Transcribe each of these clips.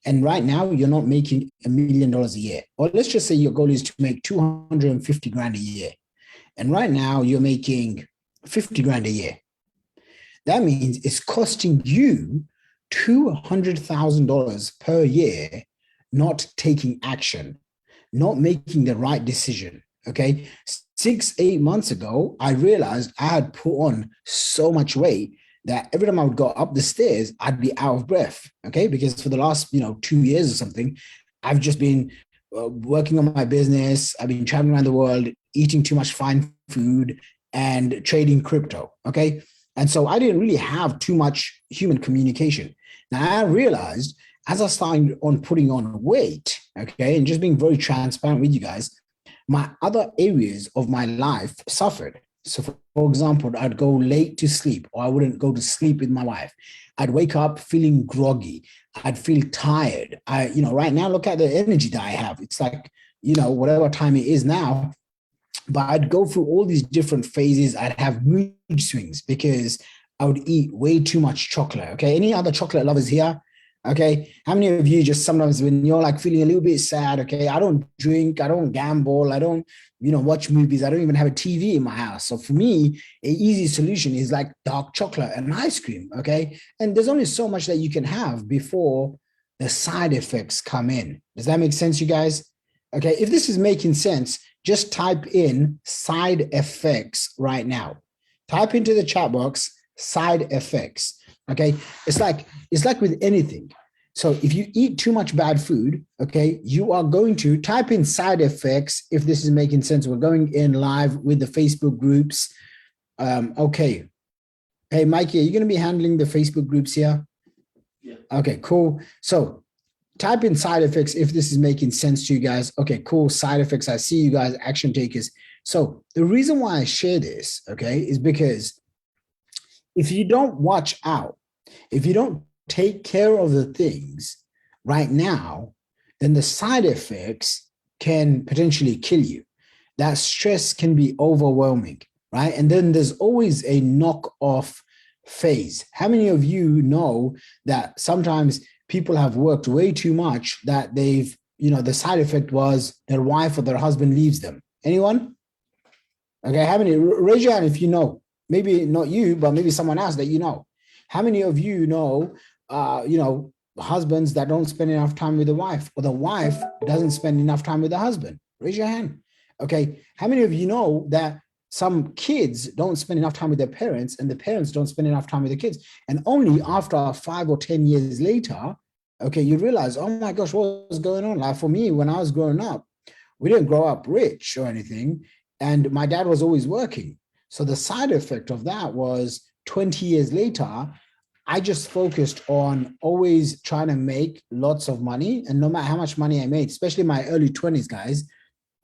And right now, you're not making $1 million a year. Or let's just say your goal is to make 250 grand a year. And right now, you're making 50 grand a year. That means it's costing you $200,000 per year not taking action, not making the right decision. Okay. 6, 8 months ago, I realized I had put on so much weight that every time I would go up the stairs, I'd be out of breath. Okay. Because for the last, 2 years or something, I've just been working on my business. I've been traveling around the world, eating too much fine food and trading crypto. Okay. And so I didn't really have too much human communication. Now I realized as I started on putting on weight, okay, and just being very transparent with you guys, my other areas of my life suffered. So, for example, I'd go late to sleep, or I wouldn't go to sleep with my wife. I'd wake up feeling groggy. I'd feel tired. Right now, look at the energy that I have. It's like, whatever time it is now, but I'd go through all these different phases. I'd have mood swings because I would eat way too much chocolate. Okay. Any other chocolate lovers here? Okay. How many of you just sometimes when you're like feeling a little bit sad, okay, I don't drink, I don't gamble, I don't, watch movies. I don't even have a TV in my house. So for me, an easy solution is like dark chocolate and ice cream. Okay. And there's only so much that you can have before the side effects come in. Does that make sense, you guys? Okay. If this is making sense, just type in side effects right now. Type into the chat box side effects. Okay. It's like with anything. So if you eat too much bad food, okay, you are going to type in side effects. If this is making sense, we're going in live with the Facebook groups. Okay. Hey, Mikey, are you going to be handling the Facebook groups here? Yeah. Okay, cool. So type in side effects if this is making sense to you guys. Okay, cool. Side effects. I see you guys, action takers. So the reason why I share this, okay, is because if you don't watch out, if you don't take care of the things right now, then the side effects can potentially kill you. That stress can be overwhelming, right? And then there's always a knock-off phase. How many of you know that sometimes people have worked way too much that they've, the side effect was their wife or their husband leaves them? Anyone? Okay, how many? Raise your hand if you know. Maybe not you, but maybe someone else that you know. How many of you know, husbands that don't spend enough time with the wife, or the wife doesn't spend enough time with the husband? Raise your hand. Okay, how many of you know that some kids don't spend enough time with their parents, and the parents don't spend enough time with the kids? And only after 5 or 10 years later, okay, you realize, oh my gosh, what was going on? Like for me, when I was growing up, we didn't grow up rich or anything, and my dad was always working. So the side effect of that was 20 years later, I just focused on always trying to make lots of money. And no matter how much money I made, especially in my early 20s, guys,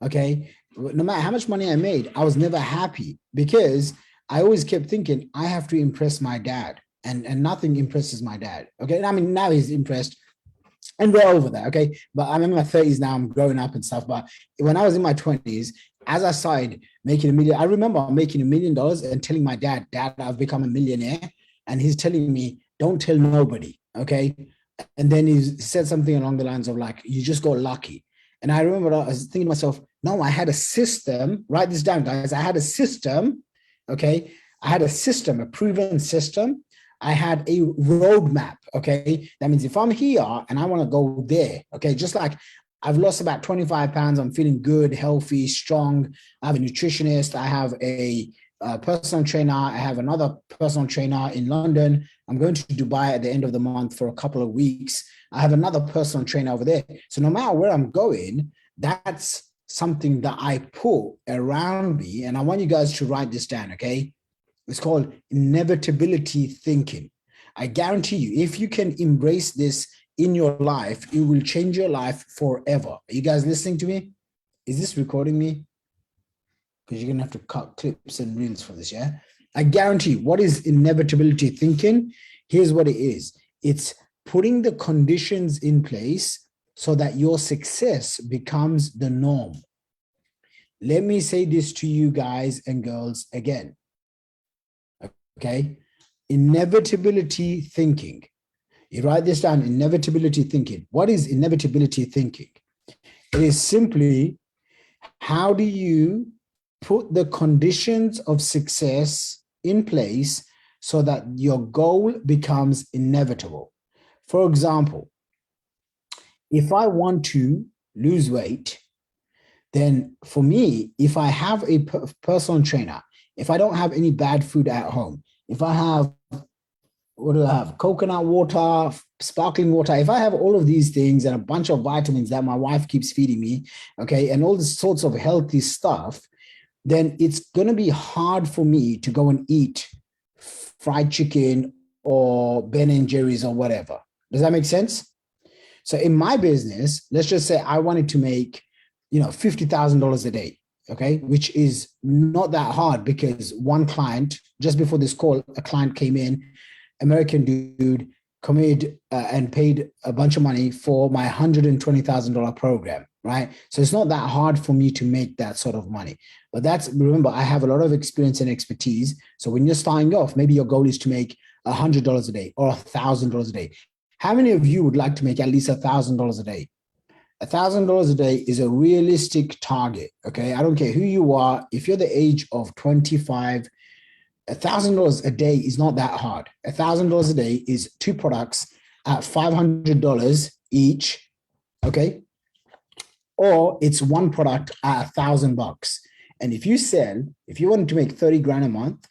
okay, no matter how much money I made, I was never happy because I always kept thinking I have to impress my dad, and nothing impresses my dad. Okay. I mean, now he's impressed and we're over that. Okay. But I'm in my 30s now, I'm growing up and stuff. But when I was in my 20s, as I started making a million, I remember making $1 million and telling my dad, I've become a millionaire. And he's telling me, don't tell nobody. Okay. And then he said something along the lines of like, you just got lucky. And I remember I was thinking to myself, no, I had a system. Write this down, guys. I had a system. Okay. I had a system, a proven system. I had a roadmap. Okay. That means if I'm here and I want to go there, okay, just like I've lost about 25 pounds. I'm feeling good, healthy, strong. I have a nutritionist. I have a personal trainer. I have another personal trainer in London. I'm going to Dubai at the end of the month for a couple of weeks. I have another personal trainer over there. So no matter where I'm going, that's something that I put around me. And I want you guys to write this down, okay? It's called inevitability thinking. I guarantee you, if you can embrace this in your life, it will change your life forever. Are you guys listening to me? Is this recording me? Because you're going to have to cut clips and reels for this, yeah? I guarantee you, what is inevitability thinking? Here's what it is. It's putting the conditions in place so that your success becomes the norm. Let me say this to you guys and girls again. Okay? Inevitability thinking. You write this down, inevitability thinking. What is inevitability thinking? It is simply, how do you put the conditions of success in place so that your goal becomes inevitable? For example, if I want to lose weight, then for me, if I have a personal trainer, if I don't have any bad food at home, if I have, what do I have? Coconut water, sparkling water. If I have all of these things and a bunch of vitamins that my wife keeps feeding me, okay, and all this sorts of healthy stuff, then it's going to be hard for me to go and eat fried chicken or Ben and Jerry's or whatever. Does that make sense? So in my business, let's just say I wanted to make, $50,000 a day, okay, which is not that hard, because one client, just before this call, a client came in, American dude, committed and paid a bunch of money for my $120,000 program, right? So it's not that hard for me to make that sort of money. But remember, I have a lot of experience and expertise. So when you're starting off, maybe your goal is to make $100 a day or $1,000 a day. How many of you would like to make at least $1,000 a day? $1,000 a day is a realistic target, okay? I don't care who you are. If you're the age of 25, $1,000 a day is not that hard. $1,000 a day is 2 products at $500 each, okay? Or it's 1 product at $1,000. And if you want to make 30 grand a month,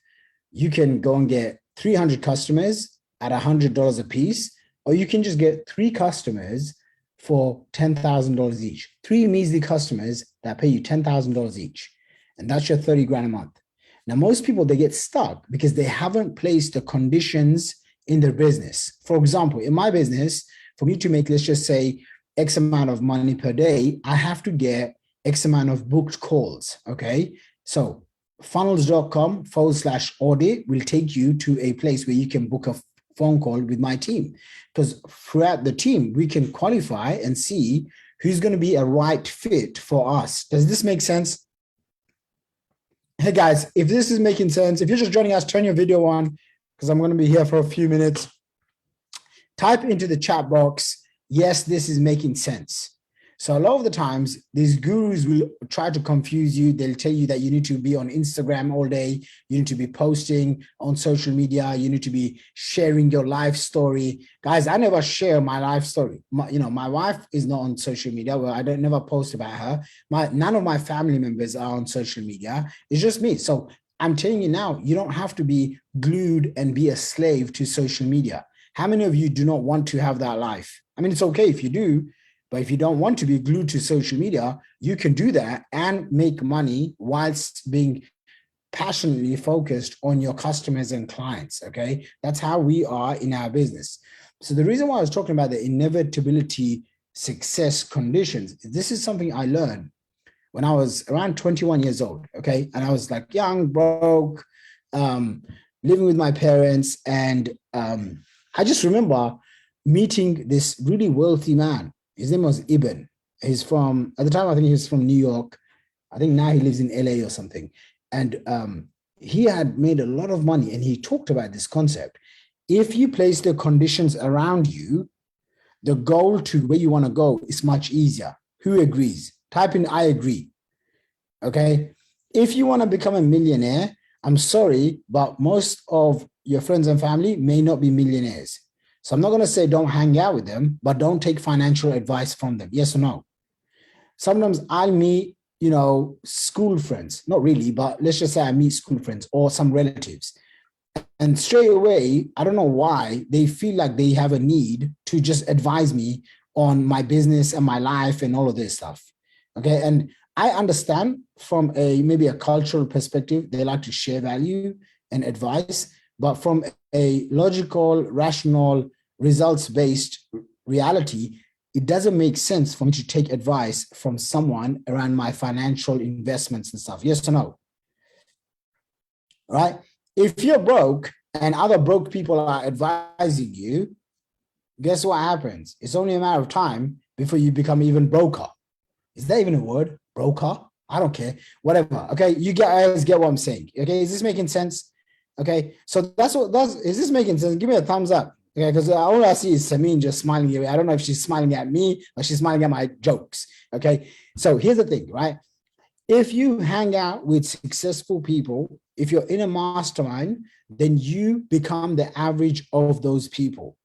you can go and get 300 customers at $100 a piece, or you can just get 3 customers for $10,000 each. 3 measly customers that pay you $10,000 each. And that's your 30 grand a month. Now, most people, they get stuck because they haven't placed the conditions in their business. For example, in my business, for me to make, let's just say, X amount of money per day, I have to get X amount of booked calls, okay? So funnels.com/audit will take you to a place where you can book a phone call with my team, because throughout the team, we can qualify and see who's going to be a right fit for us. Does this make sense? Hey guys, if this is making sense, if you're just joining us, turn your video on, because I'm going to be here for a few minutes. Type into the chat box, yes, this is making sense. So a lot of the times, these gurus will try to confuse you. They'll tell you that you need to be on Instagram all day. You need to be posting on social media. You need to be sharing your life story. Guys, I never share my life story. My wife is not on social media. Well, I don't never post about her. None of my family members are on social media. It's just me. So I'm telling you now, you don't have to be glued and be a slave to social media. How many of you do not want to have that life? I mean, it's okay if you do. But if you don't want to be glued to social media, you can do that and make money whilst being passionately focused on your customers and clients, okay? That's how we are in our business. So the reason why I was talking about the inevitability success conditions, this is something I learned when I was around 21 years old, okay? And I was like young, broke, living with my parents. And I just remember meeting this really wealthy man. His name was Ibn. He's from, at the time, I think he was from New York. I think now he lives in LA or something. And he had made a lot of money, and he talked about this concept. If you place the conditions around you, the goal to where you want to go is much easier. Who agrees? Type in, I agree. Okay. If you want to become a millionaire, I'm sorry, but most of your friends and family may not be millionaires. So I'm not going to say don't hang out with them, but don't take financial advice from them. Yes or no? Sometimes I'll meet, school friends. Not really, but let's just say I meet school friends or some relatives. And straight away, I don't know why, they feel like they have a need to just advise me on my business and my life and all of this stuff. Okay. And I understand from maybe a cultural perspective, they like to share value and advice. But from a logical, rational, results-based reality, it doesn't make sense for me to take advice from someone around my financial investments and stuff. Yes or no? Right? If you're broke and other broke people are advising you, guess what happens? It's only a matter of time before you become even broker. Is that even a word? Broker? I don't care. Whatever. Okay, you guys get what I'm saying. Okay, is this making sense? Okay, so is this making sense? Give me a thumbs up. Okay, because all I see is Samin just smiling away. I don't know if she's smiling at me or she's smiling at my jokes. Okay, so here's the thing, right? If you hang out with successful people, if you're in a mastermind, then you become the average of those people.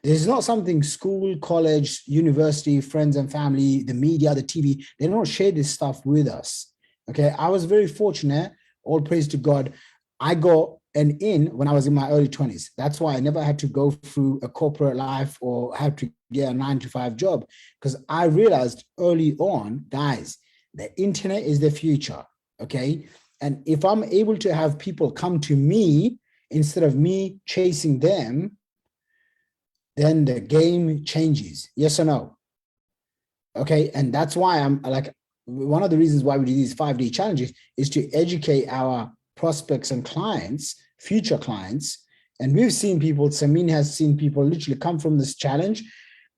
This is not something school, college, university, friends and family, the media, the TV, they don't share this stuff with us. Okay. I was very fortunate, all praise to God. I got an in when I was in my early 20s. That's why I never had to go through a corporate life or have to get a 9 to 5 job, because I realized early on, guys, the internet is the future. Okay. And if I'm able to have people come to me instead of me chasing them, then the game changes. Yes or no? Okay. And that's why I'm like, one of the reasons why we do these 5-day challenges is to educate our prospects and clients, future clients. And we've seen people, Samin has seen people literally come from this challenge,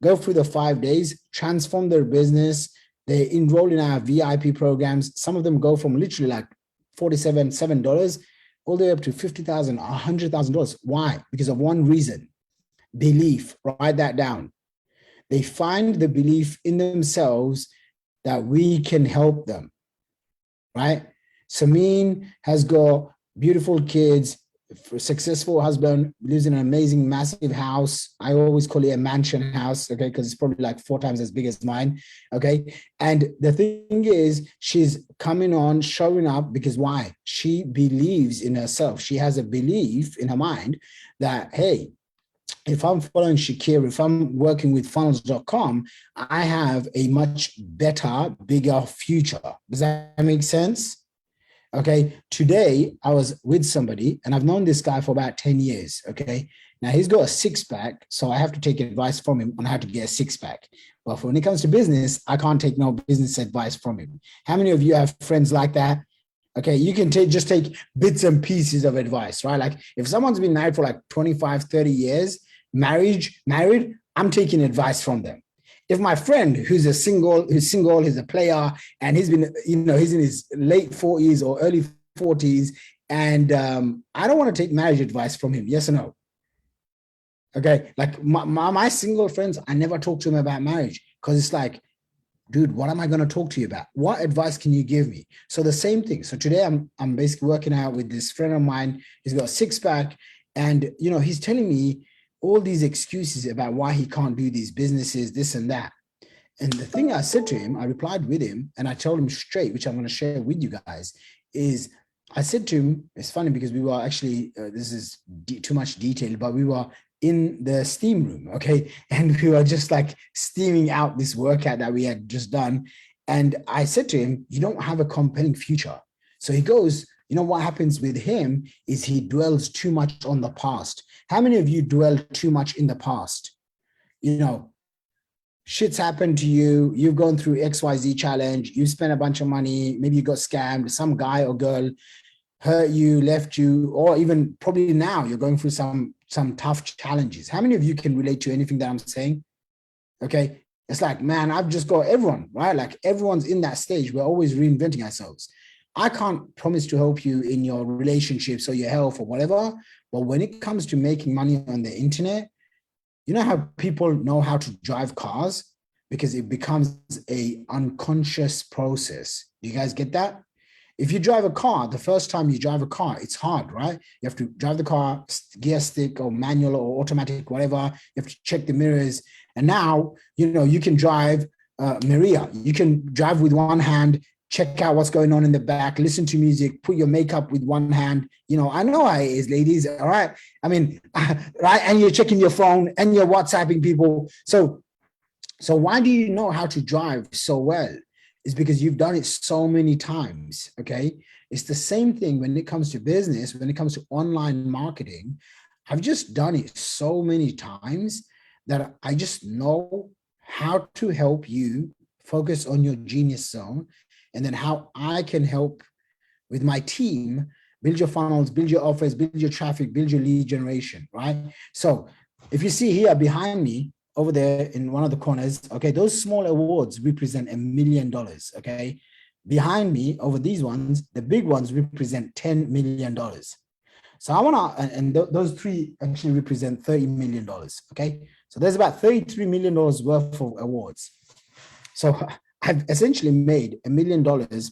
go through the 5 days, transform their business. They enroll in our VIP programs. Some of them go from literally like $47, $7 all the way up to $50,000, $100,000. Why? Because of one reason: belief. Write that down. They find the belief in themselves that we can help them, right? Samin has got beautiful kids, successful husband, lives in an amazing, massive house. I always call it a mansion house, okay, because it's probably like 4 times as big as mine, okay? And the thing is, she's coming on, showing up because why? She believes in herself. She has a belief in her mind that, hey, if I'm following Shaqir, if I'm working with funnels.com, I have a much better, bigger future. Does that make sense? Okay. Today, I was with somebody and I've known this guy for about 10 years. Okay. Now he's got a 6-pack. So I have to take advice from him on how to get a 6-pack. But when it comes to business, I can't take no business advice from him. How many of you have friends like that? Okay, you can just take bits and pieces of advice, right? Like if someone's been married for like 25, 30 years, married, I'm taking advice from them. If my friend who's single, he's a player, and he's been, he's in his late 40s or early 40s, and I don't want to take marriage advice from him. Yes or no? Okay, like my single friends, I never talk to them about marriage because it's like, dude, what am I going to talk to you about? What advice can you give me? So the same thing. So today I'm basically working out with this friend of mine. He's got a 6-pack, and he's telling me all these excuses about why he can't do these businesses, this and that. And the thing I said to him, I replied with him, and I told him straight, which I'm going to share with you guys, is I said to him, it's funny because we were actually, this is too much detail, but we were in the steam room, okay? And we were just like steaming out this workout that we had just done. And I said to him, you don't have a compelling future. So he goes, what happens with him is he dwells too much on the past. How many of you dwell too much in the past? Shit's happened to you. You've gone through XYZ challenge. You spent a bunch of money. Maybe you got scammed. Some guy or girl hurt you, left you, or even probably now you're going through some tough challenges. How many of you can relate to anything that I'm saying? Okay. It's like, man, I've just got everyone, right? Like everyone's in that stage. We're always reinventing ourselves. I can't promise to help you in your relationships or your health or whatever. But when it comes to making money on the internet, you know how people know how to drive cars? Because it becomes a unconscious process. Do you guys get that? If you drive a car, the first time you drive a car, it's hard, right? You have to drive the car, gear stick or manual or automatic, whatever. You have to check the mirrors. And now, you can drive Maria. You can drive with one hand, check out what's going on in the back, listen to music, put your makeup with one hand. I know how it is, ladies, all right? I mean, right? And you're checking your phone and you're WhatsApping people. So why do you know how to drive so well? It's because you've done it so many times, okay? It's the same thing when it comes to business, when it comes to online marketing. I've just done it so many times that I just know how to help you focus on your genius zone, and then how I can help with my team build your funnels, build your offers, build your traffic, build your lead generation, right? So if you see here behind me, over there in one of the corners, okay, those small awards represent $1 million, okay? Behind me, over these ones, the big ones represent $10 million. So I want to, and those three actually represent $30 million. Okay. So there's about $33 million worth of awards. So I've essentially made $1 million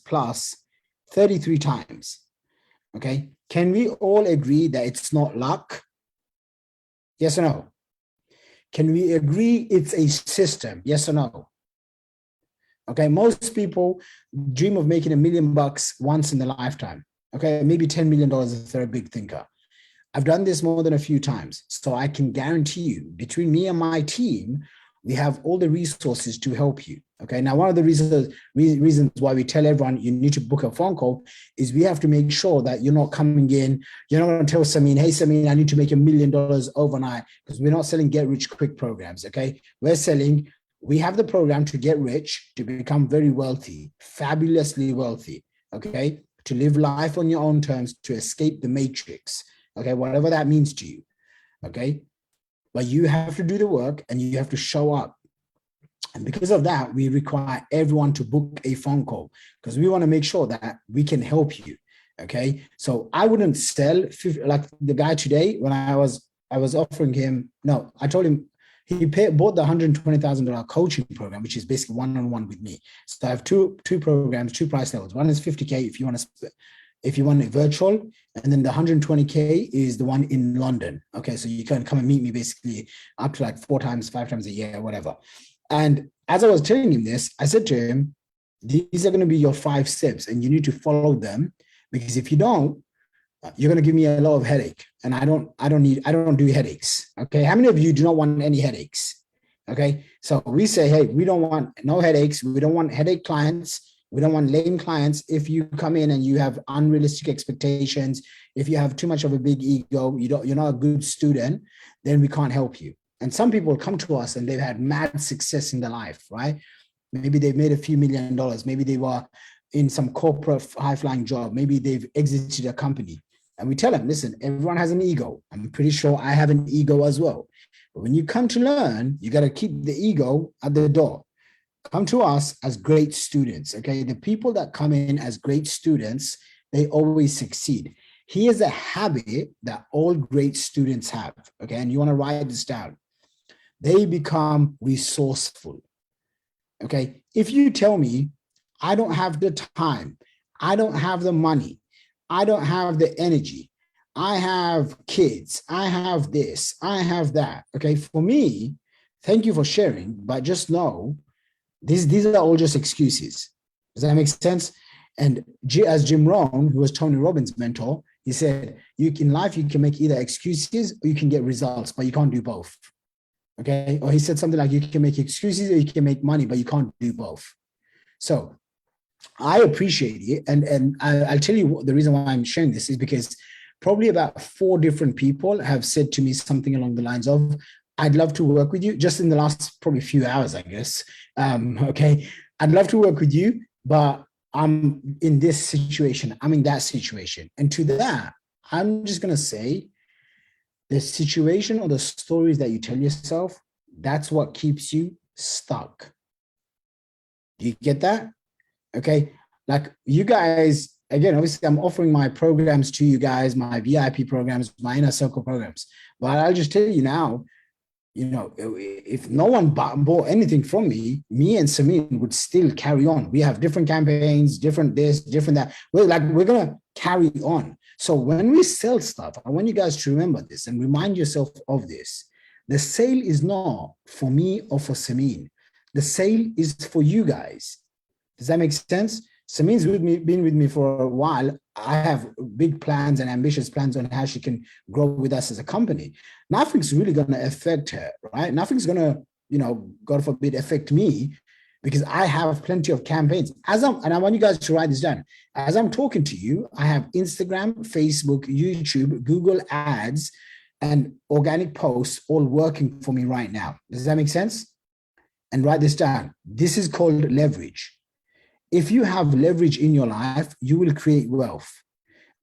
plus 33 times. Okay. Can we all agree that it's not luck? Yes or no? Can we agree it's a system? Yes or no? Okay. Most people dream of making $1 million once in their lifetime. Okay. Maybe $10 million if they're a big thinker. I've done this more than a few times. So I can guarantee you, between me and my team, we have all the resources to help you. Okay. Now, one of the reasons why we tell everyone you need to book a phone call is we have to make sure that you're not coming in. You're not going to tell Samin, hey, Samin, I need to make $1 million overnight, because we're not selling get rich quick programs. Okay. We have the program to get rich, to become very wealthy, fabulously wealthy. Okay. To live life on your own terms, to escape the matrix. Okay. Whatever that means to you. Okay. But you have to do the work and you have to show up. And because of that, we require everyone to book a phone call, because we want to make sure that we can help you. Okay. So I wouldn't sell 50, like the guy today, when I was offering him, no, I told him he bought the $120,000 coaching program, which is basically one-on-one with me. So I have two programs, two price levels. One is 50K if you want it virtual, and then the 120K is the one in London. Okay, so you can come and meet me basically up to like 5 times a year, whatever. And as I was telling him this, I said to him, these are going to be your 5 steps and you need to follow them, because if you don't, you're going to give me a lot of headache, and I don't do headaches. Okay. How many of you do not want any headaches? Okay. So we say, hey, we don't want no headaches. We don't want headache clients. We don't want lame clients. If you come in and you have unrealistic expectations, if you have too much of a big ego, you're not a good student, then we can't help you. And some people come to us and they've had mad success in their life, right? Maybe they've made a few $1 million. Maybe they were in some corporate high-flying job. Maybe they've exited a company. And we tell them, listen, everyone has an ego. I'm pretty sure I have an ego as well. But when you come to learn, you got to keep the ego at the door. Come to us as great students, okay? The people that come in as great students, they always succeed. Here's a habit that all great students have, okay? And you want to write this down. They become resourceful, okay? If you tell me, I don't have the time, I don't have the money, I don't have the energy, I have kids, I have this, I have that, okay? For me, thank you for sharing, but just know, these are all just excuses. Does that make sense? And as Jim Rohn, who was Tony Robbins' mentor, he said, in life, you can make either excuses or you can get results, but you can't do both. Okay. Or he said something like, you can make excuses or you can make money, but you can't do both. So I appreciate it. And I'll tell you the reason why I'm sharing this is because probably about 4 different people have said to me something along the lines of, I'd love to work with you, just in the last probably few hours, I guess. Okay. I'd love to work with you, but I'm in this situation. I'm in that situation. And to that, I'm just going to say the situation or the stories that you tell yourself, that's what keeps you stuck. Do you get that? Okay. Like you guys, again, obviously I'm offering my programs to you guys, my VIP programs, my inner circle programs, but I'll just tell you now, you know, if no one bought anything from me and Samin would still carry on. We have different campaigns, different this, different that. We're going to carry on. So when we sell stuff, I want you guys to remember this and remind yourself of this. The sale is not for me or for Samin. The sale is for you guys. Does that make sense? Samin's been with me for a while. I have big plans and ambitious plans on how she can grow with us as a company. Nothing's really going to affect her, right? Nothing's going to, you know, God forbid, affect me, because I have plenty of campaigns. And I want you guys to write this down. As I'm talking to you, I have Instagram, Facebook, YouTube, Google Ads, and organic posts all working for me right now. Does that make sense? And write this down. This is called leverage. If you have leverage in your life, you will create wealth.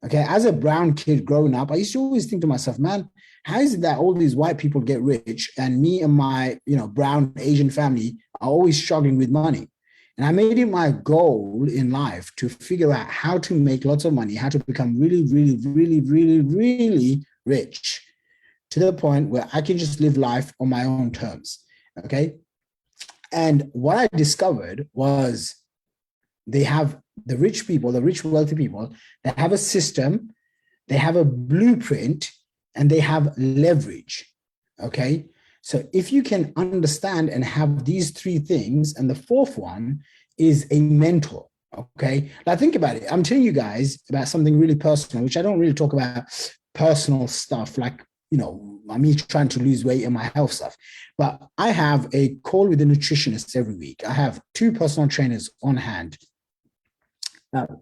Okay. As a brown kid growing up, I used to always think to myself, man, how is it that all these white people get rich and me and my, brown Asian family are always struggling with money? And I made it my goal in life to figure out how to make lots of money, how to become really, really, really, really, really rich to the point where I can just live life on my own terms. Okay. And what I discovered was they have the rich people, the rich, wealthy people, they have a system, they have a blueprint, and they have leverage. Okay. So if you can understand and have these three things, and the fourth one is a mentor. Okay. Now think about it. I'm telling you guys about something really personal, which I don't really talk about personal stuff like, me trying to lose weight and my health stuff. But I have a call with a nutritionist every week. I have 2 personal trainers on hand.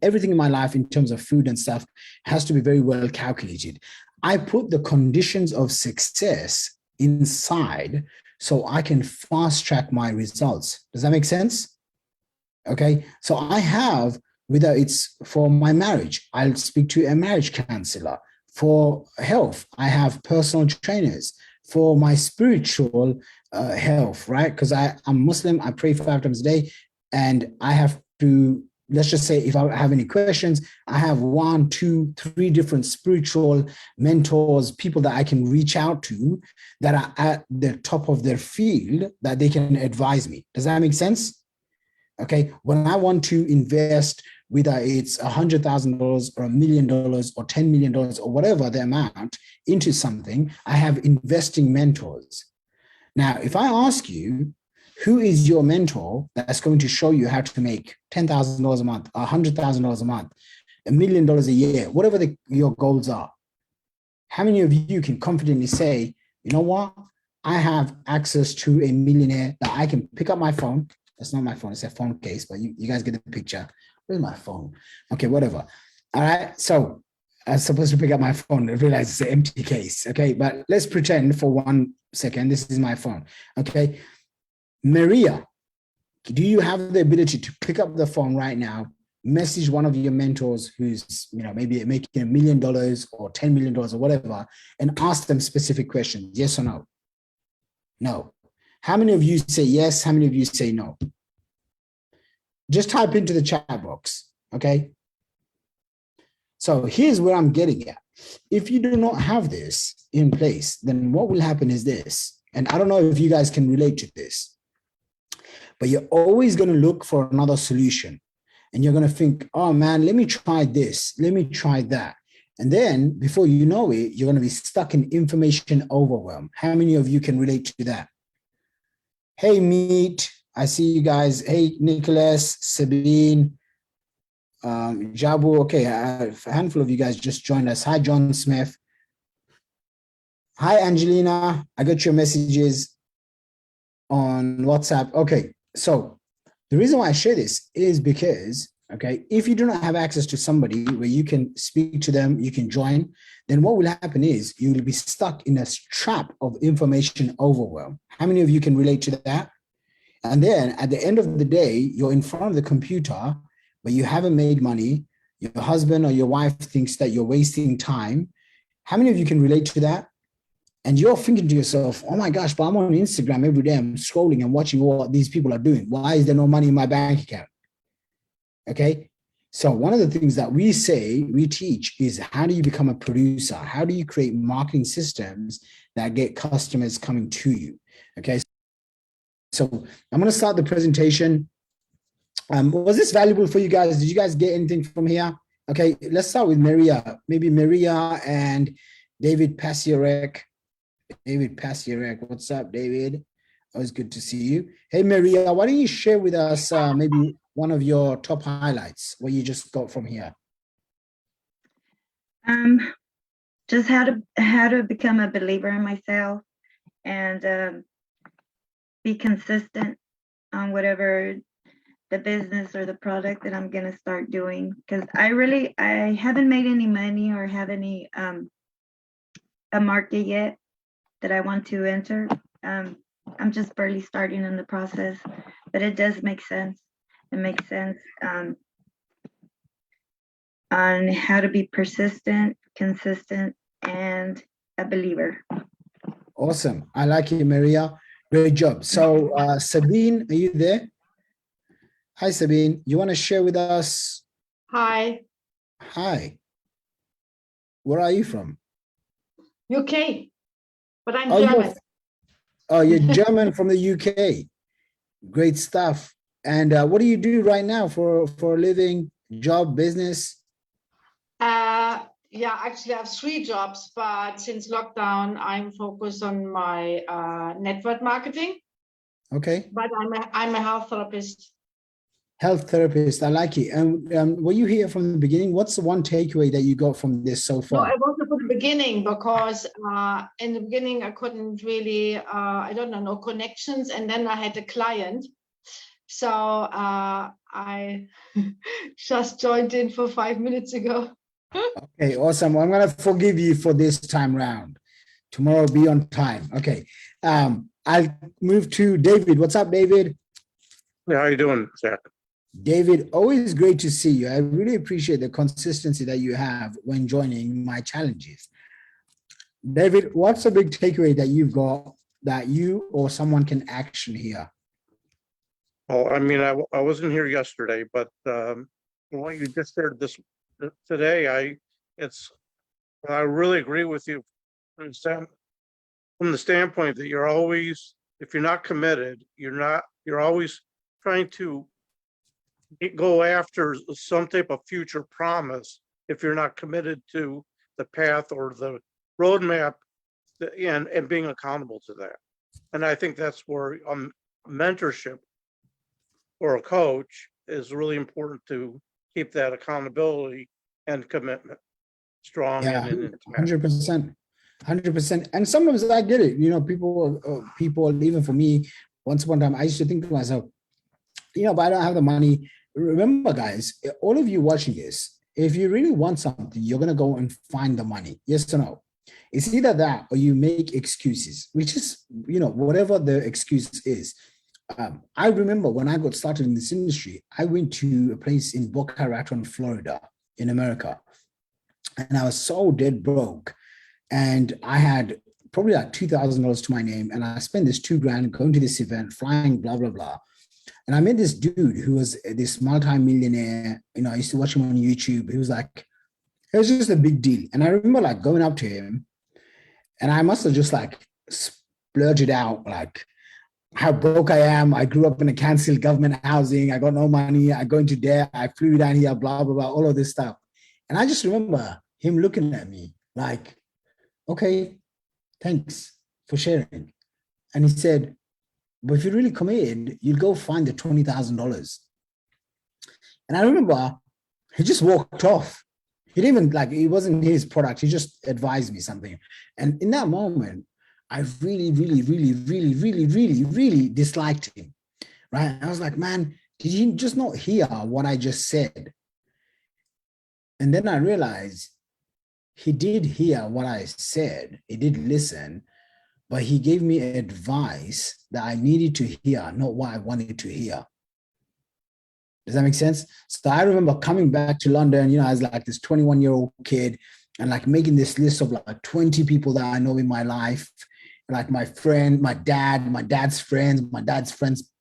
Everything in my life in terms of food and stuff has to be very well calculated. I put the conditions of success inside so I can fast track my results. Does that make sense? Okay. So I have, whether it's for my marriage, I'll speak to a marriage counselor. For health, I have personal trainers. For my spiritual health, right? Because I'm Muslim, I pray 5 times a day, and I have to, let's just say, if I have any questions, I have 1, 2, 3 different spiritual mentors, people that I can reach out to that are at the top of their field that they can advise me. Does that make sense? Okay. When I want to invest, whether it's $100,000 or $1 million or $10 million or whatever the amount into something, I have investing mentors. Now, if I ask you, who is your mentor that's going to show you how to make $10,000 a month, $100,000 a month, $1 million a year, whatever your goals are? How many of you can confidently say, you know what? I have access to a millionaire that I can pick up my phone. That's not my phone, it's a phone case, but you guys get the picture. Where's my phone? Okay, whatever. All right, so I was supposed to pick up my phone and realize it's an empty case. Okay, but let's pretend for 1 second this is my phone. Okay, Maria, do you have the ability to pick up the phone right now, message one of your mentors who's, maybe making $1 million or $10 million or whatever, and ask them specific questions? Yes or no? No. How many of you say yes? How many of you say no? Just type into the chat box, okay? So here's where I'm getting at. If you do not have this in place, then what will happen is this, and I don't know if you guys can relate to this, but you're always going to look for another solution. And you're going to think, oh man, let me try this. Let me try that. And then before you know it, you're going to be stuck in information overwhelm. How many of you can relate to that? Hey, Meet, I see you guys. Hey, Nicholas, Sabine, Jabu. Okay, a handful of you guys just joined us. Hi, John Smith. Hi, Angelina. I got your messages on WhatsApp. Okay, so the reason why I share this is because, okay, if you do not have access to somebody where you can speak to them, you can join, then what will happen is you will be stuck in a trap of information overwhelm. How many of you can relate to that? And then at the end of the day, you're in front of the computer, but you haven't made money. Your husband or your wife thinks that you're wasting time. How many of you can relate to that? And you're thinking to yourself, oh my gosh, but I'm on Instagram every day. I'm scrolling and watching what these people are doing. Why is there no money in my bank account? Okay. So one of the things that we teach is, how do you become a producer? How do you create marketing systems that get customers coming to you? Okay. So I'm going to start the presentation. Was this valuable for you guys? Did you guys get anything from here? Okay. Let's start with Maria. Maybe Maria and David Pasiarek. David Pasiarek. What's up, David? Always good to see you. Hey, Maria, why don't you share with us maybe one of your top highlights, what you just got from here? Just how to become a believer in myself and be consistent on whatever the business or the product that I'm gonna start doing. Because I haven't made any money or have any a market yet that I want to enter. I'm just barely starting in the process, but it does make sense. It makes sense on how to be persistent, consistent, and a believer. Awesome. I like it, Maria. Great job. So Sabine, are you there? Hi, Sabine. You want to share with us? Hi, Hi, where are you from? UK, but I'm Oh, German. you're German from the UK. Great stuff. And what do you do right now for a living, job, business? Yeah, actually, I have three jobs, but since lockdown, I'm focused on my network marketing. Okay. But I'm a health therapist. Health therapist. I like it. And were you here from the beginning? What's the one takeaway that you got from this so No, far? I wasn't for the beginning because in the beginning I couldn't really, I don't know, no connections, and then I had a client. So I just joined in for 5 minutes ago. Okay, awesome. I'm gonna forgive you for this time round. Tomorrow be on time. Okay. I'll move to David. What's up, David? Yeah, how you doing, Zach? David, always great to see you. I really appreciate the consistency that you have when joining my challenges. David, what's a big takeaway that you've got that you or someone can action here? Oh, I mean, I wasn't here yesterday, but what you just shared this today, I really agree with you from the standpoint that you're always, if you're not committed, you're always trying to go after some type of future promise if you're not committed to the path or the roadmap and being accountable to that. And I think that's where mentorship or a coach is really important to keep that accountability and commitment strong Yeah, and intact. 100%. 100%. And sometimes I get it. You know, people, even for me, once upon a time, I used to think to myself, but I don't have the money. Remember, guys, all of you watching this, if you really want something, you're going to go and find the money. Yes or no? It's either that or you make excuses, which is, whatever the excuse is. I remember when I got started in this industry, I went to a place in Boca Raton, Florida, in America, and I was so dead broke. And I had probably like $2,000 to my name, and I spent this $2,000 going to this event, flying, blah, blah, blah. And I met this dude who was this multi-millionaire. I used to watch him on YouTube. He was like, it was just a big deal. And I remember like going up to him, and I must have just like splurged out like how broke I am. I grew up in a canceled government housing. I got no money. I go into debt. I flew down here, blah, blah, blah, all of this stuff. And I just remember him looking at me like, okay, thanks for sharing. And he said, but if you're really committed, you'll go find the $20,000. And I remember he just walked off. He didn't even like, it wasn't his product. He just advised me something. And in that moment, I really, really, really, really, really, really, really disliked him. Right. I was like, man, did you just not hear what I just said? And then I realized he did hear what I said. He did listen, but he gave me advice that I needed to hear, not what I wanted to hear. Does that make sense? So I remember coming back to London, as like this 21-year-old kid, and like making this list of like 20 people that I know in my life, like my friend, my dad's friends, my dad's friends,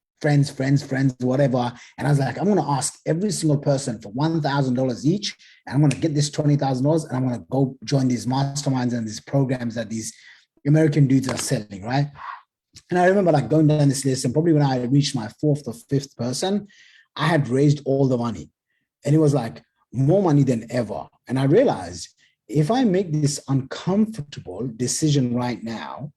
whatever. And I was like, I'm going to ask every single person for $1,000 each. And I'm going to get this $20,000 and I'm going to go join these masterminds and these programs that these American dudes are selling, right? And I remember like going down this list, and probably when I reached my fourth or fifth person, I had raised all the money, and it was like more money than ever. And I realized if I make this uncomfortable decision right now,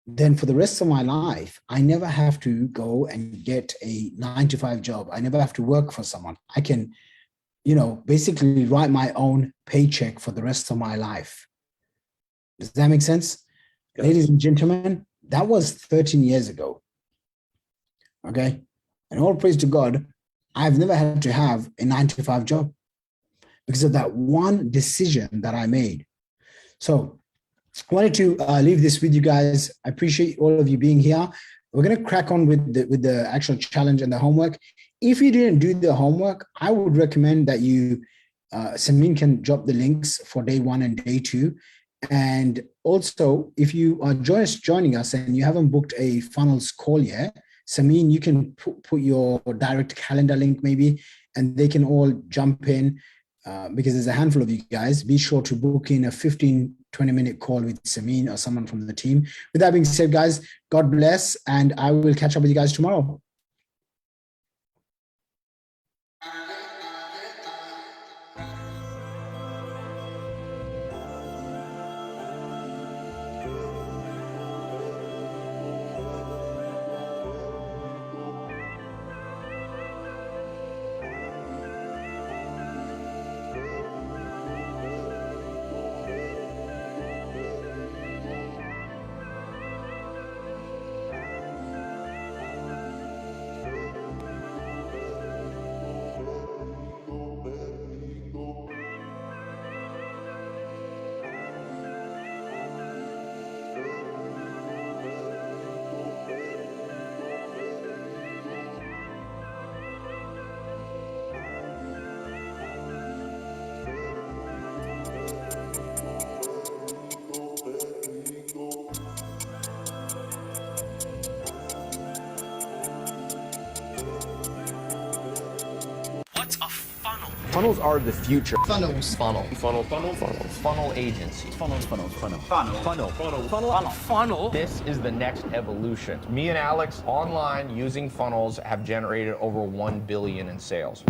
then for the rest of my life, I never have to go and get a 9-to-5 job. I never have to work for someone. I can, basically write my own paycheck for the rest of my life. Does that make sense? Yes. Ladies and gentlemen, that was 13 years ago. Okay. And all praise to God, I've never had to have a 9-to-5 job because of that one decision that I made. So I wanted to leave this with you guys. I appreciate all of you being here. We're going to crack on with the actual challenge and the homework. If you didn't do the homework, I would recommend that you, Samin can drop the links for day 1 and day 2. And also, if you are joining us and you haven't booked a funnels call yet, Samin, you can put your direct calendar link maybe, and they can all jump in because there's a handful of you guys. Be sure to book in a 15-20 minute call with Samin or someone from the team. With that being said, guys, God bless, and I will catch up with you guys tomorrow. What's a funnel? Funnels are the future. Funnels. Funnel agency. Funnel. This is the next evolution. Me and Alex online using funnels have generated over 1 billion in sales.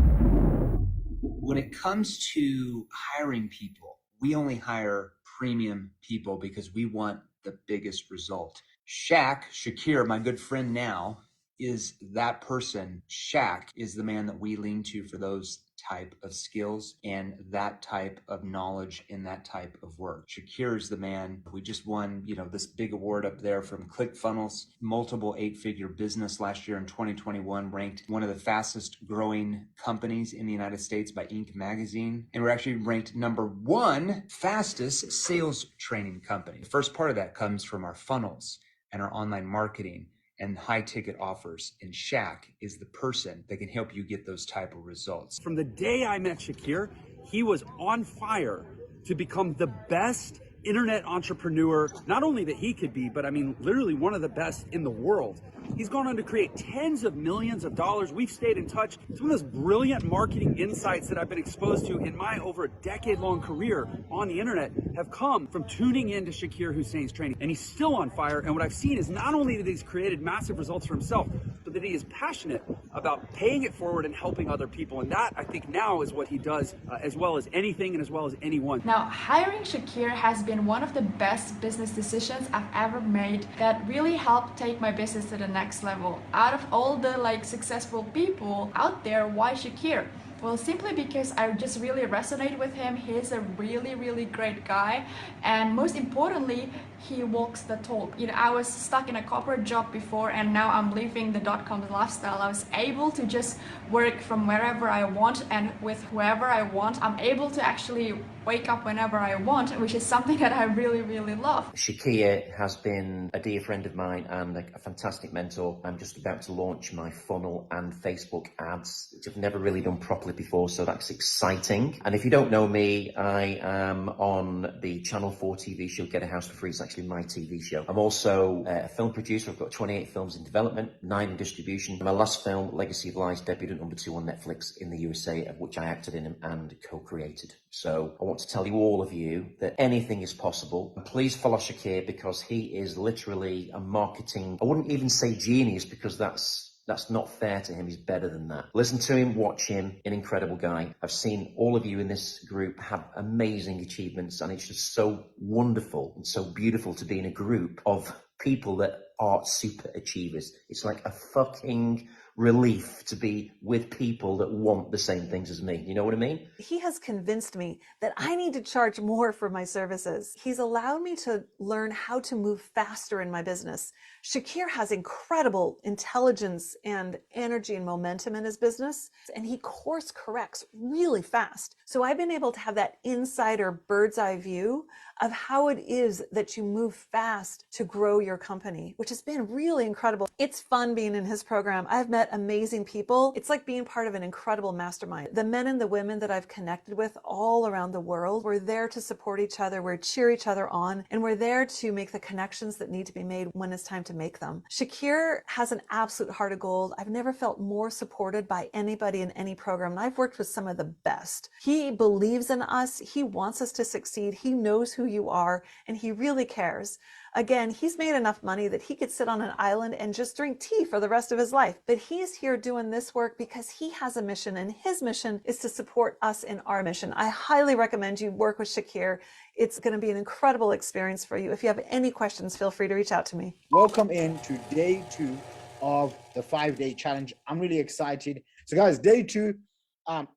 When it comes to hiring people, we only hire premium people because we want the biggest result. Shaqir, my good friend now, is that person. Shaq is the man that we lean to for those type of skills and that type of knowledge and that type of work. Shaqir is the man. We just won, this big award up there from ClickFunnels, multiple 8-figure business last year in 2021, ranked one of the fastest growing companies in the United States by Inc. magazine. And we're actually ranked #1 fastest sales training company. The first part of that comes from our funnels and our online marketing and high ticket offers. And Shaq is the person that can help you get those type of results. From the day I met Shaqir, he was on fire to become the best internet entrepreneur, not only that he could be, but I mean, literally one of the best in the world. He's gone on to create tens of millions of dollars. We've stayed in touch. Some of those brilliant marketing insights that I've been exposed to in my over a decade-long career on the internet have come from tuning in to Shaqir Hussein's training. And he's still on fire. And what I've seen is not only that he's created massive results for himself, but that he is passionate about paying it forward and helping other people. And that, I think, now is what he does as well as anything and as well as anyone. Now, hiring Shaqir has been one of the best business decisions I've ever made that really helped take my business to the next level. Out of all the successful people out there, why Shaqir? Well, simply because I just really resonate with him. He's a really, really great guy. And most importantly, he walks the talk. I was stuck in a corporate job before, and now I'm living the .com lifestyle. I was able to just work from wherever I want and with whoever I want. I'm able to actually wake up whenever I want, which is something that I really, really love. Shaqir has been a dear friend of mine and a fantastic mentor. I'm just about to launch my funnel and Facebook ads, which I've never really done properly before, so that's exciting. And if you don't know me, I am on the Channel 4 TV show Get a House for Free. It's actually my TV show. I'm also a film producer. I've got 28 films in development, 9 in distribution. My last film, Legacy of Lies, debuted at #2 on Netflix in the USA, of which I acted in and co-created. So I want to tell you, all of you, that anything is possible. And please follow Shaqir, because he is literally a marketing, I wouldn't even say genius, because that's not fair to him. He's better than that. Listen to him, watch him, an incredible guy. I've seen all of you in this group have amazing achievements, and it's just so wonderful and so beautiful to be in a group of people that are super achievers. It's like a fucking relief to be with people that want the same things as me. You know what I mean? He has convinced me that I need to charge more for my services. He's allowed me to learn how to move faster in my business. Shaqir has incredible intelligence and energy and momentum in his business, and he course corrects really fast. So I've been able to have that insider bird's eye view of how it is that you move fast to grow your company, which has been really incredible. It's fun being in his program. I've met amazing people. It's like being part of an incredible mastermind. The men and the women that I've connected with all around the world, we're there to support each other, we're cheer each other on, and we're there to make the connections that need to be made when it's time to to make them. Shaqir has an absolute heart of gold. I've never felt more supported by anybody in any program. And I've worked with some of the best. He believes in us. He wants us to succeed. He knows who you are, and he really cares. Again, he's made enough money that he could sit on an island and just drink tea for the rest of his life. But he's here doing this work because he has a mission, and his mission is to support us in our mission. I highly recommend you work with Shaqir. It's going to be an incredible experience for you. If you have any questions, feel free to reach out to me. Welcome in to day 2 of the 5-day challenge. I'm really excited. So guys, day 2,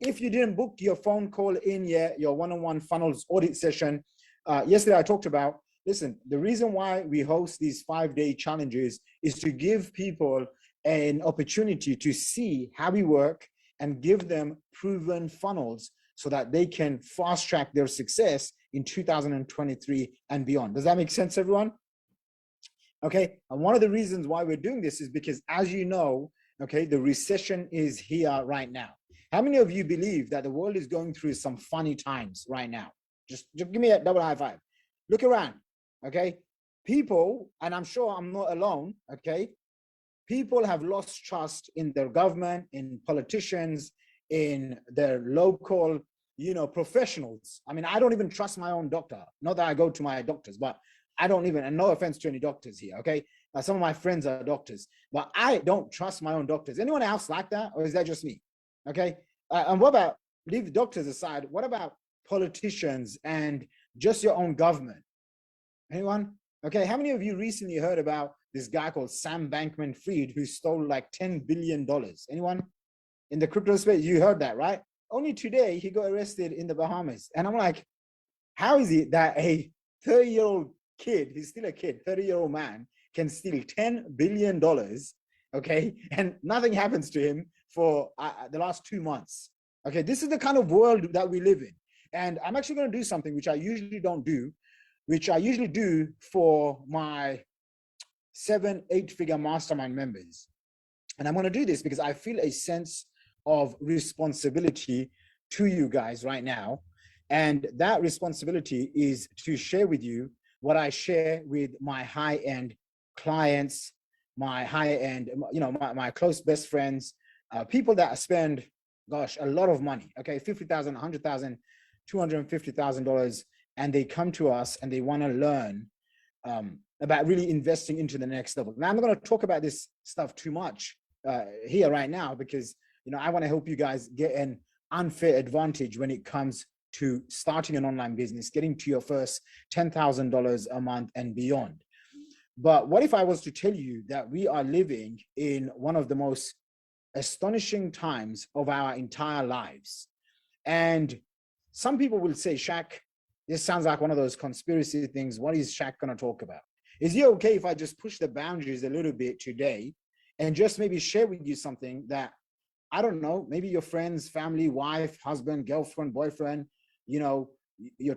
if you didn't book your phone call in yet, your one-on-one funnels audit session, yesterday I talked about, listen, the reason why we host these 5-day challenges is to give people an opportunity to see how we work and give them proven funnels so that they can fast track their success in 2023 and beyond. Does that make sense, everyone? Okay, and one of the reasons why we're doing this is because, as you know, okay, the recession is here right now. How many of you believe that the world is going through some funny times right now? Just give me a double high five. Look around, okay? People, and I'm sure I'm not alone, okay? People have lost trust in their government, in politicians, in their local, professionals. I mean, I don't even trust my own doctor. Not that I go to my doctors, but I don't even, and no offense to any doctors here, okay? Some of my friends are doctors, but I don't trust my own doctors. Anyone else like that, or is that just me? Okay, and what about, leave doctors aside, what about politicians and just your own government? Anyone? Okay, how many of you recently heard about this guy called Sam Bankman-Fried who stole like $10 billion? Anyone? In the crypto space, you heard that, right? Only today, he got arrested in the Bahamas. And I'm like, how is it that a 30-year-old kid, he's still a kid, 30-year-old man, can steal $10 billion, okay, and nothing happens to him for the last 2 months? Okay, this is the kind of world that we live in. And I'm actually going to do something which I usually don't do, which I usually do for my 7-8-figure mastermind members. And I'm going to do this because I feel a sense of responsibility to you guys right now. And that responsibility is to share with you what I share with my high-end clients, my high-end, my close best friends, people that spend, gosh, a lot of money, okay, $50,000, $100,000, $250,000, and they come to us and they want to learn about really investing into the next level. Now, I'm not going to talk about this stuff too much here right now because, I want to help you guys get an unfair advantage when it comes to starting an online business, getting to your first $10,000 a month and beyond. But what if I was to tell you that we are living in one of the most astonishing times of our entire lives? And some people will say, Shaq, this sounds like one of those conspiracy things. What is Shaq going to talk about? Is it okay if I just push the boundaries a little bit today and just maybe share with you something that, I don't know, maybe your friends, family, wife, husband, girlfriend, boyfriend, your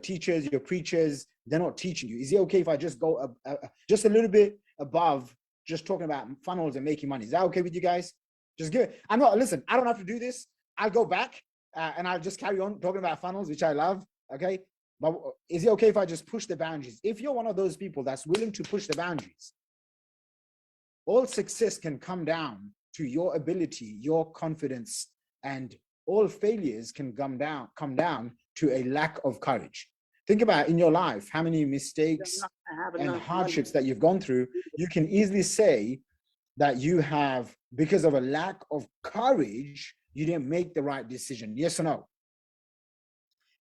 teachers, your preachers, they're not teaching you? Is it okay if I just go just a little bit above just talking about funnels and making money? Is that okay with you guys? Just give it. Listen, I don't have to do this. I'll go back and I'll just carry on talking about funnels, which I love, okay? But is it okay if I just push the boundaries? If you're one of those people that's willing to push the boundaries, all success can come down to your ability, your confidence, and all failures can come down to a lack of courage. Think about in your life, how many mistakes and hardships that you've gone through. You can easily say that you have, because of a lack of courage, you didn't make the right decision. Yes or no?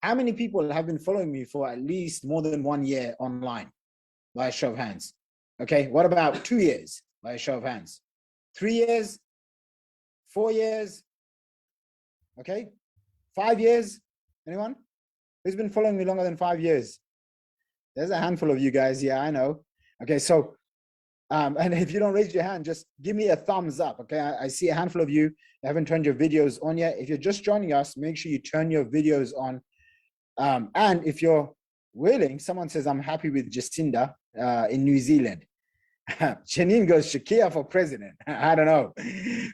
How many people have been following me for at least more than 1 year online? By a show of hands. Okay, what about 2 years? By a show of hands. 3 years? 4 years? Okay, 5 years? Anyone? Who's been following me longer than 5 years? There's a handful of you guys. Yeah, I know. Okay, so, and if you don't raise your hand, just give me a thumbs up. Okay, I see a handful of you that haven't turned your videos on yet. If you're just joining us, make sure you turn your videos on. And if you're willing, someone says, I'm happy with Jacinda in New Zealand. Janine goes, Shaqir for president. I don't know.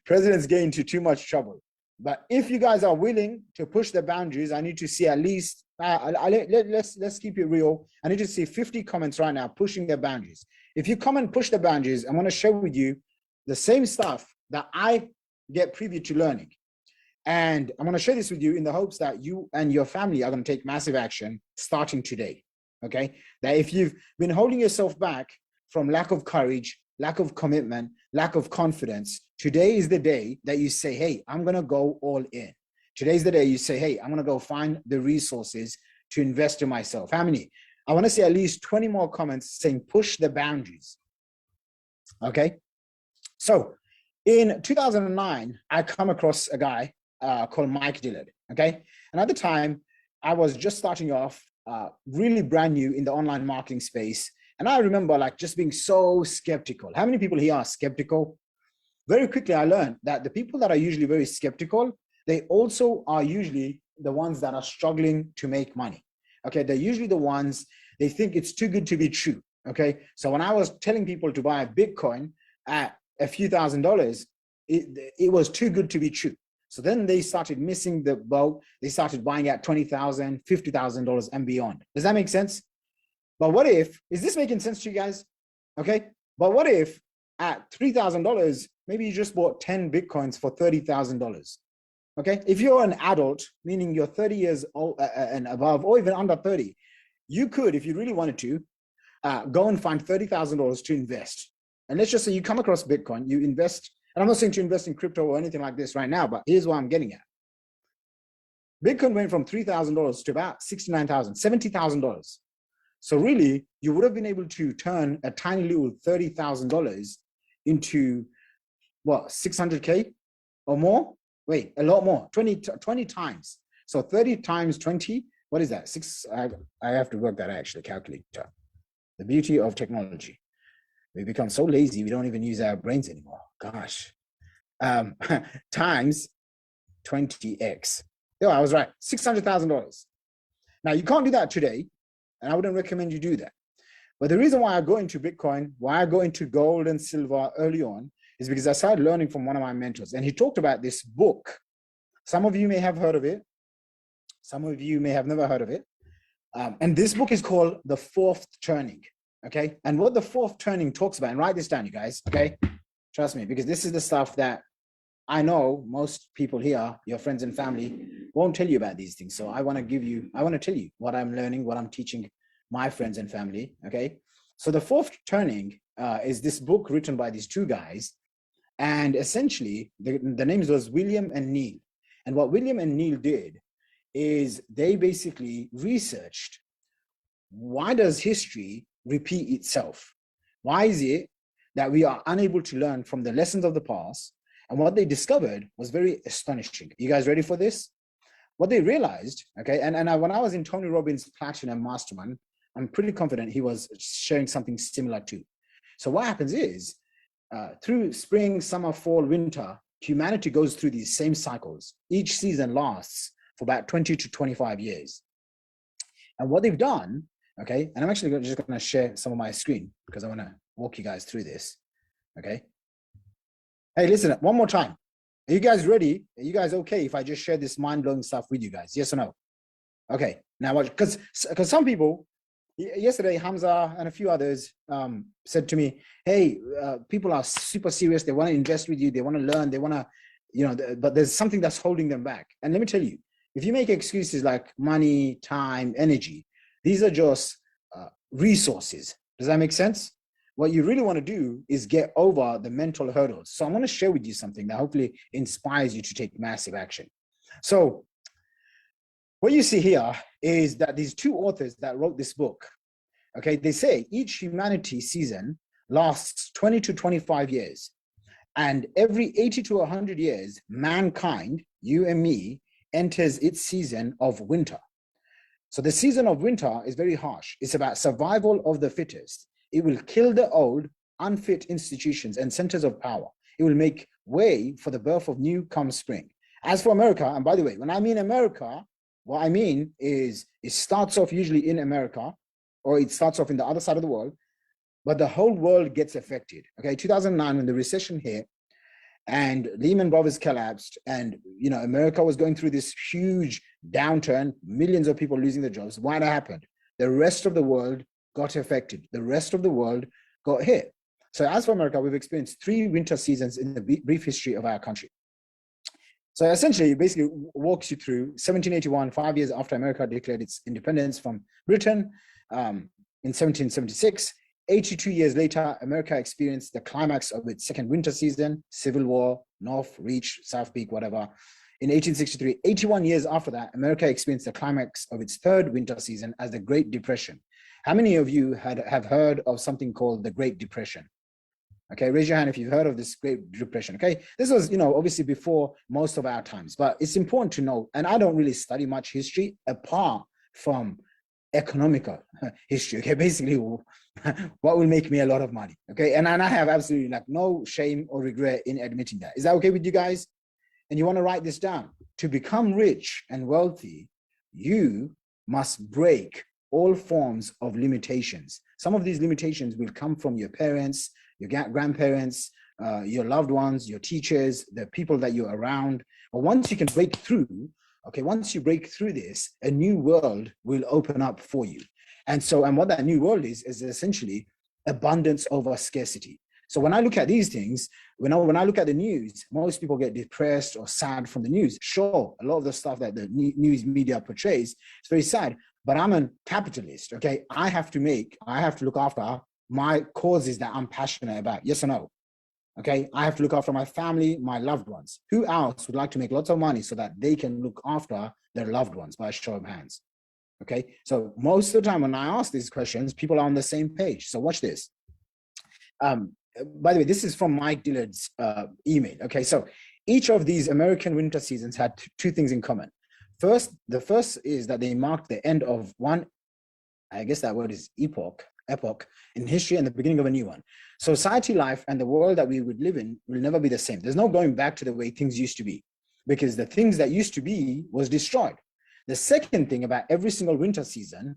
Presidents get into too much trouble. But if you guys are willing to push the boundaries, I need to see at least, let's keep it real. I need to see 50 comments right now pushing the boundaries. if you come and push the boundaries, I'm going to share with you the same stuff that I get privy to learning. And I'm going to share this with you in the hopes that you and your family are going to take massive action starting today. Okay. That if you've been holding yourself back from lack of courage, lack of commitment, lack of confidence, today is the day that you say, hey, I'm going to go all in. Today's the day you say, hey, I'm going to go find the resources to invest in myself. How many? I want to see at least 20 more comments saying push the boundaries. Okay. So in 2009, I come across a guy called Mike Dillard. Okay. And at the time, I was just starting off, really brand new in the online marketing space. And I remember like just being so skeptical. How many people here are skeptical? Very quickly, I learned that the people that are usually very skeptical, they also are usually the ones that are struggling to make money. Okay, they're usually the ones, they think it's too good to be true. Okay, so when I was telling people to buy a Bitcoin at a few $1,000s, it was too good to be true. So then they started missing the boat. They started buying at $20,000, $50,000 and beyond. Does that make sense? But what if, is this making sense to you guys? Okay, but what if at $3,000, maybe you just bought 10 Bitcoins for $30,000? Okay, if you're an adult, meaning you're 30 years old and above, or even under 30, you could, if you really wanted to, go and find $30,000 to invest. And let's just say you come across Bitcoin, you invest, and I'm not saying to invest in crypto or anything like this right now, but here's what I'm getting at. Bitcoin went from $3,000 to about $69,000, $70,000. So really, you would have been able to turn a tiny little $30,000 into what, 600K or more? Wait, a lot more, 20 times. So 30 times 20, what is that? I have to work that actually, calculator. The beauty of technology. We become so lazy, we don't even use our brains anymore. Gosh. Times 20x. Yeah, I was right, $600,000. Now, you can't do that today, and I wouldn't recommend you do that. But the reason why I go into Bitcoin, why I go into gold and silver early on, is because I started learning from one of my mentors. And he talked about this book. Some of you may have heard of it. Some of you may have never heard of it. And this book is called The Fourth Turning. Okay. And what The Fourth Turning talks about, and write this down, you guys. Okay. Trust me, because this is the stuff that I know most people here, your friends and family, won't tell you about these things. So I want to tell you what I'm learning, what I'm teaching my friends and family. Okay. So The Fourth Turning is this book written by these two guys. And essentially, the names was William and Neil. And what William and Neil did is they basically researched, why does history repeat itself? Why is it that we are unable to learn from the lessons of the past? And what they discovered was very astonishing. You guys ready for this? What they realized, okay, and when I was in Tony Robbins' Platinum Mastermind, I'm pretty confident he was sharing something similar too. So what happens is, through spring, summer, fall, winter, humanity goes through these same cycles. Each season lasts for about 20 to 25 years. And what they've done, okay, and I'm actually just going to share some of my screen because I want to walk you guys through this, okay? Hey, listen, one more time. Are you guys ready? Are you guys okay if I just share this mind-blowing stuff with you guys? Yes or no? Okay, now watch, because some people, yesterday, Hamza and a few others said to me, hey, people are super serious. They want to invest with you. They want to learn. They want to, but there's something that's holding them back. And let me tell you, if you make excuses like money, time, energy, these are just resources. Does that make sense? What you really want to do is get over the mental hurdles. So I'm going to share with you something that hopefully inspires you to take massive action. So what you see here is that these two authors that wrote this book, okay, they say each humanity season lasts 20 to 25 years. And every 80 to 100 years, mankind, you and me, enters its season of winter. So the season of winter is very harsh. It's about survival of the fittest. It will kill the old, unfit institutions and centers of power. It will make way for the birth of new come spring. As for America, and by the way, when I mean America, what I mean is it starts off usually in America, or it starts off in the other side of the world, but the whole world gets affected. Okay, 2009, when the recession hit and Lehman Brothers collapsed, and America was going through this huge downturn, millions of people losing their jobs. Why that happened? The rest of the world got affected. The rest of the world got hit. So as for America, we've experienced 3 winter seasons in the brief history of our country. So essentially, it basically walks you through 1781, 5 years after America declared its independence from Britain in 1776. 82 years later, America experienced the climax of its second winter season, Civil War, North Reach, South Peak, whatever. In 1863, 81 years after that, America experienced the climax of its third winter season as the Great Depression. How many of you have heard of something called the Great Depression? Okay, raise your hand if you've heard of this Great Depression. Okay, this was, obviously before most of our times, but it's important to know, and I don't really study much history apart from economical history. Okay, basically what will make me a lot of money. Okay, and I have absolutely like no shame or regret in admitting that. Is that okay with you guys? And you want to write this down. To become rich and wealthy, you must break all forms of limitations. Some of these limitations will come from your parents, your grandparents, your loved ones, your teachers, the people that you're around. But once you can break through, okay, once you break through this, a new world will open up for you. And what that new world is essentially abundance over scarcity. So when I look at these things, when I look at the news, most people get depressed or sad from the news. Sure, a lot of the stuff that the news media portrays is very sad, but I'm a capitalist, okay? I have to look after my causes that I'm passionate about, yes or no? Okay, I have to look after my family, my loved ones. Who else would like to make lots of money so that they can look after their loved ones by a show of hands? Okay, so most of the time when I ask these questions, people are on the same page. So watch this. By the way, this is from Mike Dillard's email. Okay, so each of these American winter seasons had 2 things in common. The first is that they marked the end of one, I guess that word is epoch in history and the beginning of a new one. Society life and the world that we would live in will never be the same. There's no going back to the way things used to be, because the things that used to be was destroyed. The second thing about every single winter season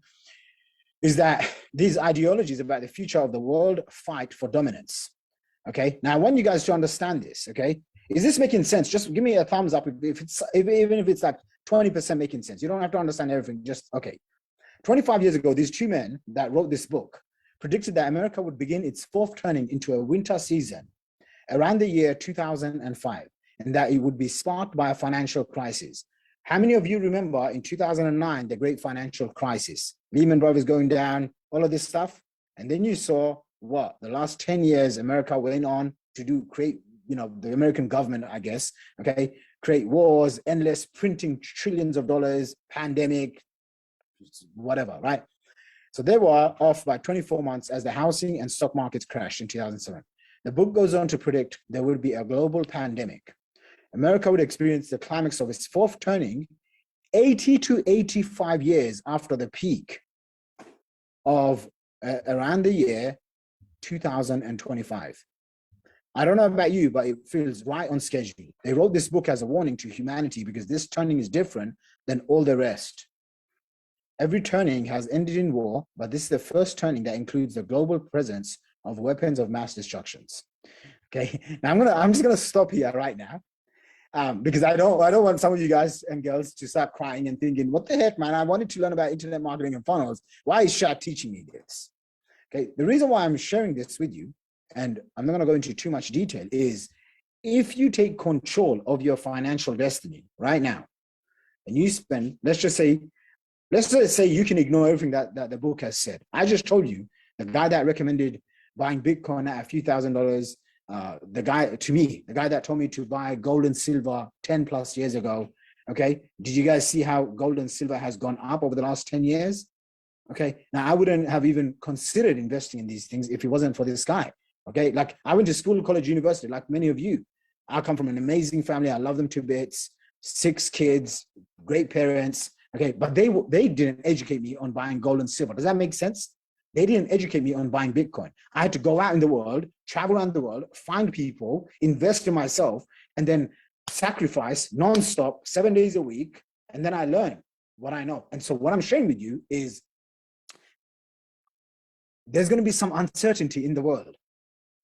is that these ideologies about the future of the world fight for dominance. Okay, now I want you guys to understand this. Okay, is this making sense? Just give me a thumbs up even if it's like 20% making sense. You don't have to understand everything, just okay. 25 years ago, these 2 men that wrote this book predicted that America would begin its 4th turning into a winter season around the year 2005, and that it would be sparked by a financial crisis. How many of you remember in 2009, the great financial crisis, Lehman Brothers going down, all of this stuff? And then you saw what? The last 10 years, America went on to create, the American government, I guess, okay, create wars, endless printing trillions of dollars, pandemic, whatever, right? So they were off by 24 months as the housing and stock markets crashed in 2007. The book goes on to predict there would be a global pandemic. America would experience the climax of its 4th turning 80 to 85 years after the peak of around the year 2025. I don't know about you, but it feels right on schedule. They wrote this book as a warning to humanity because this turning is different than all the rest. Every turning has ended in war, but this is the first turning that includes the global presence of weapons of mass destructions. Okay, now I'm just gonna stop here right now, because I don't want some of you guys and girls to start crying and thinking, what the heck, man? I wanted to learn about internet marketing and funnels. Why is Shaq teaching me this? Okay, the reason why I'm sharing this with you, and I'm not gonna go into too much detail, is if you take control of your financial destiny right now, and you spend, let's just say you can ignore everything that the book has said. I just told you, the guy that recommended buying Bitcoin at a few $1,000s, the guy that told me to buy gold and silver 10 plus years ago. Okay, did you guys see how gold and silver has gone up over the last 10 years? Okay, now I wouldn't have even considered investing in these things if it wasn't for this guy. Okay, like I went to school, college, university, like many of you. I come from an amazing family. I love them to bits. 6 kids, great parents. Okay, but they didn't educate me on buying gold and silver. Does that make sense? They didn't educate me on buying Bitcoin. I had to go out in the world, travel around the world, find people, invest in myself, and then sacrifice nonstop 7 days a week. And then I learned what I know. And so what I'm sharing with you is there's going to be some uncertainty in the world.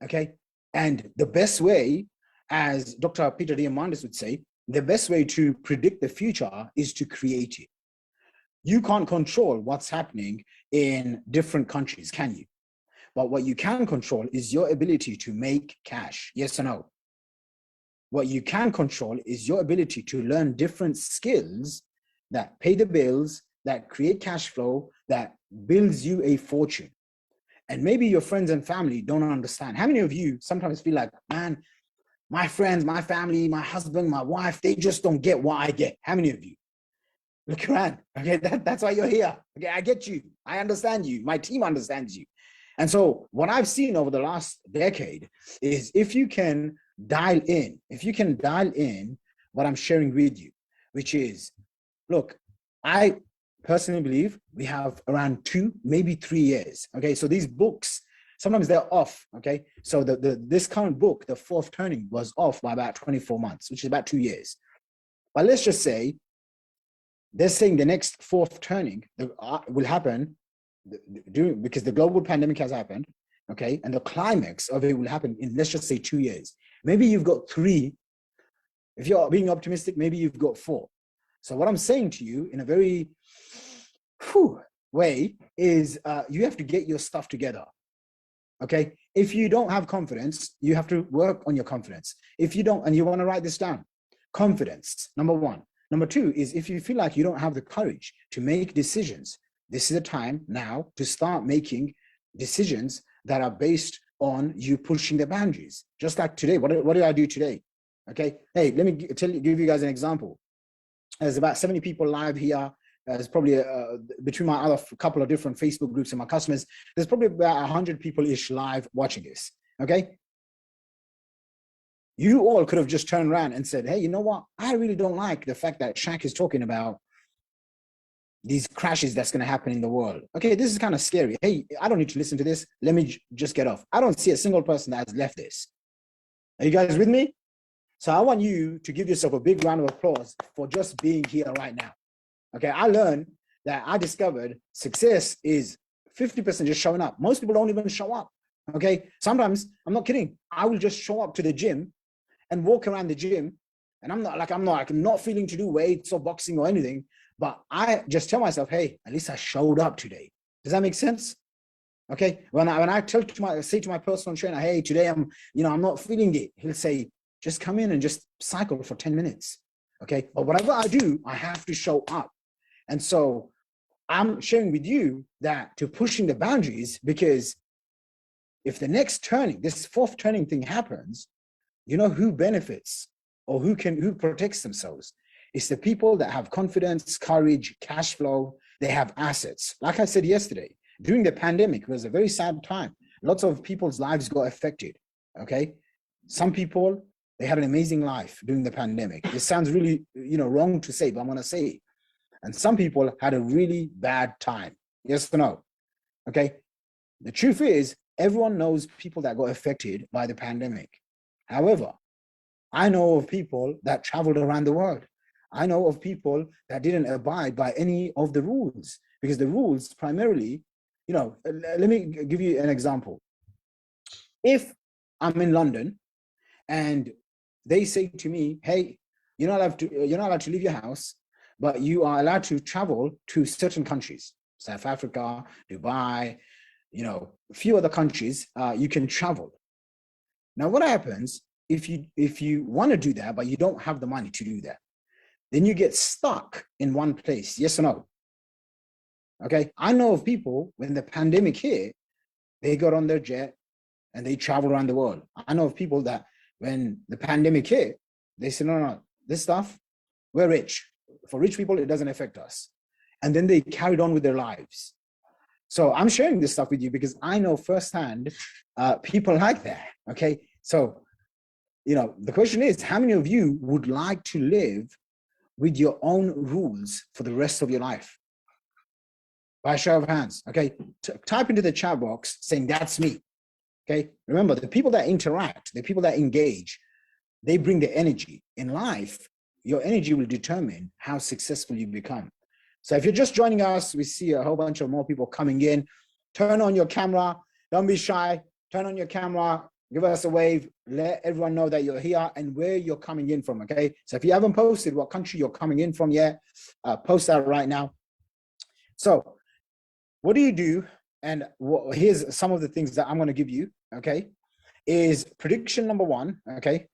Okay. And the best way, as Dr. Peter Diamandis would say, the best way to predict the future is to create it. You can't control what's happening in different countries, can you? But what you can control is your ability to make cash. Yes or no? What you can control is your ability to learn different skills that pay the bills, that create cash flow, that builds you a fortune. And maybe your friends and family don't understand. How many of you sometimes feel like, man, my friends, my family, my husband, my wife, they just don't get what I get? How many of you? Look around. Okay, that's why you're here. Okay, I get you. I understand you. My team understands you. And so what I've seen over the last decade is if you can dial in what I'm sharing with you, which is, look, I personally believe we have around 2, maybe 3 years. Okay, so these books, sometimes they're off. Okay, so this current book, The Fourth Turning, was off by about 24 months, which is about 2 years. But let's just say they're saying the next fourth turning will happen because the global pandemic has happened, okay, and the climax of it will happen in, let's just say, 2 years. Maybe you've got 3. If you're being optimistic, maybe you've got 4. So what I'm saying to you in a very way is you have to get your stuff together. Okay, if you don't have confidence, you have to work on your confidence. If you don't, and you want to write this down, confidence, number 1. Number 2 is if you feel like you don't have the courage to make decisions, this is the time now to start making decisions that are based on you pushing the boundaries. Just like today, what did I do today? Okay, hey, let me give you guys an example. There's about 70 people live here. There's probably between my other couple of different Facebook groups and my customers, there's probably about 100 people-ish live watching this. Okay, you all could have just turned around and said, hey, you know what? I really don't like the fact that Shaq is talking about these crashes that's going to happen in the world. Okay, this is kind of scary. Hey, I don't need to listen to this. Let me just get off. I don't see a single person that has left this. Are you guys with me? So I want you to give yourself a big round of applause for just being here right now. Okay, I discovered success is 50% just showing up. Most people don't even show up. Okay, sometimes, I'm not kidding, I will just show up to the gym and walk around the gym, and I'm not feeling to do weights or boxing or anything, but I just tell myself, hey, at least I showed up today. Does that make sense? Okay, when I say to my personal trainer, hey, today I'm not feeling it, he'll say, just come in and just cycle for 10 minutes. Okay, but whatever I do, I have to show up. And so I'm sharing with you that to pushing the boundaries, because if the next turning, this fourth turning thing happens, you know who benefits or who protects themselves? It's the people that have confidence, courage, cash flow. They have assets. Like I said yesterday, during the pandemic, it was a very sad time. Lots of people's lives got affected. Okay, some people, they had an amazing life during the pandemic. It sounds really, wrong to say, but I'm gonna say it. And some people had a really bad time. Yes or no? Okay. The truth is, everyone knows people that got affected by the pandemic. However, I know of people that traveled around the world. I know of people that didn't abide by any of the rules, because the rules primarily, let me give you an example. If I'm in London and they say to me, hey, you're not allowed to leave your house, but you are allowed to travel to certain countries, South Africa, Dubai, a few other countries, you can travel. Now, what happens if you want to do that, but you don't have the money to do that? Then you get stuck in one place, yes or no? Okay, I know of people, when the pandemic hit, they got on their jet and they travel around the world. I know of people that when the pandemic hit, they said, no, this stuff, we're rich. For rich people, it doesn't affect us. And then they carried on with their lives. So I'm sharing this stuff with you because I know firsthand people like that, okay? So, the question is, how many of you would like to live with your own rules for the rest of your life? By a show of hands, okay? Type into the chat box saying, that's me, okay? Remember, the people that interact, the people that engage, they bring the energy. In life, your energy will determine how successful you become. So if you're just joining us, we see a whole bunch of more people coming in. Turn on your camera. Don't be shy. Turn on your camera. Give us a wave. Let everyone know that you're here and where you're coming in from, okay? So if you haven't posted what country you're coming in from yet, post that right now. So what do you do And here's some of the things that I'm going to give you, okay, is prediction number one, okay?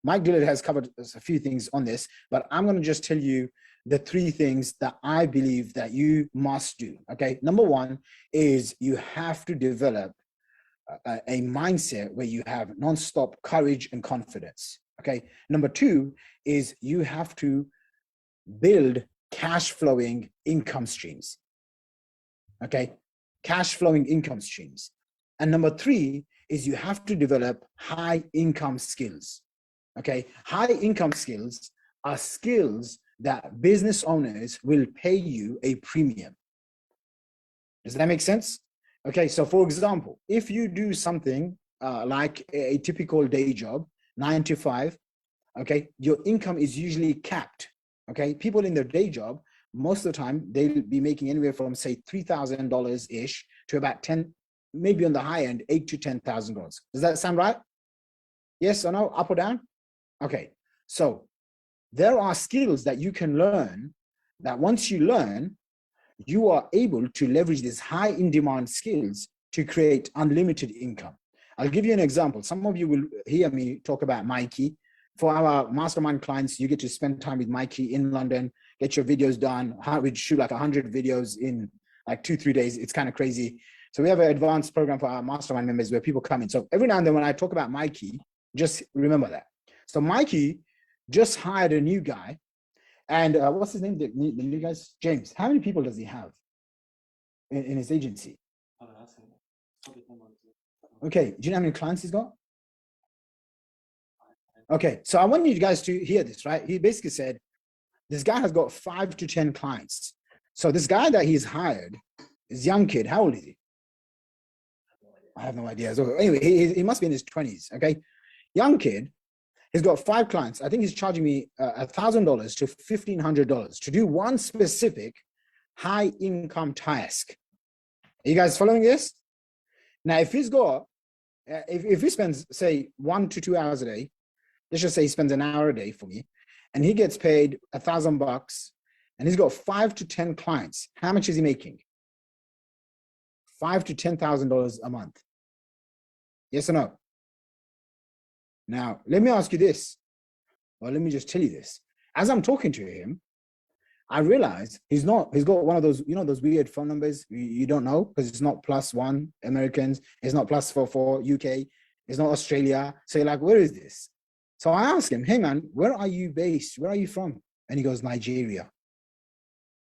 Mike Dillard has covered a few things on this, but I'm going to just tell you the three things that I believe that you must do, okay? Number one is you have to develop a mindset where you have nonstop courage and confidence, okay? Number two is you have to build cash flowing income streams, okay? Cash flowing income streams. And number three is you have to develop high income skills, okay? High income skills are skills that business owners will pay you a premium. Does that make sense? Okay, so for example, if you do something like a typical day job, 9 to 5, okay, your income is usually capped, okay? People in their day job, most of the time, they'll be making anywhere from, say, $3,000-ish to about 10, maybe on the high end, $8,000 to $10,000. Does that sound right? Yes or no, up or down? Okay, so there are skills that you can learn that once you learn, you are able to leverage these high in demand skills to create unlimited income. I'll give you an example. Some of you will hear me talk about Mikey. For our mastermind clients, you get to spend time with Mikey in London, get your videos done. We'd shoot like 100 videos in like 2-3 days. It's kind of crazy. So we have an advanced program for our mastermind members where people come in. So every now and then when I talk about Mikey, just remember that. So Mikey just hired a new guy. And what's his name? The new guys? James. How many people does he have in his agency? Okay. Do you know how many clients he's got? Okay. So I want you guys to hear this, right? He basically said, this guy has got 5 to 10 clients. So this guy that he's hired is a young kid. How old is he? I have no idea. So anyway, he must be in his 20s. Okay. Young kid. He's got 5 clients. I think he's charging me $1,000 to $1,500 to do one specific high income task. Are you guys following this? Now, if he's got, if he spends, say, 1 to 2 hours a day, let's just say he spends an hour a day for me, and he gets paid $1,000, and he's got 5 to 10 clients. How much is he making? $5,000 to $10,000 a month. Yes or no? Now, let me ask you this, or let me just tell you this. As I'm talking to him, I realize he's got one of those, you know, those weird phone numbers you don't know, because it's not +1 Americans, it's not +44 UK, it's not Australia. So you're like, where is this? So I ask him, hey man, where are you based? Where are you from? And he goes, Nigeria.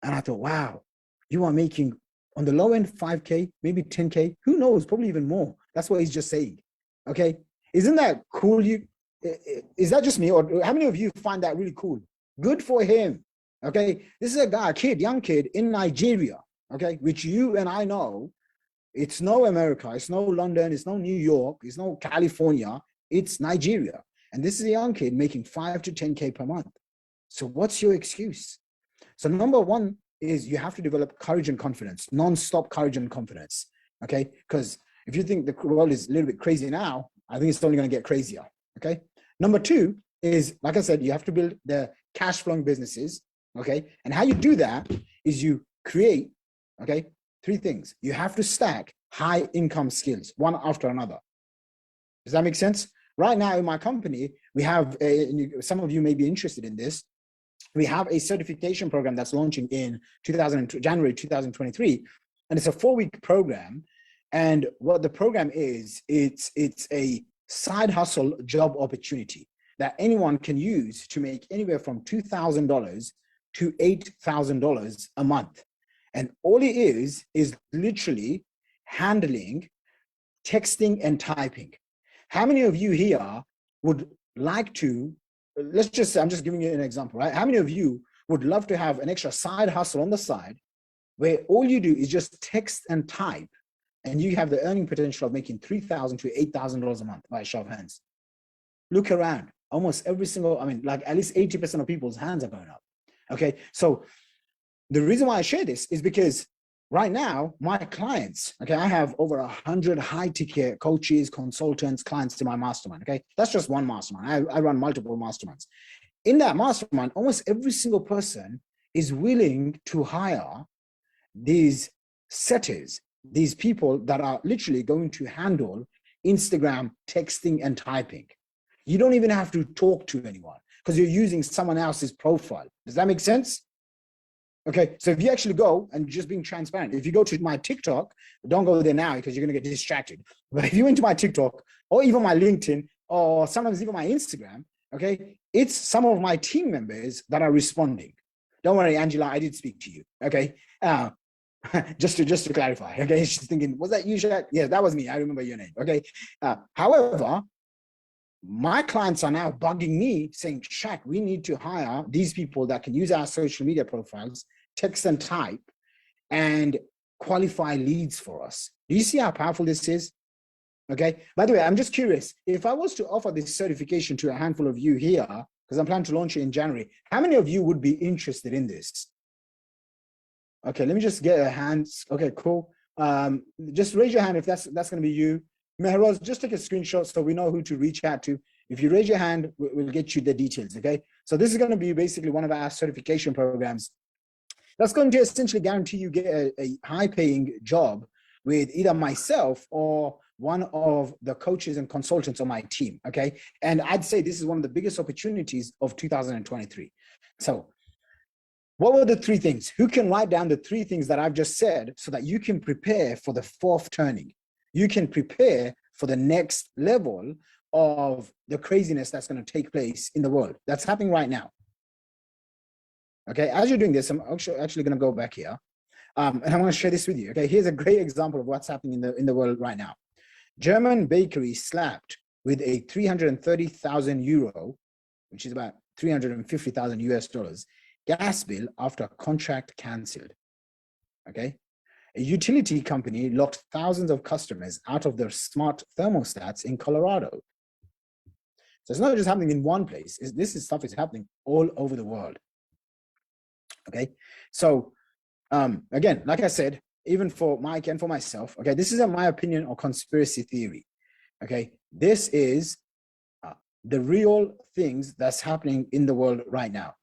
And I thought, wow, you are making on the low end 5K, maybe 10K, who knows, probably even more. That's what he's just saying. Okay. Isn't that cool? Is that just me, or how many of you find that really cool? Good for him. Okay, this is a guy, young kid in Nigeria. Okay, which you and I know, it's no America, it's no London, it's no New York, it's no California, it's Nigeria. And this is a young kid making 5 to 10K per month. So what's your excuse? So number one is you have to develop courage and confidence, non-stop courage and confidence. Okay, because if you think the world is a little bit crazy now, I think it's only going to get crazier. Okay. Number two is, like I said, you have to build the cash flowing businesses. Okay. And how you do that is you create, okay, 3 things. You have to stack high income skills, one after another. Does that make sense? Right now in my company, we have some of you may be interested in this. We have a certification program that's launching in January 2023. And it's a 4-week program. And what the program is, it's a side hustle job opportunity that anyone can use to make anywhere from $2,000 to $8,000 a month. And all it is literally handling texting and typing. How many of you here would like to, let's just say, I'm just giving you an example, right? How many of you would love to have an extra side hustle on the side where all you do is just text and type, and you have the earning potential of making $3,000 to $8,000 a month by a show of hands? Look around. Almost every single, I mean, like at least 80% of people's hands are going up. Okay. So the reason why I share this is because right now, my clients, okay, I have over 100 high ticket coaches, consultants, clients to my mastermind. Okay. That's just one mastermind. I run multiple masterminds. In that mastermind, almost every single person is willing to hire these setters, these people that are literally going to handle Instagram texting and typing. You don't even have to talk to anyone because you're using someone else's profile. Does that make sense? Okay, so if you actually go and just being transparent, if you go to my TikTok, don't go there now because you're gonna get distracted. But if you went to my TikTok or even my LinkedIn or sometimes even my Instagram, okay, it's some of my team members that are responding. Don't worry, Angela, I did speak to you. Okay, just to clarify. Okay, she's thinking, was that you, Shaq? Yeah, that was me. I remember your name. Okay, however, my clients are now bugging me saying, Shaq, we need to hire these people that can use our social media profiles, text and type, and qualify leads for us. Do you see how powerful this is? Okay. By the way, I'm just curious, if I was to offer this certification to a handful of you here, because I'm planning to launch it in January, how many of you would be interested in this? Okay, let me just get a hand. Okay, cool. Just raise your hand if that's going to be you. Mehroz, just take a screenshot so we know who to reach out to. If you raise your hand, we'll get you the details, okay? So this is going to be basically one of our certification programs that's going to essentially guarantee you get a high-paying job with either myself or one of the coaches and consultants on my team, okay? And I'd say this is one of the biggest opportunities of 2023. So what were the three things? Who can write down the three things that I've just said so that you can prepare for the fourth turning? You can prepare for the next level of the craziness that's going to take place in the world. That's happening right now. Okay, as you're doing this, I'm actually going to go back here. And I'm going to share this with you. Okay, here's a great example of what's happening in the world right now. German bakery slapped with a 330,000 euro, which is about 350,000 US dollars, gas bill after contract cancelled. Okay. A utility company locked thousands of customers out of their smart thermostats in Colorado. So it's not just happening in one place. This stuff is happening all over the world. Okay. So again, like I said, even for Mike and for myself, okay, this isn't my opinion or conspiracy theory. Okay. This is the real things that's happening in the world right now.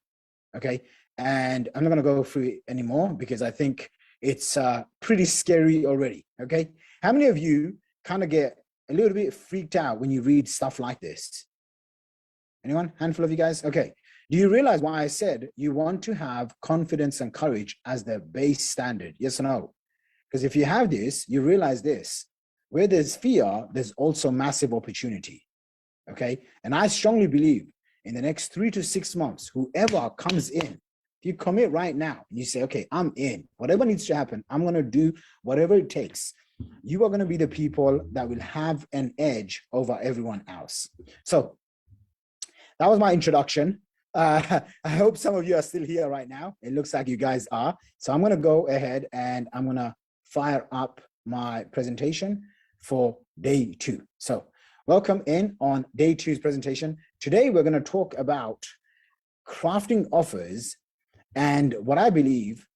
Okay. And I'm not going to go through it anymore because I think it's pretty scary already. Okay. How many of you kind of get a little bit freaked out when you read stuff like this? Anyone? Handful of you guys? Okay. Do you realize why I said you want to have confidence and courage as the base standard? Yes or no? Because if you have this, you realize this. Where there's fear, there's also massive opportunity. Okay. And I strongly believe in the next 3 to 6 months, whoever comes in, if you commit right now and you say, okay, I'm in, whatever needs to happen, I'm going to do whatever it takes. You are going to be the people that will have an edge over everyone else. So that was my introduction. I hope some of you are still here right now. It looks like you guys are. So I'm going to go ahead and I'm going to fire up my presentation for day 2. So welcome in on day 2's presentation. Today, we're going to talk about crafting offers and what I believe,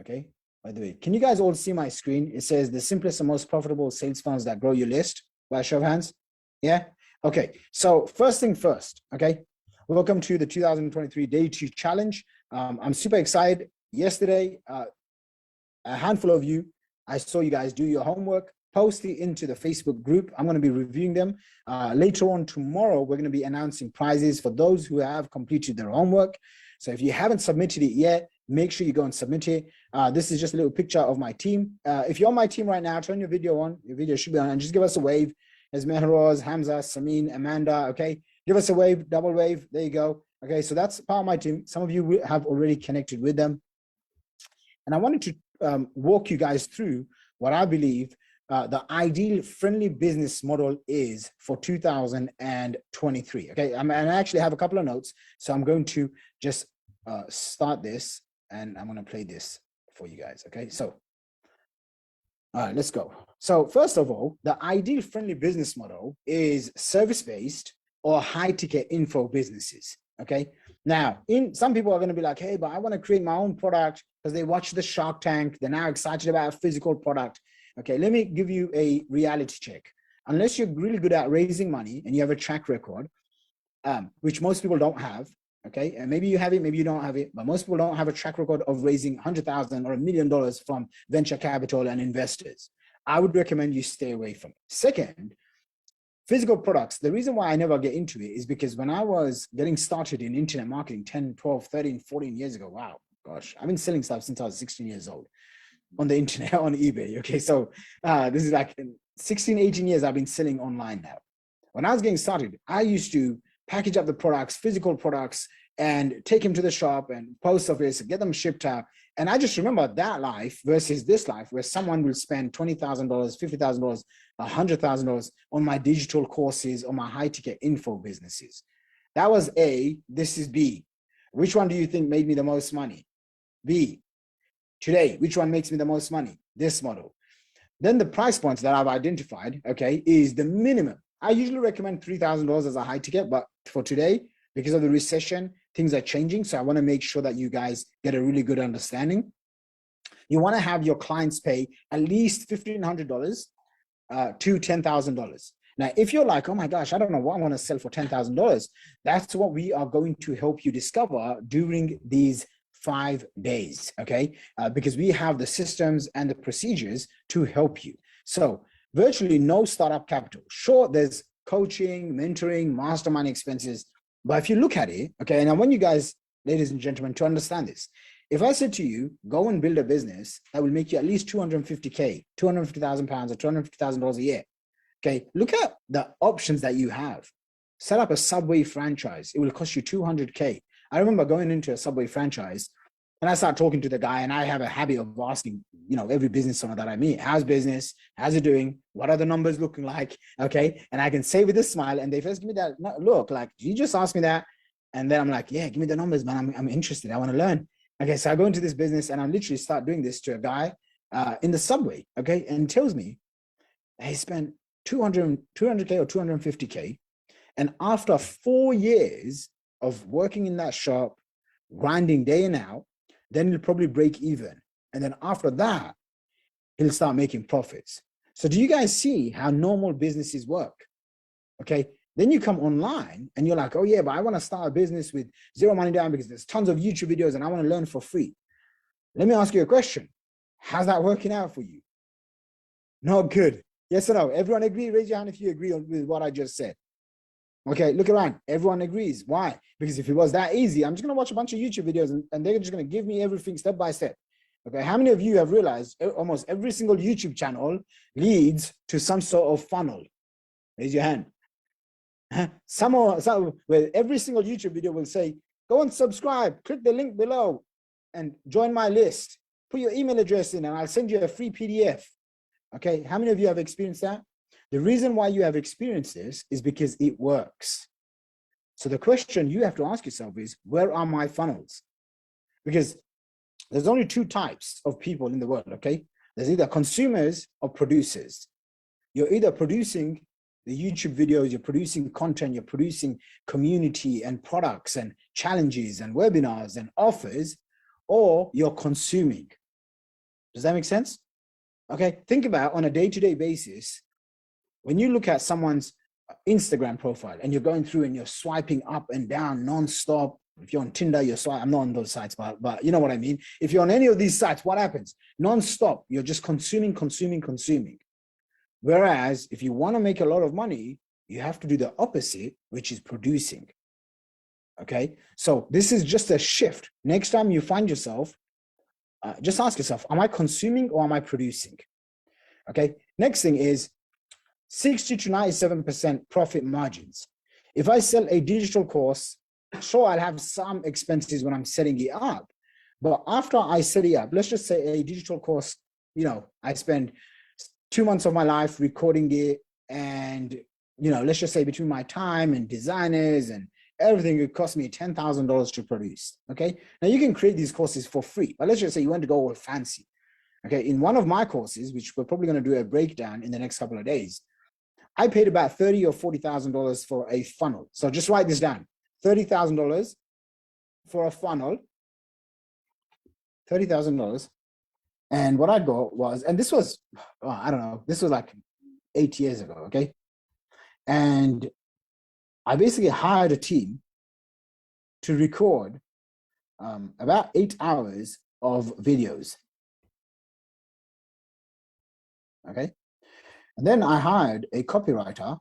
okay, by the way, can you guys all see my screen? It says the simplest and most profitable sales funnels that grow your list. By a show of hands. Yeah. Okay. So first thing first, okay. Welcome to the 2023 day 2 challenge. I'm super excited. Yesterday, a handful of you, I saw you guys do your homework, post it into the Facebook group. I'm going to be reviewing them. Later on tomorrow, we're going to be announcing prizes for those who have completed their homework. So if you haven't submitted it yet, make sure you go and submit it. This is just a little picture of my team. If you're on my team right now, turn your video on. Your video should be on and just give us a wave. As Mehroz, Hamza, Samin, Amanda, okay? Give us a wave, double wave. There you go. Okay, so that's part of my team. Some of you have already connected with them. And I wanted to walk you guys through what I believe the ideal friendly business model is for 2023. Okay, and I actually have a couple of notes. So I'm going to just start this and I'm going to play this for you guys. Okay, so all right, let's go. So first of all, the ideal friendly business model is service-based or high-ticket info businesses. Okay, now some people are going to be like, hey, but I want to create my own product because they watch the Shark Tank. They're now excited about a physical product. Okay, let me give you a reality check. Unless you're really good at raising money and you have a track record, which most people don't have, Okay, and maybe you have it, maybe you don't have it, but most people don't have a track record of raising $100,000 or $1 million from venture capital and investors. I would recommend you stay away from it. Second, physical products. The reason why I never get into it is because when I was getting started in internet marketing 10, 12, 13, 14 years ago, wow, gosh, I've been selling stuff since I was 16 years old on the internet, on eBay. Okay, so this is like 16, 18 years I've been selling online now. When I was getting started, I used to package up the products, physical products, and take them to the shop and post office, get them shipped out. And I just remember that life versus this life where someone will spend $20,000, $50,000, $100,000 on my digital courses or my high ticket info businesses. That was A. This is B. Which one do you think made me the most money? B. Today, which one makes me the most money? This model. Then the price points that I've identified, okay, is the minimum. I usually recommend $3,000 as a high ticket, but for today, because of the recession, things are changing. So I want to make sure that you guys get a really good understanding. You want to have your clients pay at least $1,500 to $10,000. Now, if you're like, oh my gosh, I don't know what I want to sell for $10,000, that's what we are going to help you discover during these 5 days, okay? Because we have the systems and the procedures to help you. So virtually no startup capital. Sure, there's coaching, mentoring, mastermind expenses. But if you look at it, okay, and I want you guys, ladies and gentlemen, to understand this. If I said to you, go and build a business that will make you at least 250K, 250,000 pounds or $250,000 a year, okay, look at the options that you have. Set up a Subway franchise. It will cost you 200K. I remember going into a Subway franchise and I started talking to the guy, and I have a habit of asking, every business owner that I meet, how's business? How's it doing? What are the numbers looking like? Okay. And I can say with a smile, and they first give me that look, like, you just asked me that. And then I'm like, yeah, give me the numbers, man. I'm interested. I want to learn. Okay. So I go into this business and I literally start doing this to a guy in the Subway. Okay. And he tells me he spent 200K or 250K. And after 4 years of working in that shop, grinding day and out, then he'll probably break even. And then after that, he'll start making profits. So do you guys see how normal businesses work? Okay. Then you come online and you're like, oh yeah, but I want to start a business with zero money down because there's tons of YouTube videos and I want to learn for free. Let me ask you a question. How's that working out for you? Not good. Yes or no? Everyone agree? Raise your hand if you agree with what I just said. Okay, look around. Everyone agrees. Why? Because if it was that easy, I'm just going to watch a bunch of YouTube videos and they're just going to give me everything step by step. Okay, how many of you have realized almost every single YouTube channel leads to some sort of funnel? Raise your hand. Some where every single YouTube video will say, go and subscribe, click the link below and join my list. Put your email address in and I'll send you a free PDF. Okay, how many of you have experienced that? The reason why you have experienced this is because it works. So the question you have to ask yourself is, where are my funnels? Because there's only two types of people in the world, okay? There's either consumers or producers. You're either producing the YouTube videos, you're producing content, you're producing community and products and challenges and webinars and offers, or you're consuming. Does that make sense? Okay, think about on a day-to-day basis, when you look at someone's Instagram profile and you're going through and you're swiping up and down nonstop. If you're on Tinder, you're swiping. I'm not on those sites, but you know what I mean. If you're on any of these sites, what happens? Nonstop, you're just consuming. Whereas if you want to make a lot of money, you have to do the opposite, which is producing. Okay, so this is just a shift. Next time you find yourself, just ask yourself, am I consuming or am I producing? Okay, next thing is 60 to 97% profit margins. If I sell a digital course, sure, I'll have some expenses when I'm setting it up. But after I set it up, let's just say a digital course, I spend 2 months of my life recording it. And, let's just say between my time and designers and everything, it cost me $10,000 to produce. Okay. Now you can create these courses for free, but let's just say you want to go all fancy. Okay. In one of my courses, which we're probably going to do a breakdown in the next couple of days, I paid about $30,000 or $40,000 for a funnel. So just write this down. $30,000 for a funnel, $30,000. And what I got was, and this was, I don't know, this was like 8 years ago, okay? And I basically hired a team to record about 8 hours of videos. Okay. And then I hired a copywriter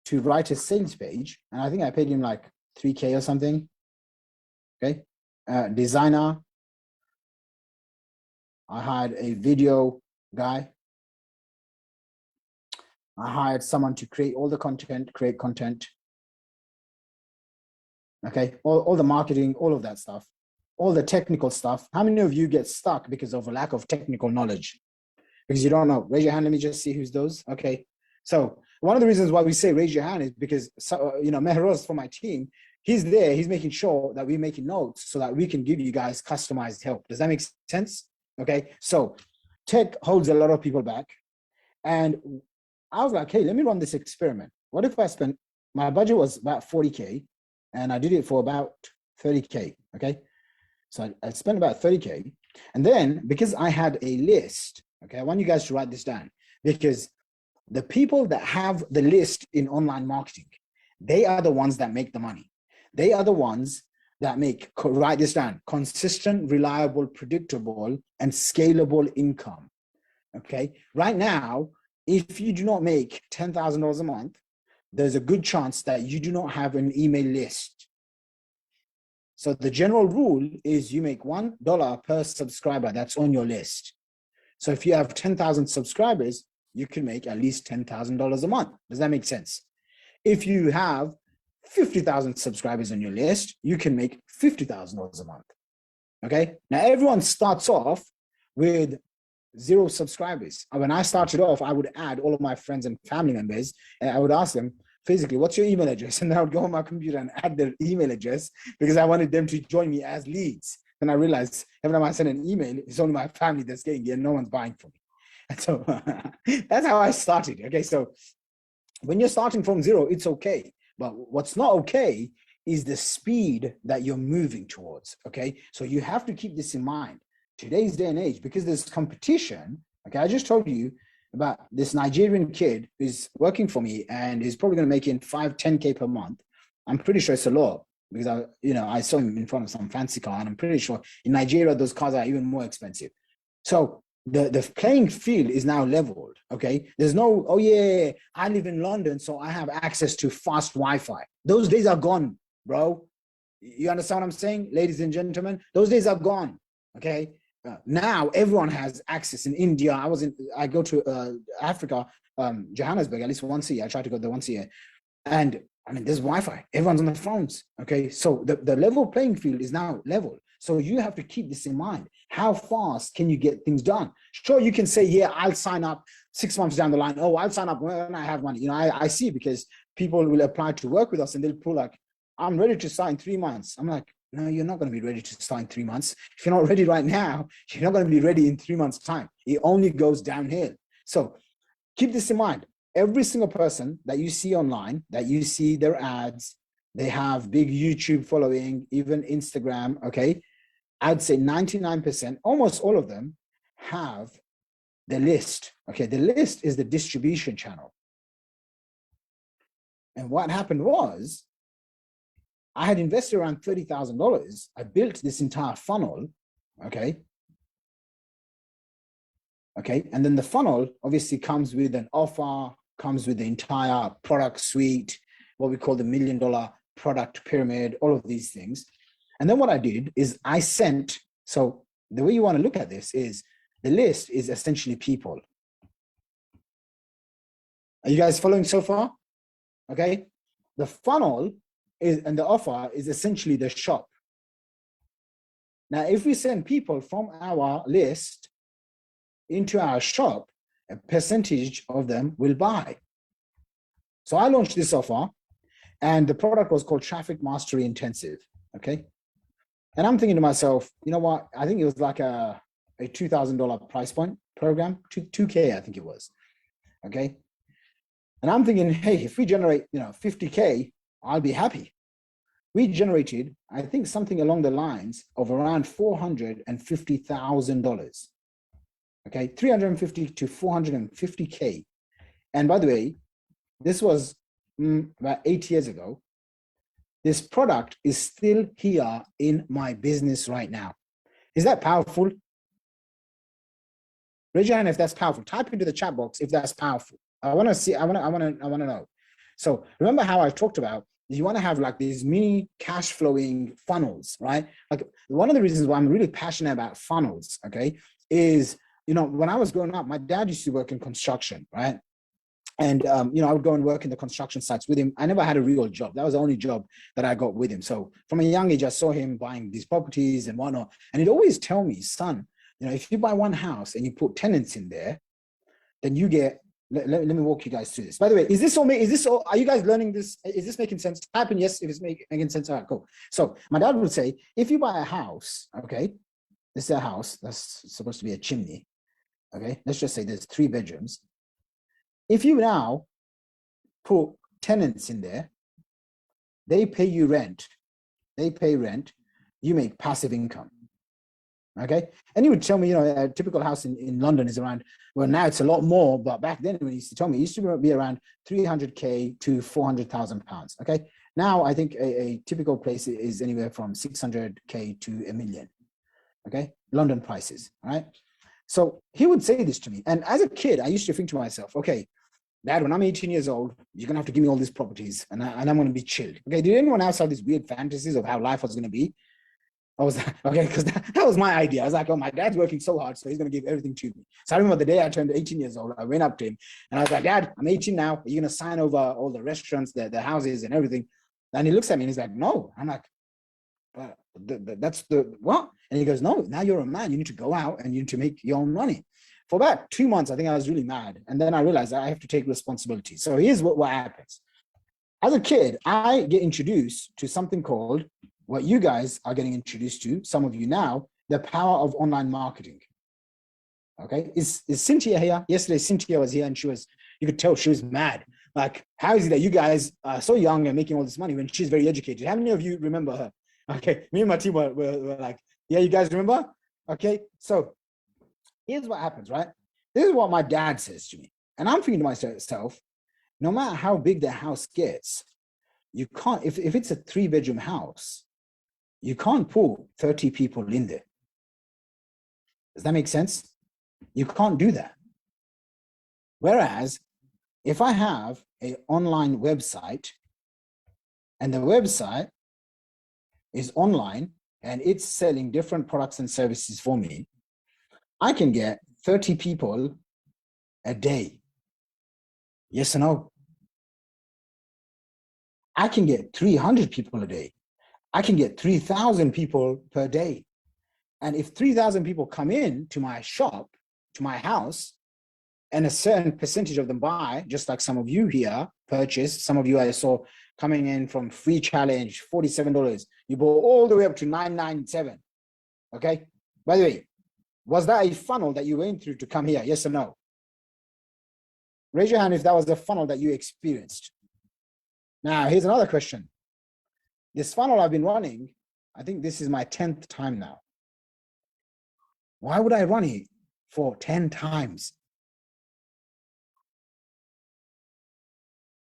to write a sales page. And I think I paid him like 3K or something. Okay. Designer. I hired a video guy. I hired someone to create all the content, create content. Okay. All the marketing, all of that stuff, all the technical stuff. How many of you get stuck because of a lack of technical knowledge? Because you don't know. Raise your hand. Let me just see who's those. Okay. So one of the reasons why we say raise your hand is because, Mehroz from my team, he's there. He's making sure that we're making notes so that we can give you guys customized help. Does that make sense? Okay. So tech holds a lot of people back. And I was like, hey, let me run this experiment. What if I spent, my budget was about 40K and I did it for about 30K. Okay. So I spent about 30K. And then because I had a list, okay, I want you guys to write this down, because the people that have the list in online marketing, they are the ones that make the money. They are the ones that make, write this down, consistent, reliable, predictable, and scalable income. Okay. Right now, if you do not make $10,000 a month, there's a good chance that you do not have an email list. So the general rule is you make $1 per subscriber that's on your list. So if you have 10,000 subscribers, you can make at least $10,000 a month. Does that make sense? If you have 50,000 subscribers on your list, you can make $50,000 a month. Okay. Now everyone starts off with 0 subscribers. When I started off, I would add all of my friends and family members, and I would ask them physically, what's your email address? And I would go on my computer and add their email address because I wanted them to join me as leads. Then I realized every time I send an email, it's only my family that's getting it and no one's buying from me. And so that's how I started. Okay. So when you're starting from 0, it's okay. But what's not okay is the speed that you're moving towards. Okay. So you have to keep this in mind. Today's day and age, because there's competition. Okay. I just told you about this Nigerian kid who's working for me and he's probably going to make in 5-10K per month. I'm pretty sure it's a lot because I saw him in front of some fancy car, and I'm pretty sure in Nigeria, those cars are even more expensive. So the playing field is now leveled. Okay. There's no, oh yeah, I live in London, so I have access to fast Wi-Fi. Those days are gone, bro. You understand what I'm saying? Ladies and gentlemen, those days are gone. Okay. Now everyone has access. In India, I go to Africa, Johannesburg, at least once a year. I try to go there once a year. And I mean, there's Wi-Fi. Everyone's on the phones. Okay. So the level playing field is now leveled. So you have to keep this in mind. How fast can you get things done? Sure, you can say, yeah, I'll sign up 6 months down the line. Oh, I'll sign up when I have money. I see, because people will apply to work with us and they'll pull like, I'm ready to sign 3 months. I'm like, no, you're not going to be ready to start in 3 months. If you're not ready right now, you're not going to be ready in 3 months' time. It only goes downhill. So keep this in mind. Every single person that you see online, that you see their ads, they have big YouTube following, even Instagram. Okay. I'd say 99%, almost all of them have the list. Okay. The list is the distribution channel. And what happened was, I had invested around $30,000. I built this entire funnel. Okay. Okay. And then the funnel obviously comes with an offer, comes with the entire product suite, what we call the $1 million product pyramid, all of these things. And then what I did is I sent, so the way you want to look at this is the list is essentially people. Are you guys following so far? Okay. The funnel is, and the offer is essentially the shop. Now, if we send people from our list into our shop, a percentage of them will buy. So I launched this offer, and the product was called Traffic Mastery Intensive. Okay. And I'm thinking to myself, you know what? I think it was like a $2,000 price point program, 2K, I think it was. Okay. And I'm thinking, hey, if we generate, 50K, I'll be happy. We generated, I think, something along the lines of around $450,000. Okay, 350 to 450K. And by the way, this was about 8 years ago. this product is still here in my business right now. Is that powerful? Raise your hand if that's powerful. Type into the chat box if that's powerful. I want to see, I want to know. So remember how I talked about, you want to have like these mini cash flowing funnels, right? Like one of the reasons why I'm really passionate about funnels, okay, is, you know, when I was growing up, my dad used to work in construction, right? And, you know, I would go and work in the construction sites with him. I never had a real job. That was the only job that I got with him. So from a young age, I saw him buying these properties and whatnot. And he'd always tell me, son, you know, if you buy one house and you put tenants in there, then you get, let me walk you guys through this. By the way, is this all, are you guys learning this? Is this making sense? Type in yes if it's making sense. All right, cool. So my dad would say, if you buy a house, okay, this is a house that's supposed to be a chimney. Okay, let's just say there's 3 bedrooms. If you now put tenants in there, they pay you rent, they pay rent, you make passive income. Okay, and he would tell me, you know, a typical house in London is around, well, now it's a lot more, but back then when he used to tell me, it used to be around 300K to 400,000 pounds. Okay, now I think a typical place is anywhere from 600K to $1 million. Okay, London prices. All right, so he would say this to me, and as a kid, I used to think to myself, okay, Dad, when I'm 18 years old, you're gonna have to give me all these properties, and I'm gonna be chilled. Okay, did anyone else have these weird fantasies of how life was gonna be? I was okay, because that was my idea. I was like, oh, my dad's working so hard, so he's going to give everything to me. So I remember the day I turned 18 years old, I went up to him and I was like, Dad, I'm 18 now. Are you going to sign over all the restaurants, the houses and everything? And he looks at me and he's like, no. I'm like, but that's the what? And he goes, no, now you're a man. You need to go out and you need to make your own money. For about 2 months, I think I was really mad. And then I realized I have to take responsibility. So here's what happens. As a kid, I get introduced to something called, what you guys are getting introduced to, some of you now, the power of online marketing. Okay, is Cynthia here? Yesterday, Cynthia was here and she was, you could tell she was mad. Like, how is it that you guys are so young and making all this money when she's very educated? How many of you remember her? Okay, me and my team were like, yeah, you guys remember? Okay, so here's what happens, right? This is what my dad says to me. And I'm thinking to myself, no matter how big the house gets, you can't, if it's a 3-bedroom house, you can't put 30 people in there. Does that make sense? You can't do that. Whereas if I have an online website and the website is online and it's selling different products and services for me, I can get 30 people a day. Yes or no? I can get 300 people a day. I can get 3,000 people per day. And if 3,000 people come in to my shop, to my house, and a certain percentage of them buy, just like some of you here purchased, some of you I saw coming in from free challenge, $47. You bought all the way up to $997. Okay. By the way, was that a funnel that you went through to come here? Yes or no? Raise your hand if that was the funnel that you experienced. Now, here's another question. This funnel I've been running, I think this is my 10th time now. Why would I run it for 10 times?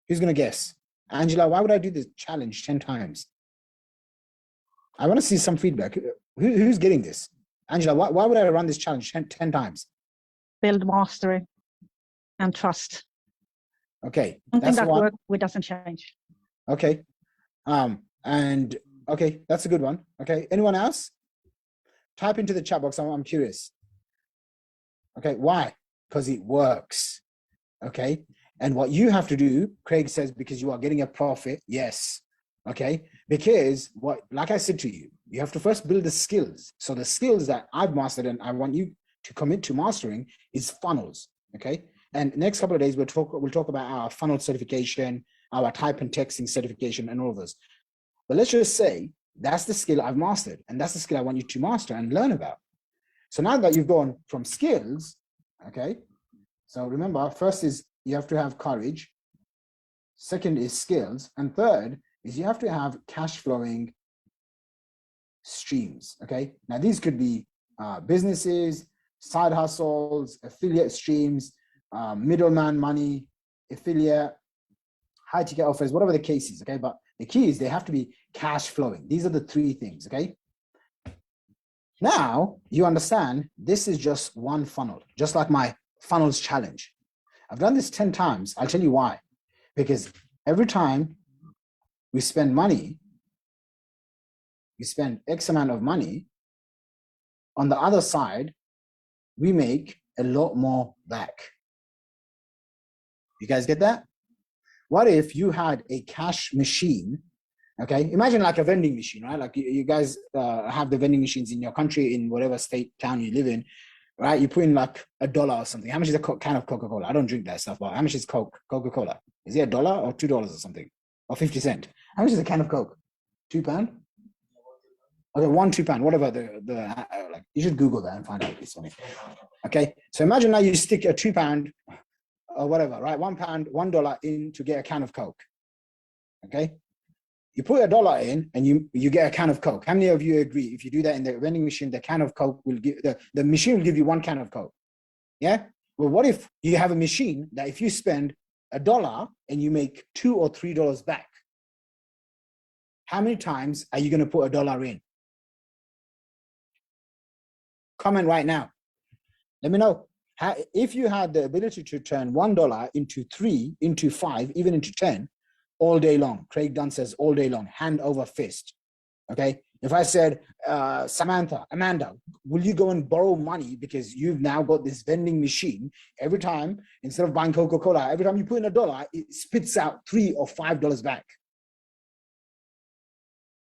Who's going to guess? Angela, why would I do this challenge 10 times? I want to see some feedback. Who's getting this? Angela, why would I run this challenge 10 times? Build mastery and trust. Okay. Something that works, it doesn't change. Okay. And okay, that's a good one. Okay, anyone else? Type into the chat box. I'm curious. Okay, why? Because it works. Okay, and what you have to do, Craig says, because you are getting a profit. Yes. Okay, because what, like I said to you, you have to first build the skills. So the skills that I've mastered and I want you to commit to mastering is funnels. Okay, and next couple of days we'll talk about our funnel certification, our type and texting certification, and all of those. But let's just say that's the skill I've mastered, and that's the skill I want you to master and learn about. So now that you've gone from skills, okay, so remember, first is you have to have courage, second is skills, and third is you have to have cash flowing streams, okay? Now these could be businesses, side hustles, affiliate streams, middleman money, affiliate, high ticket offers, whatever the case is, okay? But the key is they have to be cash flowing. These are the three things, okay? Now you understand this is just one funnel, just like my funnels challenge. I've done this 10 times. I'll tell you why. Because every time we spend money, we spend X amount of money, on the other side, we make a lot more back. You guys get that? What if you had a cash machine? Okay, imagine like a vending machine, right? Like you guys have the vending machines in your country, in whatever state, town you live in, right? You put in like $1 or something. How much is a can of Coca-Cola? I don't drink that stuff, but how much is Coca-Cola? Is it $1 or $2 or something? Or 50 cents? How much is a can of Coke? £2? Okay, £1, £2, whatever like, you should Google that and find out. It's funny. Okay, so imagine now you stick a £2 or whatever, right? £1, $1 in to get a can of Coke. Okay, you put $1 in and you get a can of Coke. How many of you agree? If you do that in the vending machine, the can of Coke will give the machine will give you one can of Coke. Yeah. Well, what if you have a machine that if you spend $1 and you make $2 or $3 back? How many times are you going to put $1 in? Comment right now. Let me know. If you had the ability to turn $1 into 3, into 5, even into 10, all day long. Craig Dunn says all day long, hand over fist. Okay. If I said, Amanda, will you go and borrow money because you've now got this vending machine? Every time, instead of buying Coca-Cola, every time you put in $1, it spits out $3 or $5 back.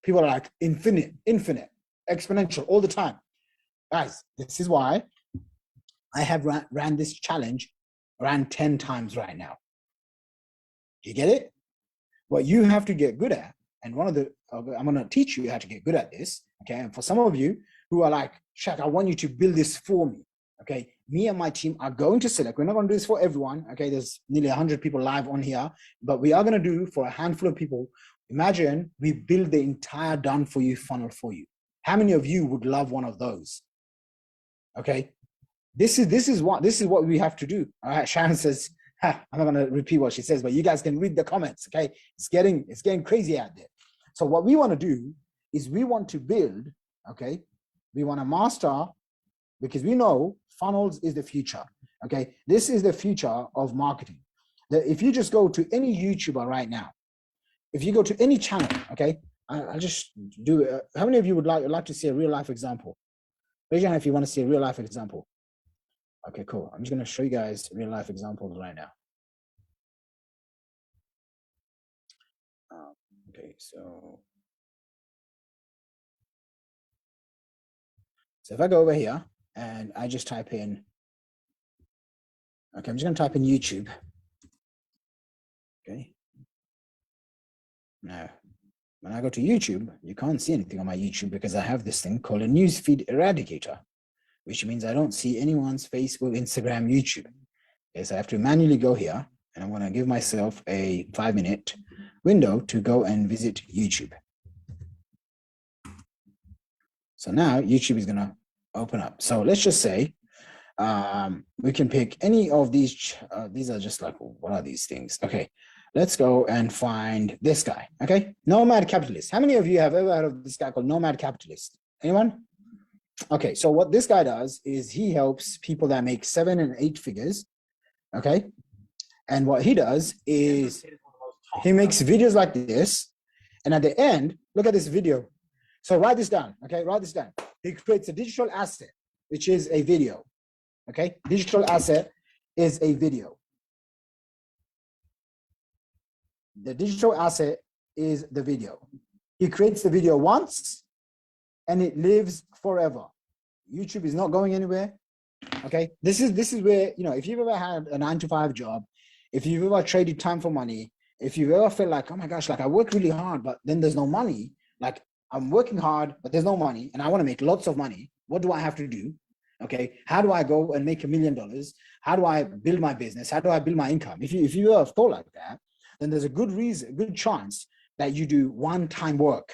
People are like infinite, exponential all the time. Guys, this is why I have ran this challenge around 10 times right now. You get it? What you have to get good at, and I'm going to teach you how to get good at this, okay? And for some of you who are like, Shaq, I want you to build this for me, okay? Me and my team are going to select, we're not going to do this for everyone, okay? There's nearly 100 people live on here, but we are going to do for a handful of people. Imagine we build the entire done for you funnel for you. How many of you would love one of those? Okay, this is what we have to do. All right, Sharon says, I'm not going to repeat what she says, but you guys can read the comments. Okay, it's getting crazy out there. So what we want to do is we want to build. Okay, we want to master, because we know funnels is the future. Okay, this is the future of marketing. If you just go to any YouTuber right now, if you go to any channel, okay, I'll just do it. How many of you would like to see a real life example? Raise your hand if you want to see a real life example. Okay, cool. I'm just going to show you guys real life examples right now. Okay, so if I go over here and I just type in, okay, I'm just going to type in YouTube. Okay. Now, when I go to YouTube, you can't see anything on my YouTube because I have this thing called a newsfeed eradicator, which means I don't see anyone's Facebook, Instagram, YouTube. Okay, so I have to manually go here, and I'm going to give myself a 5-minute window to go and visit YouTube. So now YouTube is going to open up. So let's just say we can pick any of these. These are just like, what are these things? Okay, let's go and find this guy. Okay, Nomad Capitalist. How many of you have ever heard of this guy called Nomad Capitalist? Anyone? Okay, so what this guy does is he helps people that make 7 and 8 figures. Okay, and what he does is he makes videos like this, and at the end, look at this video. So write this down. Okay, write this down. He creates a digital asset, which is a video. Okay, digital asset is a video. The digital asset is the video. He creates the video once and it lives forever. YouTube is not going anywhere. Okay, this is where, you know, if you've ever had a 9-to-5 job, if you've ever traded time for money, if you've ever felt like, oh my gosh, like I work really hard, but then there's no money, like I'm working hard, but there's no money and I want to make lots of money. What do I have to do? Okay, how do I go and make $1 million? How do I build my business? How do I build my income? If you ever thought like that, then there's a good chance that you do one-time work.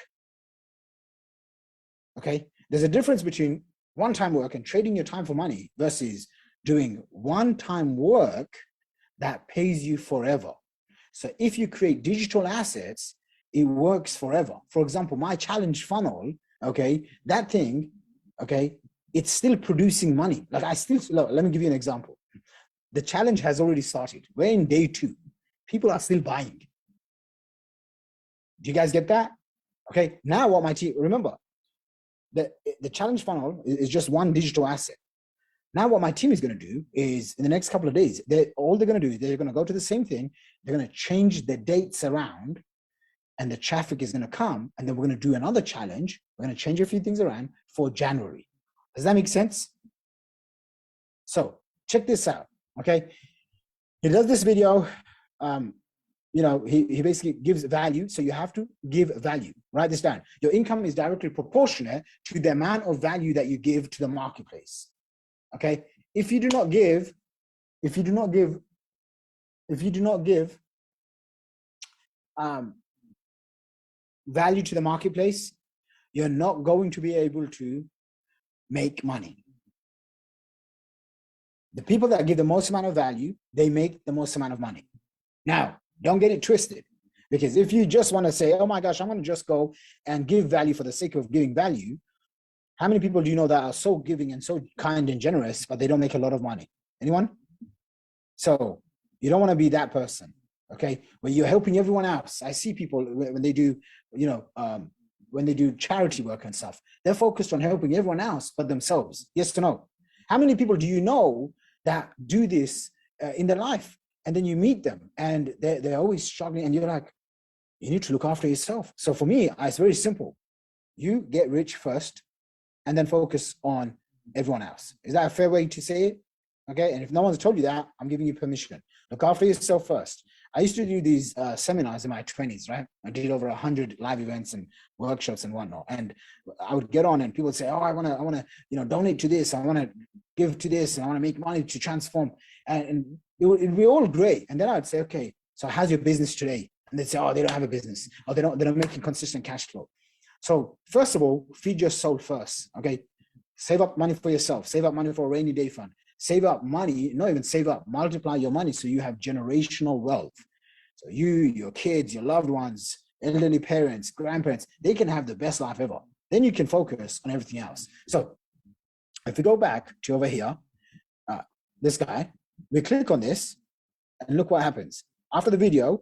Okay, there's a difference between one-time work and trading your time for money versus doing one-time work that pays you forever. So if you create digital assets, it works forever. For example, my challenge funnel, okay, that thing, okay, it's still producing money. Like I still, look, let me give you an example. The challenge has already started. We're in day 2. People are still buying. Do you guys get that? Okay, now what my team, remember, the challenge funnel is just one digital asset. Now what my team is going to do is in the next couple of days, all they're going to do is they're going to go to the same thing. They're going to change the dates around and the traffic is going to come. And then we're going to do another challenge. We're going to change a few things around for January. Does that make sense? So check this out. Okay. He does this video. You know, he basically gives value. So you have to give value. Write this down. Your income is directly proportionate to the amount of value that you give to the marketplace. Okay. If you do not give value to the marketplace, you're not going to be able to make money. The people that give the most amount of value, they make the most amount of money. Now, don't get it twisted, because if you just want to say, oh my gosh, I'm going to just go and give value for the sake of giving value, how many people do you know that are so giving and so kind and generous, but they don't make a lot of money? Anyone? So you don't want to be that person, okay? When you're helping everyone else, I see people when they do, you know, when they do charity work and stuff, they're focused on helping everyone else but themselves. Yes or no? How many people do you know that do this in their life? And then you meet them and they're always struggling and you're like, you need to look after yourself. So for me, it's very simple. You get rich first and then focus on everyone else. Is that a fair way to say it? Okay, and if no one's told you that, I'm giving you permission. Look after yourself first. I used to do these seminars in my 20s, right? I did over 100 live events and workshops and whatnot. And I would get on and people would say, oh, I want to, you know, donate to this. I want to give to this. And I want to make money to transform. And it'd be all great. And then I'd say, okay, so how's your business today? And they'd say, oh, they don't have a business. Oh, they're not making consistent cash flow. So first of all, feed your soul first, okay? Save up money for yourself. Save up money for a rainy day fund. Save up money, not even save up, multiply your money so you have generational wealth. So you, your kids, your loved ones, elderly parents, grandparents, they can have the best life ever. Then you can focus on everything else. So if we go back to over here, this guy, we click on this and look what happens. After the video,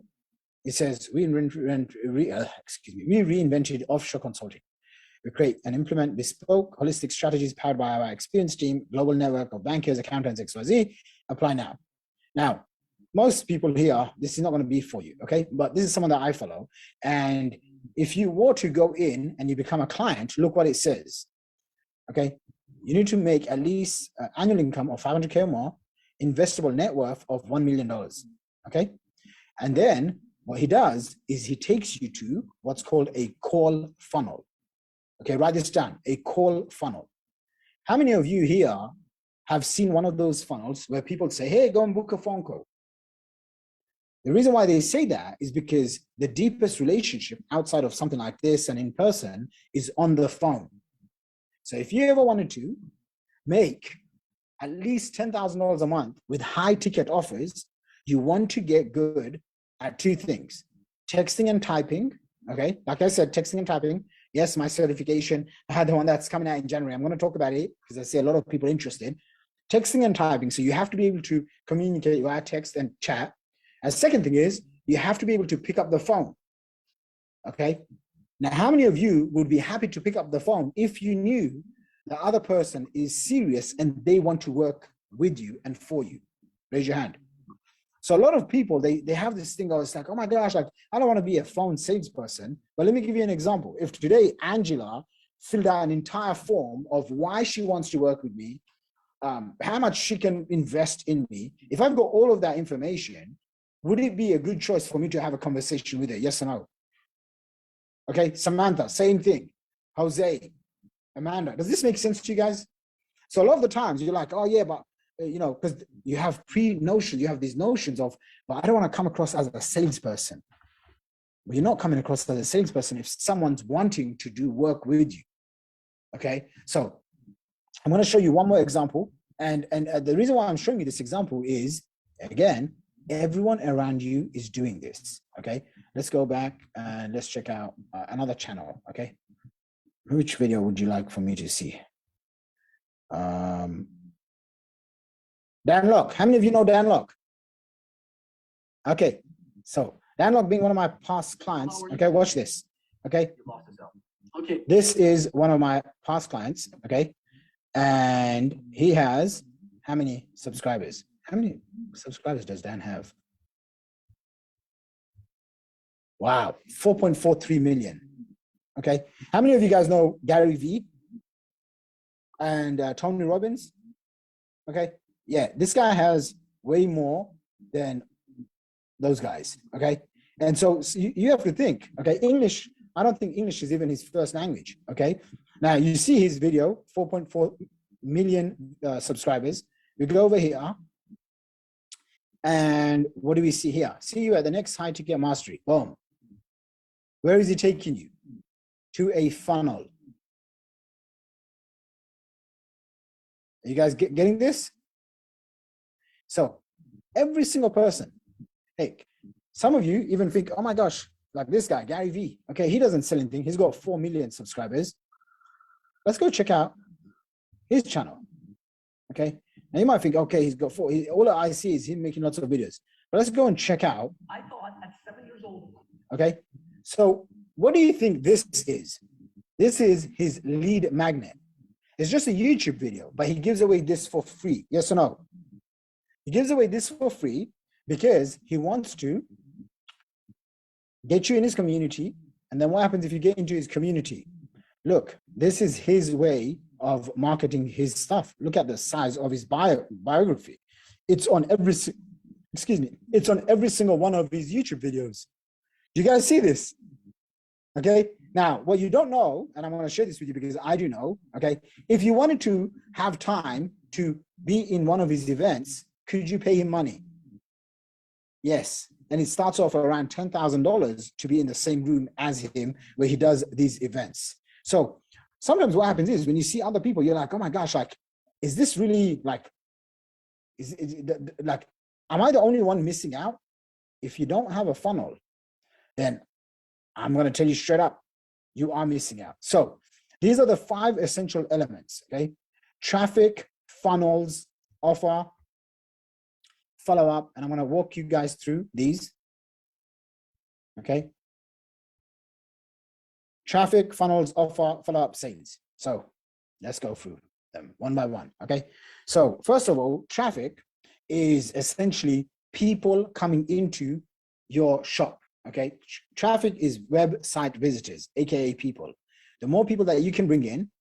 it says, we reinvented offshore consulting. We create and implement bespoke, holistic strategies powered by our experienced team, global network of bankers, accountants, XYZ. Apply now. Now, most people here, this is not going to be for you, okay? But this is someone that I follow. And if you were to go in and you become a client, look what it says, okay? You need to make at least annual income of 500K or more, investable net worth of $1 million, okay? And then what he does is he takes you to what's called a call funnel. Okay, write this down, a call funnel. How many of you here have seen one of those funnels where people say, hey, go and book a phone call? The reason why they say that is because the deepest relationship outside of something like this and in person is on the phone. So if you ever wanted to make at least $10,000 a month with high ticket offers, you want to get good at 2 things, texting and typing. Okay, like I said, texting and typing. Yes, my certification, I had the one that's coming out in January. I'm going to talk about it because I see a lot of people interested. Texting and typing. So you have to be able to communicate via text and chat. And second thing is you have to be able to pick up the phone. Okay. Now, how many of you would be happy to pick up the phone if you knew the other person is serious and they want to work with you and for you? Raise your hand. So a lot of people, they have this thing, it's like, oh my gosh, like, I don't want to be a phone salesperson. But let me give you an example. If today Angela filled out an entire form of why she wants to work with me, how much she can invest in me, if I've got all of that information, would it be a good choice for me to have a conversation with her? Yes or no? Okay, Samantha, same thing. Jose, Amanda, does this make sense to you guys? So a lot of the times you're like, oh yeah, but you know, because you have pre-notions, you have these notions of, but I don't want to come across as a salesperson. Well, you're not coming across as a salesperson if someone's wanting to do work with you. Okay, so I'm going to show you one more example. And the reason why I'm showing you this example is, again, everyone around you is doing this. Okay, let's go back and let's check out another channel. Okay, which video would you like for me to see? Dan Locke. How many of you know Dan Locke? Okay, so Dan Locke being one of my past clients. Okay, watch this. Okay, this is one of my past clients. Okay, and he has how many subscribers? How many subscribers does Dan have? Wow, 4.43 million. Okay, how many of you guys know Gary Vee and Tony Robbins? Okay, yeah, this guy has way more than those guys. Okay, and so you have to think. Okay, English. I don't think English is even his first language. Okay, now you see his video, 4.4 million subscribers. We go over here, and what do we see here? See you at the next high ticket mastery. Boom. Where is he taking you? To a funnel. Are you guys getting this? So every single person, hey, some of you even think, oh my gosh, like this guy, Gary Vee. Okay, he doesn't sell anything. He's got 4 million subscribers. Let's go check out his channel. Okay, now you might think, okay, he's got 4. All I see is him making lots of videos. But let's go and check out. I thought at 7 years old. Okay, so what do you think this is? This is his lead magnet. It's just a YouTube video, but he gives away this for free. Yes or no? He gives away this for free because he wants to get you in his community. And then what happens if you get into his community? Look, this is his way of marketing his stuff. Look at the size of his biography. It's on every, it's on every single one of his YouTube videos. Do you guys see this? Okay, now what you don't know, and I'm going to share this with you because I do know, okay, if you wanted to have time to be in one of his events, could you pay him money? Yes, and it starts off around $10,000 to be in the same room as him where he does these events. So sometimes what happens is when you see other people, you're like, oh my gosh, like, is this really like, like, am I the only one missing out? If you don't have a funnel, then I'm going to tell you straight up, you are missing out. So these are the 5 essential elements, okay? Traffic, funnels, offer, follow up, and I'm going to walk you guys through these, okay? Traffic, funnels, offer, follow up, sales. So let's go through them one by one, okay? So first of all, traffic is essentially people coming into your shop. Okay, traffic is website visitors, aka people. The more people that you can bring in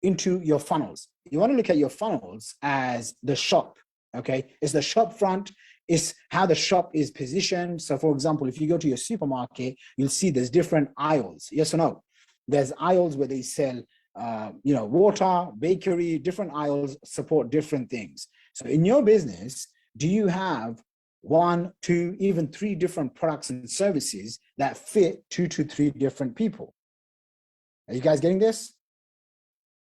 into your funnels, you want to look at your funnels as the shop. Okay, it's the shop front, it's how the shop is positioned. So, for example, if you go to your supermarket, you'll see there's different aisles. Yes or no? There's aisles where they sell, water, bakery, different aisles support different things. So, in your business, do you have 1, 2, even 3 different products and services that fit 2 to 3 different people? Are you guys getting this?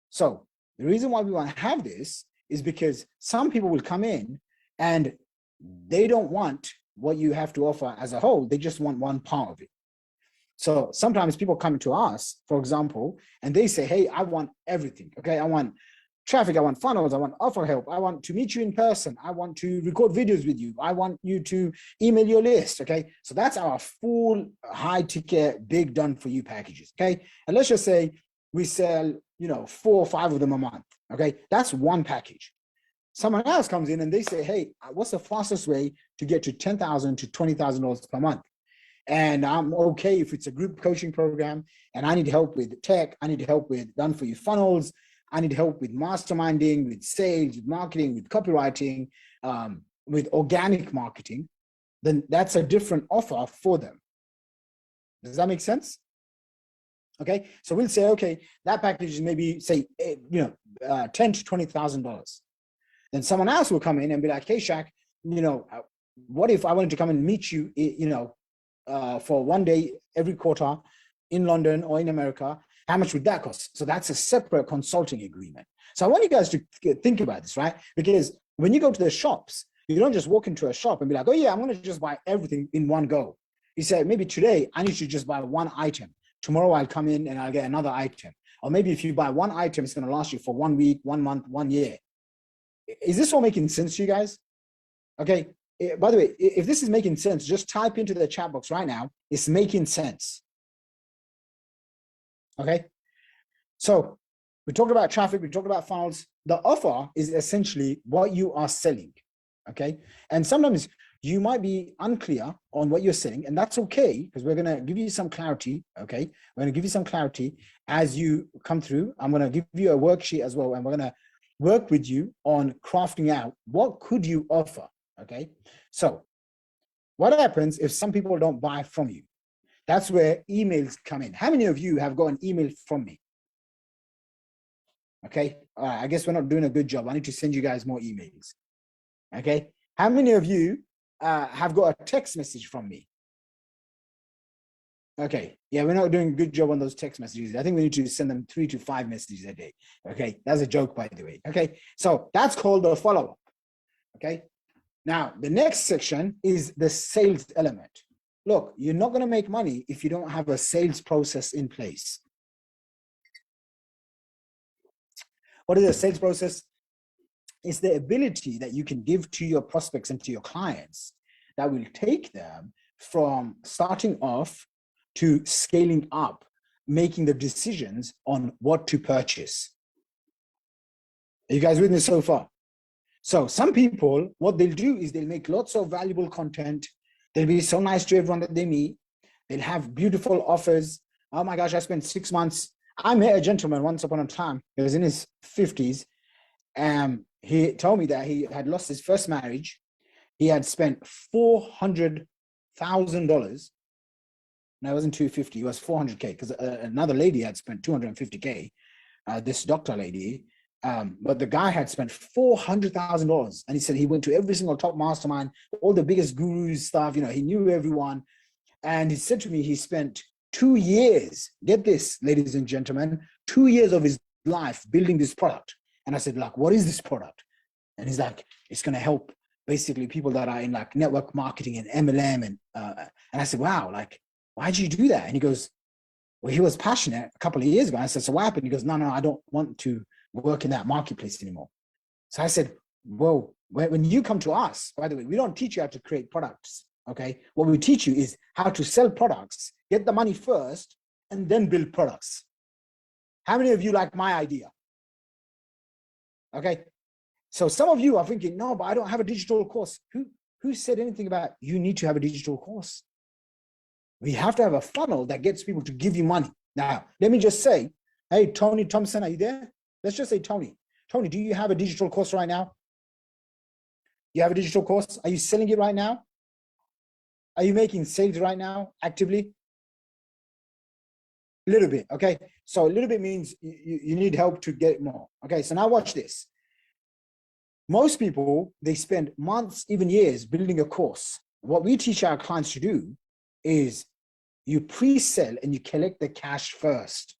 So the reason why we want to have this is because some people will come in and they don't want what you have to offer as a whole. They just want one part of it. So sometimes people come to us, for example, and they say, hey, I want everything. Okay, I want traffic, I want funnels, I want offer help, I want to meet you in person, I want to record videos with you, I want you to email your list. Okay, so that's our full high ticket, big done for you packages. Okay, and let's just say we sell, 4 or 5 of them a month. Okay, that's one package. Someone else comes in and they say, hey, what's the fastest way to get to $10,000 to $20,000 per month? And I'm okay if it's a group coaching program and I need help with tech, I need help with done for you funnels, I need help with masterminding, with sales, with marketing, with copywriting, with organic marketing, then that's a different offer for them. Does that make sense? Okay, so we'll say, okay, that package is maybe say, $10,000 to $20,000. Then someone else will come in and be like, hey, Shaq, what if I wanted to come and meet you, for 1 day every quarter in London or in America? How much would that cost? So that's a separate consulting agreement. So I want you guys to think about this, right? Because when you go to the shops, You don't just walk into a shop and be like, oh yeah, I'm going to just buy everything in one go. You say, maybe today I need to just buy one item. Tomorrow I'll come in and I'll get another item. Or maybe if you buy one item, it's going to last you for 1 week, 1 month, 1 year. Is this all making sense to you guys? Okay. By the way, if this is making sense, just type into the chat box right now. It's making sense. Okay. So we talked about traffic. We talked about funnels. The offer is essentially what you are selling. Okay. And sometimes you might be unclear on what you're selling, and that's okay, because we're going to give you some clarity. Okay. We're going to give you some clarity as you come through. I'm going to give you a worksheet as well, and we're going to work with you on crafting out what could you offer. Okay. So what happens if some people don't buy from you? That's where emails come in. How many of you have got an email from me? Okay. All right. I guess we're not doing a good job. I need to send you guys more emails. Okay. How many of you have got a text message from me? Okay. Yeah, we're not doing a good job on those text messages. I think we need to send them 3 to 5 messages a day. Okay. That's a joke, by the way. Okay. So that's called a follow-up. Okay. Now, the next section is the sales element. Look, you're not going to make money if you don't have a sales process in place. What is a sales process? It's the ability that you can give to your prospects and to your clients that will take them from starting off to scaling up, making the decisions on what to purchase. Are you guys with me so far? So some people, what they'll do is they'll make lots of valuable content. They'll be so nice to everyone that they meet. They'll have beautiful offers. Oh my gosh, I spent 6 months. I met a gentleman once upon a time. He was in his 50s. He told me that he had lost his first marriage. He had spent $400,000. No, it wasn't 250. It was 400K, because another lady had spent 250K. This doctor lady. But the guy had spent $400,000, and he said he went to every single top mastermind, all the biggest gurus stuff. You know, he knew everyone. And he said to me, he spent 2 years. Get this, ladies and gentlemen, 2 years of his life building this product. And I said, like, what is this product? And he's like, it's going to help basically people that are in like network marketing and MLM. And I said, wow, like, why'd you do that? And he goes, well, he was passionate a couple of years ago. I said, so what happened? He goes, no, I don't want to work in that marketplace anymore. So I said, well, when you come to us, by the way, we don't teach you how to create products. Okay. What we teach you is how to sell products, get the money first, and then build products. How many of you like my idea? Okay. So some of you are thinking, no, but I don't have a digital course. Who said anything about you need to have a digital course? We have to have a funnel that gets people to give you money. Now, let me just say, hey, Tony Thompson, are you there? Let's just say, Tony. Tony, do you have a digital course right now? You have a digital course? Are you selling it right now? Are you making sales right now, actively? A little bit, okay? So a little bit means you need help to get more. Okay, so now watch this. Most people, they spend months, even years building a course. What we teach our clients to do is you pre-sell and you collect the cash first.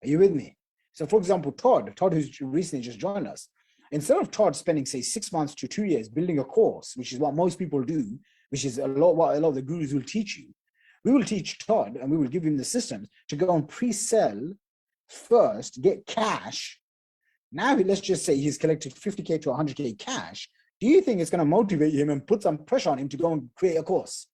Are you with me? So for example, Todd who's recently just joined us, instead of Todd spending say 6 months to 2 years building a course, which is what most people do, which is what a lot of the gurus will teach you, we will teach Todd and we will give him the systems to go and pre-sell first, get cash. Now let's just say he's collected 50K to 100K cash. Do you think it's going to motivate him and put some pressure on him to go and create a course?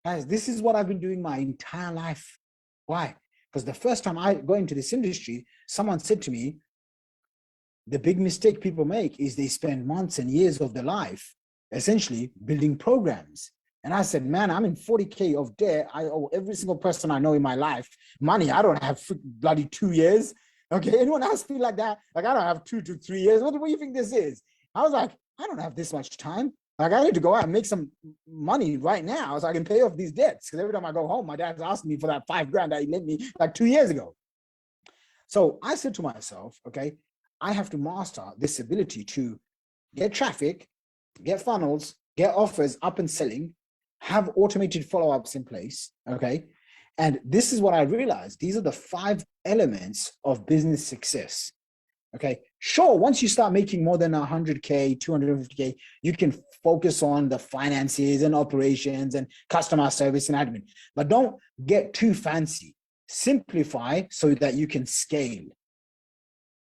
Guys, this is what I've been doing my entire life. Why? Because the first time I got into this industry, someone said to me, the big mistake people make is they spend months and years of their life essentially building programs. And I said, man, I'm in 40K of debt. I owe every single person I know in my life money. I don't have bloody 2 years. Okay, anyone else feel like that? Like, I don't have 2 to 3 years. What do you think this is? I was like, I don't have this much time. Like, I need to go out and make some money right now so I can pay off these debts. Because every time I go home, my dad's asking me for that $5,000 that he lent me like 2 years ago. So I said to myself, okay, I have to master this ability to get traffic, get funnels, get offers up and selling, have automated follow-ups in place, okay? And this is what I realized. These are the 5 elements of business success, okay? Sure, once you start making more than 100K, 250K, you can focus on the finances and operations and customer service and admin. But don't get too fancy. Simplify so that you can scale.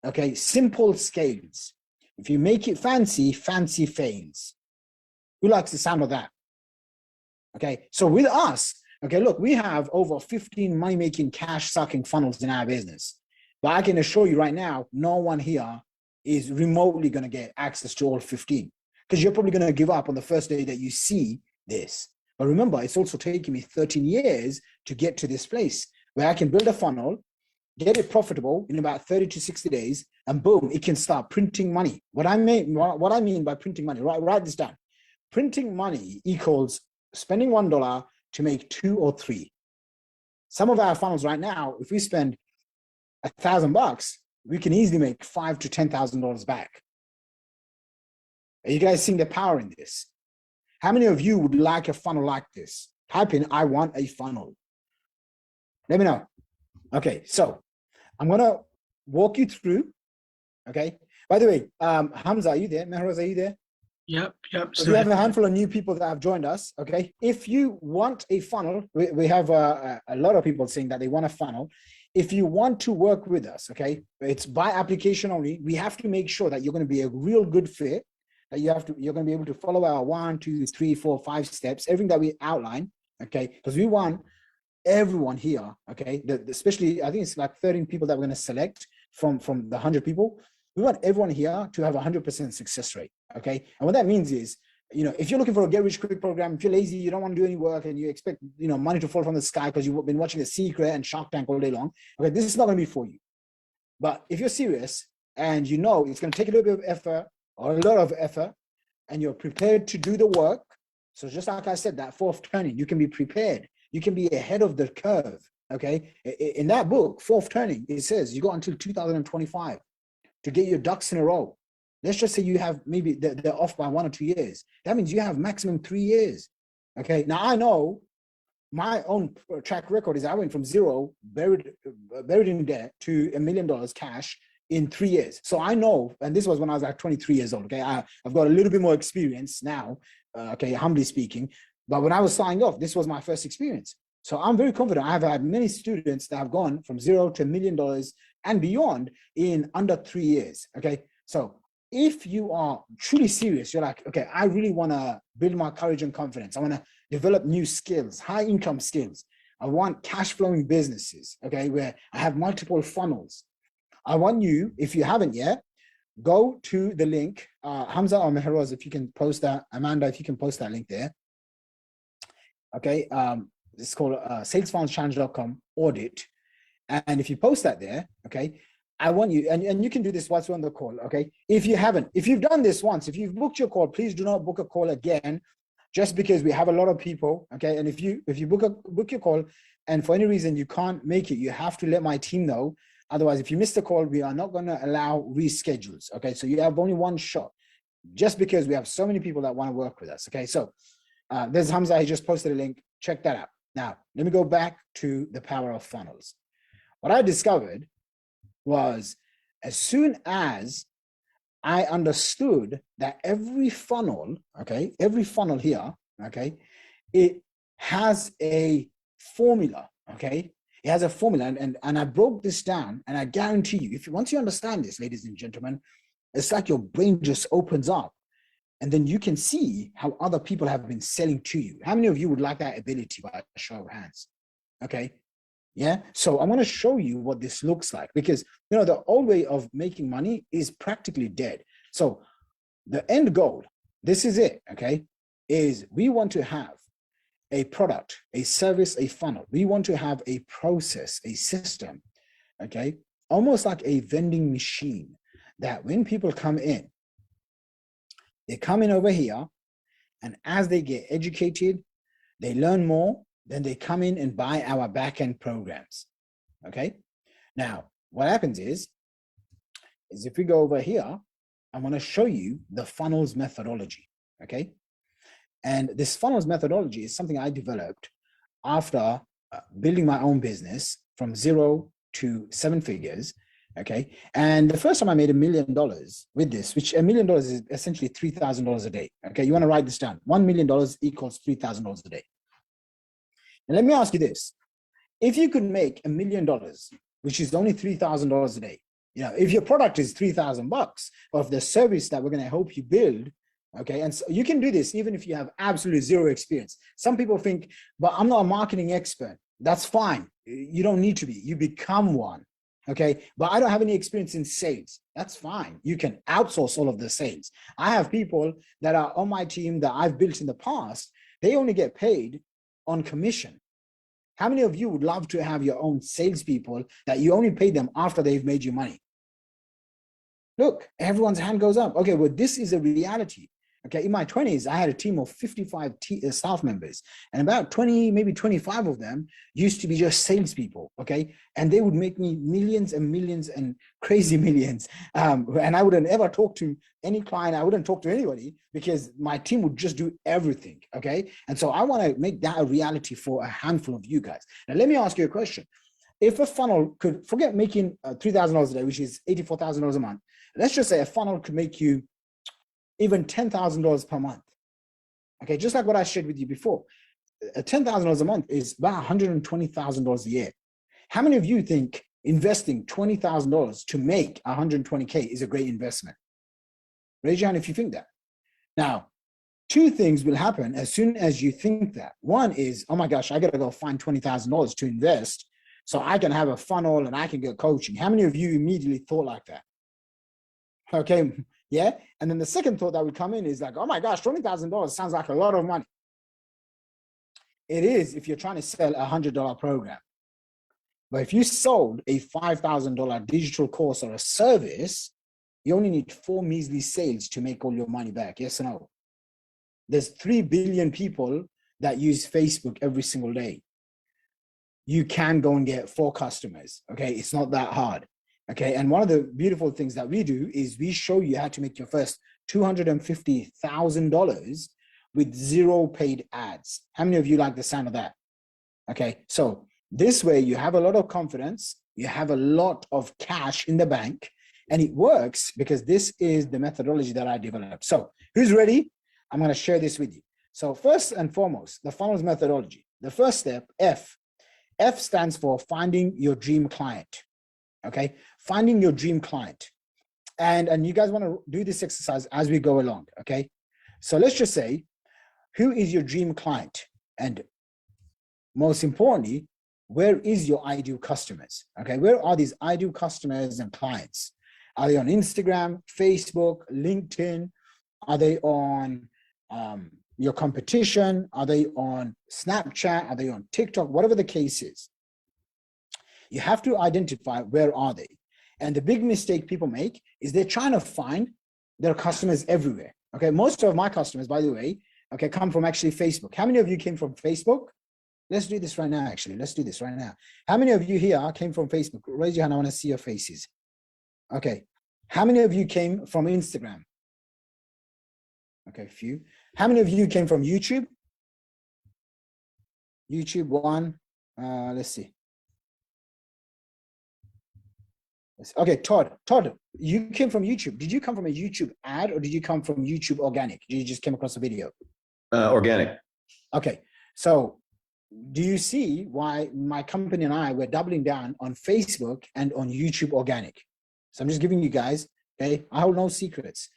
Okay, simple scales. If you make it fancy, fancy fails. Who likes the sound of that? Okay, so with us, okay, look, we have over 15 money-making, cash-sucking funnels in our business. But I can assure you right now, no one here is remotely going to get access to all 15, because you're probably going to give up on the first day that you see this. But remember, it's also taken me 13 years to get to this place where I can build a funnel, get it profitable in about 30 to 60 days, and boom, it can start printing money. What I mean by printing money, write this down. Printing money equals spending $1 to make 2 or 3. Some of our funnels right now, if we spend $1,000, we can easily make $5,000 to $10,000 back. Are you guys seeing the power in this? How many of you would like a funnel like this? Type in, I want a funnel. Let me know. Okay, so I'm gonna walk you through. Okay. By the way, Hamza, are you there? Mehroz, are you there? Yep. So we have a handful of new people that have joined us. Okay. If you want a funnel, we have a lot of people saying that they want a funnel. If you want to work with us, okay, it's by application only. We have to make sure that you're going to be a real good fit, that you're going to be able to follow our 1, 2, 3, 4, 5 steps, everything that we outline. Okay. Because we want everyone here. Okay. Especially, I think it's like 13 people that we're going to select from the 100 people. We want everyone here to have 100% success rate, okay? And what that means is, if you're looking for a get-rich-quick program, if you're lazy, you don't want to do any work, and you expect, money to fall from the sky because you've been watching The Secret and Shark Tank all day long, okay, this is not going to be for you. But if you're serious and it's going to take a little bit of effort or a lot of effort, and you're prepared to do the work, so just like I said, that fourth turning, you can be prepared. You can be ahead of the curve, okay? In that book, Fourth Turning, it says you got until 2025. to get your ducks in a row. Let's just say you have maybe they're off by 1 or 2 years. That means you have maximum 3 years. Okay. Now I know my own track record is I went from zero, buried in debt, to $1 million cash in 3 years. So I know, and this was when I was like 23 years old. Okay. I've got a little bit more experience now. Okay. Humbly speaking. But when I was signing off, this was my first experience. So I'm very confident. I've had many students that have gone from zero to $1 million and beyond in under 3 years. Okay. So if you are truly serious, you're like, okay, I really want to build my courage and confidence. I want to develop new skills, high income skills. I want cash flowing businesses. Okay. Where I have multiple funnels. I want you, if you haven't yet, go to the link, Hamza or Mehroz, if you can post that, Amanda, if you can post that link there. Okay. It's called salesfunnelschallenge.com audit. And if you post that there, okay, I want you, and you can do this once we're on the call, okay? If you've done this once, if you've booked your call, please do not book a call again, just because we have a lot of people, okay? And if you book your call and for any reason you can't make it, you have to let my team know. Otherwise, if you miss the call, we are not going to allow reschedules, okay? So you have only one shot, just because we have so many people that want to work with us, okay? So there's Hamza, he just posted a link, check that out. Now, let me go back to the power of funnels. What I discovered was, as soon as I understood that every funnel, okay, every funnel here, okay, it has a formula, okay? It has a formula, and I broke this down, and I guarantee you, once you understand this, ladies and gentlemen, it's like your brain just opens up, and then you can see how other people have been selling to you. How many of you would like that ability by a show of hands? Okay. Yeah. So I'm going to show you what this looks like, because, the old way of making money is practically dead. So the end goal, this is it. Okay. Is we want to have a product, a service, a funnel. We want to have a process, a system. Okay. Almost like a vending machine, that when people come in, they come in over here, and as they get educated, they learn more, then they come in and buy our back-end programs, okay? Now, what happens is if we go over here, I want to show you the funnels methodology, okay? And this funnels methodology is something I developed after building my own business from 0 to 7 figures. Okay. And the first time I made $1 million with this, which $1 million is essentially $3,000 a day. Okay. You want to write this down. $1 million equals $3,000 a day. And let me ask you this. If you could make $1 million, which is only $3,000 a day, you know, if your product is $3,000, or if the service that we're going to help you build, okay, and so you can do this even if you have absolutely zero experience. Some people think, but I'm not a marketing expert. That's fine. You don't need to be. You become one. Okay, but I don't have any experience in sales. That's fine. You can outsource all of the sales. I have people that are on my team that I've built in the past. They only get paid on commission. How many of you would love to have your own salespeople that you only pay them after they've made you money? Look, everyone's hand goes up. Okay, well, this is a reality. Okay, in my 20s, I had a team of 55 staff members, and about 20, maybe 25 of them used to be just salespeople. Okay, and they would make me millions and millions and crazy millions. And I wouldn't ever talk to any client. I wouldn't talk to anybody because my team would just do everything. Okay, and so I want to make that a reality for a handful of you guys. Now, let me ask you a question. If a funnel could, forget making $3,000 a day, which is $84,000 a month. Let's just say a funnel could make you even $10,000 per month. Okay, just like what I shared with you before. $10,000 a month is about $120,000 a year. How many of you think investing $20,000 to make 120K is a great investment? Raise your hand if you think that. Now, two things will happen as soon as you think that. One is, oh my gosh, I got to go find $20,000 to invest so I can have a funnel and I can get coaching. How many of you immediately thought like that? Okay, yeah. And then the second thought that would come in is like, oh my gosh, $20,000 sounds like a lot of money. It is if you're trying to sell a $100 program. But if you sold a $5,000 digital course or a service, you only need 4 measly sales to make all your money back. Yes or no? There's 3 billion people that use Facebook every single day. You can go and get 4 customers. Okay, it's not that hard. Okay, and one of the beautiful things that we do is we show you how to make your first $250,000 with 0 paid ads. How many of you like the sound of that? Okay, so this way you have a lot of confidence, you have a lot of cash in the bank, and it works because this is the methodology that I developed. So who's ready? I'm going to share this with you. So first and foremost, the funnels methodology. The first step, F. F stands for finding your dream client. Okay, finding your dream client. And you guys want to do this exercise as we go along. Okay, so let's just say, who is your dream client? And most importantly, where is your ideal customers? Okay, where are these ideal customers and clients? Are they on Instagram, Facebook, LinkedIn? Are they on your competition? Are they on Snapchat? Are they on TikTok? Whatever the case is. You have to identify where are they. And the big mistake people make is they're trying to find their customers everywhere. Okay, most of my customers, by the way, okay, come from actually Facebook. How many of you came from Facebook? Let's do this right now, actually. Let's do this right now. How many of you here came from Facebook? Raise your hand, I want to see your faces. Okay, how many of you came from Instagram? Okay, a few. How many of you came from YouTube? YouTube, one. Let's see. Okay, Todd, you came from YouTube. Did you come from a YouTube ad or did you come from YouTube organic? Did you just came across a video? Organic. Okay, so do you see why my company and I were doubling down on Facebook and on YouTube organic? So I'm just giving you guys, okay, I hold no secrets.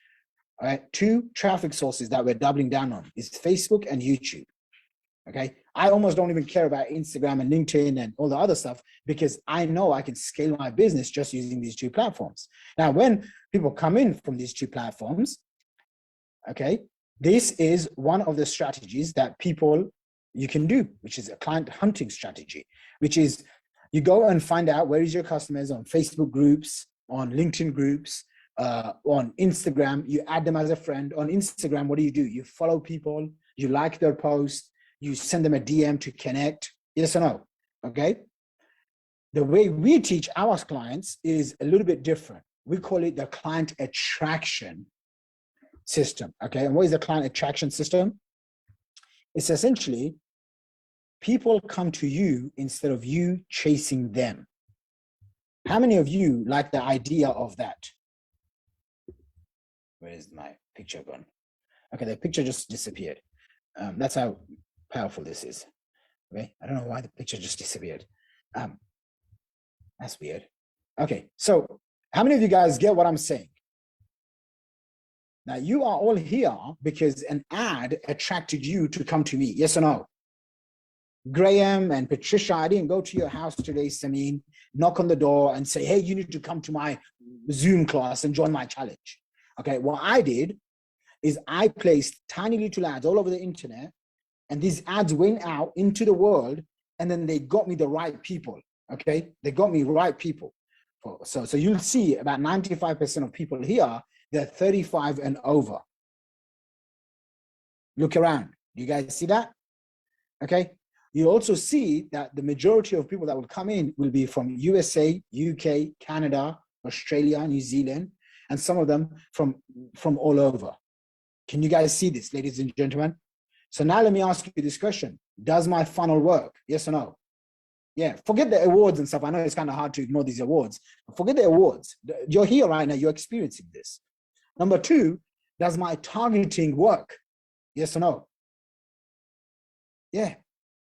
All right, 2 traffic sources that we're doubling down on is Facebook and YouTube. Okay, I almost don't even care about Instagram and LinkedIn and all the other stuff because I know I can scale my business just using these 2 platforms. Now, when people come in from these 2 platforms, okay, this is one of the strategies that you can do, which is a client hunting strategy, which is you go and find out where is your customers on Facebook groups, on LinkedIn groups, on Instagram. You add them as a friend. On Instagram, what do? You follow people, you like their posts, you send them a DM to connect, yes or no, okay? The way we teach our clients is a little bit different. We call it the client attraction system, okay? And what is the client attraction system? It's essentially people come to you instead of you chasing them. How many of you like the idea of that? Where is my picture gone? Okay, the picture just disappeared. That's how powerful this is. Okay, I don't know why the picture just disappeared. That's weird. Okay, so how many of you guys get what I'm saying? Now, you are all here because an ad attracted you to come to me. Yes or no? Graham and Patricia, I didn't go to your house today, Samin, knock on the door and say, hey, you need to come to my Zoom class and join my challenge. Okay, what I did is I placed tiny little ads all over the internet, and these ads went out into the world, and then they got me the right people. Okay, they got me right people. So you'll see about 95% of people here, they're 35 and over. Look around. Do you guys see that? Okay. You also see that the majority of people that will come in will be from USA, UK, Canada, Australia, New Zealand, and some of them from all over. Can you guys see this, ladies and gentlemen? So now let me ask you this question. Does my funnel work? Yes or no? Yeah, forget the awards and stuff. I know it's kind of hard to ignore these awards. Forget the awards. You're here right now. You're experiencing this. Number two, does my targeting work? Yes or no? Yeah.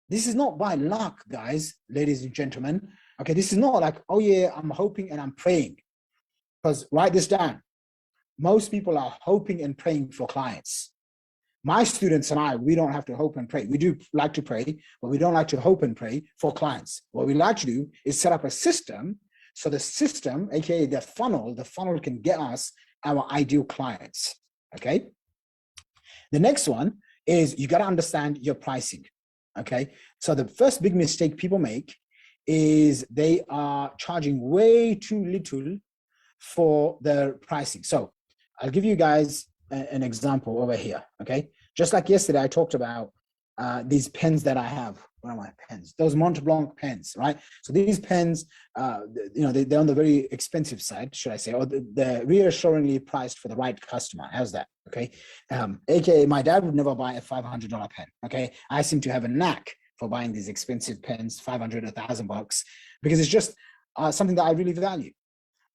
This is not by luck, guys, ladies and gentlemen. Okay, this is not like, oh yeah, I'm hoping and I'm praying. Because write this down. Most people are hoping and praying for clients. My students and I, we don't have to hope and pray. We do like to pray, but we don't like to hope and pray for clients. What we like to do is set up a system. So the system, aka the funnel can get us our ideal clients. Okay. The next one is you got to understand your pricing. Okay. So the first big mistake people make is they are charging way too little for their pricing. So I'll give you guys an example over here. Okay. Just like yesterday, I talked about these pens that I have. What are my pens? Those Mont Blanc pens, right? So these pens, they're on the very expensive side, should I say, or they're reassuringly priced for the right customer. How's that? Okay. AKA, my dad would never buy a $500 pen. Okay. I seem to have a knack for buying these expensive pens, 500, $1,000, because it's just something that I really value.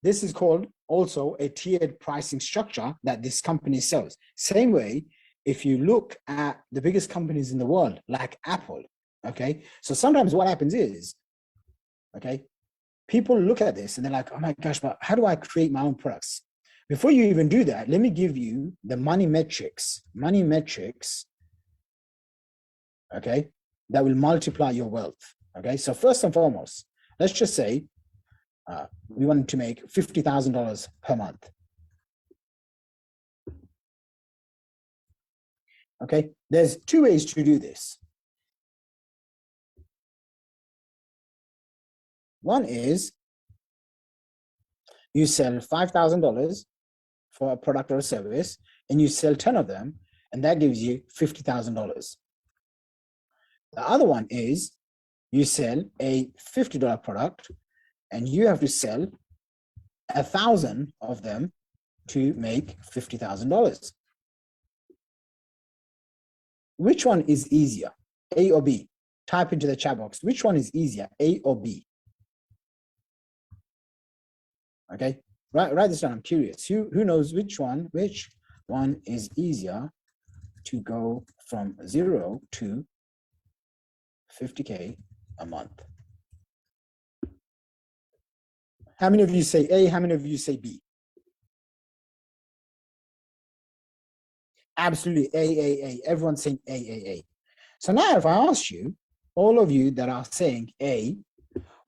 This is called also a tiered pricing structure that this company sells. Same way, if you look at the biggest companies in the world, like Apple, okay? So sometimes what happens is, okay, people look at this and they're like, oh my gosh, but how do I create my own products? Before you even do that, let me give you the money metrics, okay, that will multiply your wealth, okay? So first and foremost, let's just say, we wanted to make $50,000 per month. Okay, there's two ways to do this. One is you sell $5,000 for a product or a service, and you sell 10 of them, and that gives you $50,000. The other one is you sell a $50 product, and you have to sell 1,000 of them to make $50,000. Which one is easier, A or B? Type into the chat box. Which one is easier, A or B? Okay, write this down. I'm curious. Who knows which one is easier to go from 0 to 50K a month? How many of you say A? How many of you say B? Absolutely, A. Everyone's saying A. So now if I ask you, all of you that are saying A,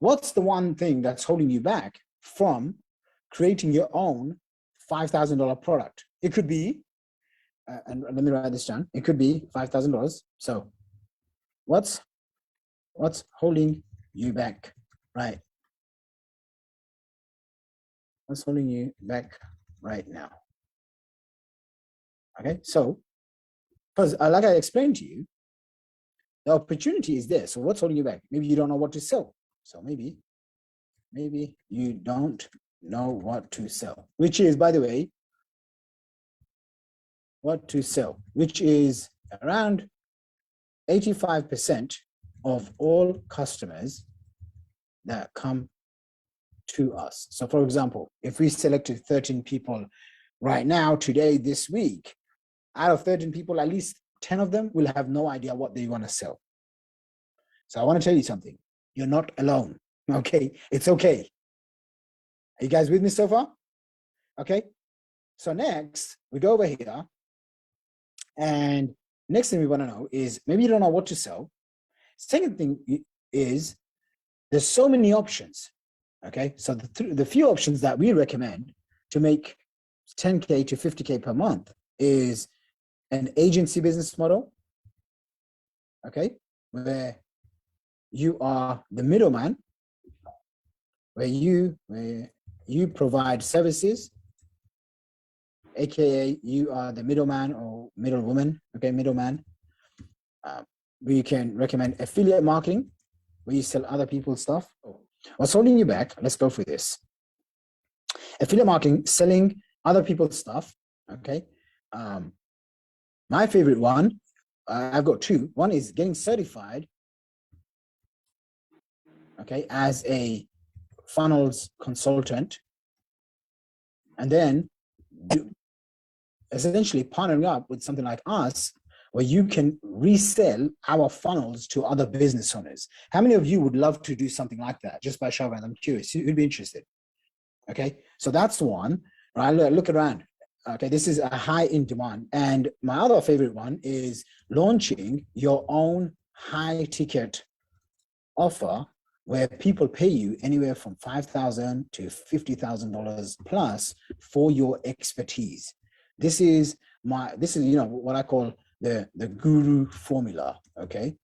what's the one thing that's holding you back from creating your own $5,000 product? It could be, and let me write this down, it could be $5,000. So what's holding you back, right? What's holding you back right now? Okay, so, because like I explained to you, the opportunity is there. So what's holding you back? Maybe you don't know what to sell. So maybe you don't know what to sell, which is, by the way, what to sell, which is around 85% of all customers that come to us. So for example, if we selected 13 people right now, today, this week, out of 13 people, at least 10 of them will have no idea what they want to sell. So I want to tell you something. You're not alone. Okay. It's okay. Are you guys with me so far? Okay. So next, we go over here. And next thing we want to know is maybe you don't know what to sell. Second thing is there's so many options. Okay. So the few options that we recommend to make 10K to 50K per month is an agency business model. Okay. Where you are the middleman, where you provide services, aka you are the middleman or middlewoman. Okay, middleman. We can recommend affiliate marketing, where you sell other people's stuff. What's holding you back? Let's go through this. Affiliate marketing, selling other people's stuff. Okay. My favorite one, I've got two. One is getting certified, okay, as a funnels consultant, and then essentially partnering up with something like us, where you can resell our funnels to other business owners. How many of you would love to do something like that? Just by show of hands, I'm curious. Who'd be interested? Okay, so that's one. Right, look around. Okay, this is a high in demand. And my other favorite one is launching your own high ticket offer, where people pay you anywhere from $5,000 to $50,000 plus for your expertise. This is what I call the guru formula. Okay,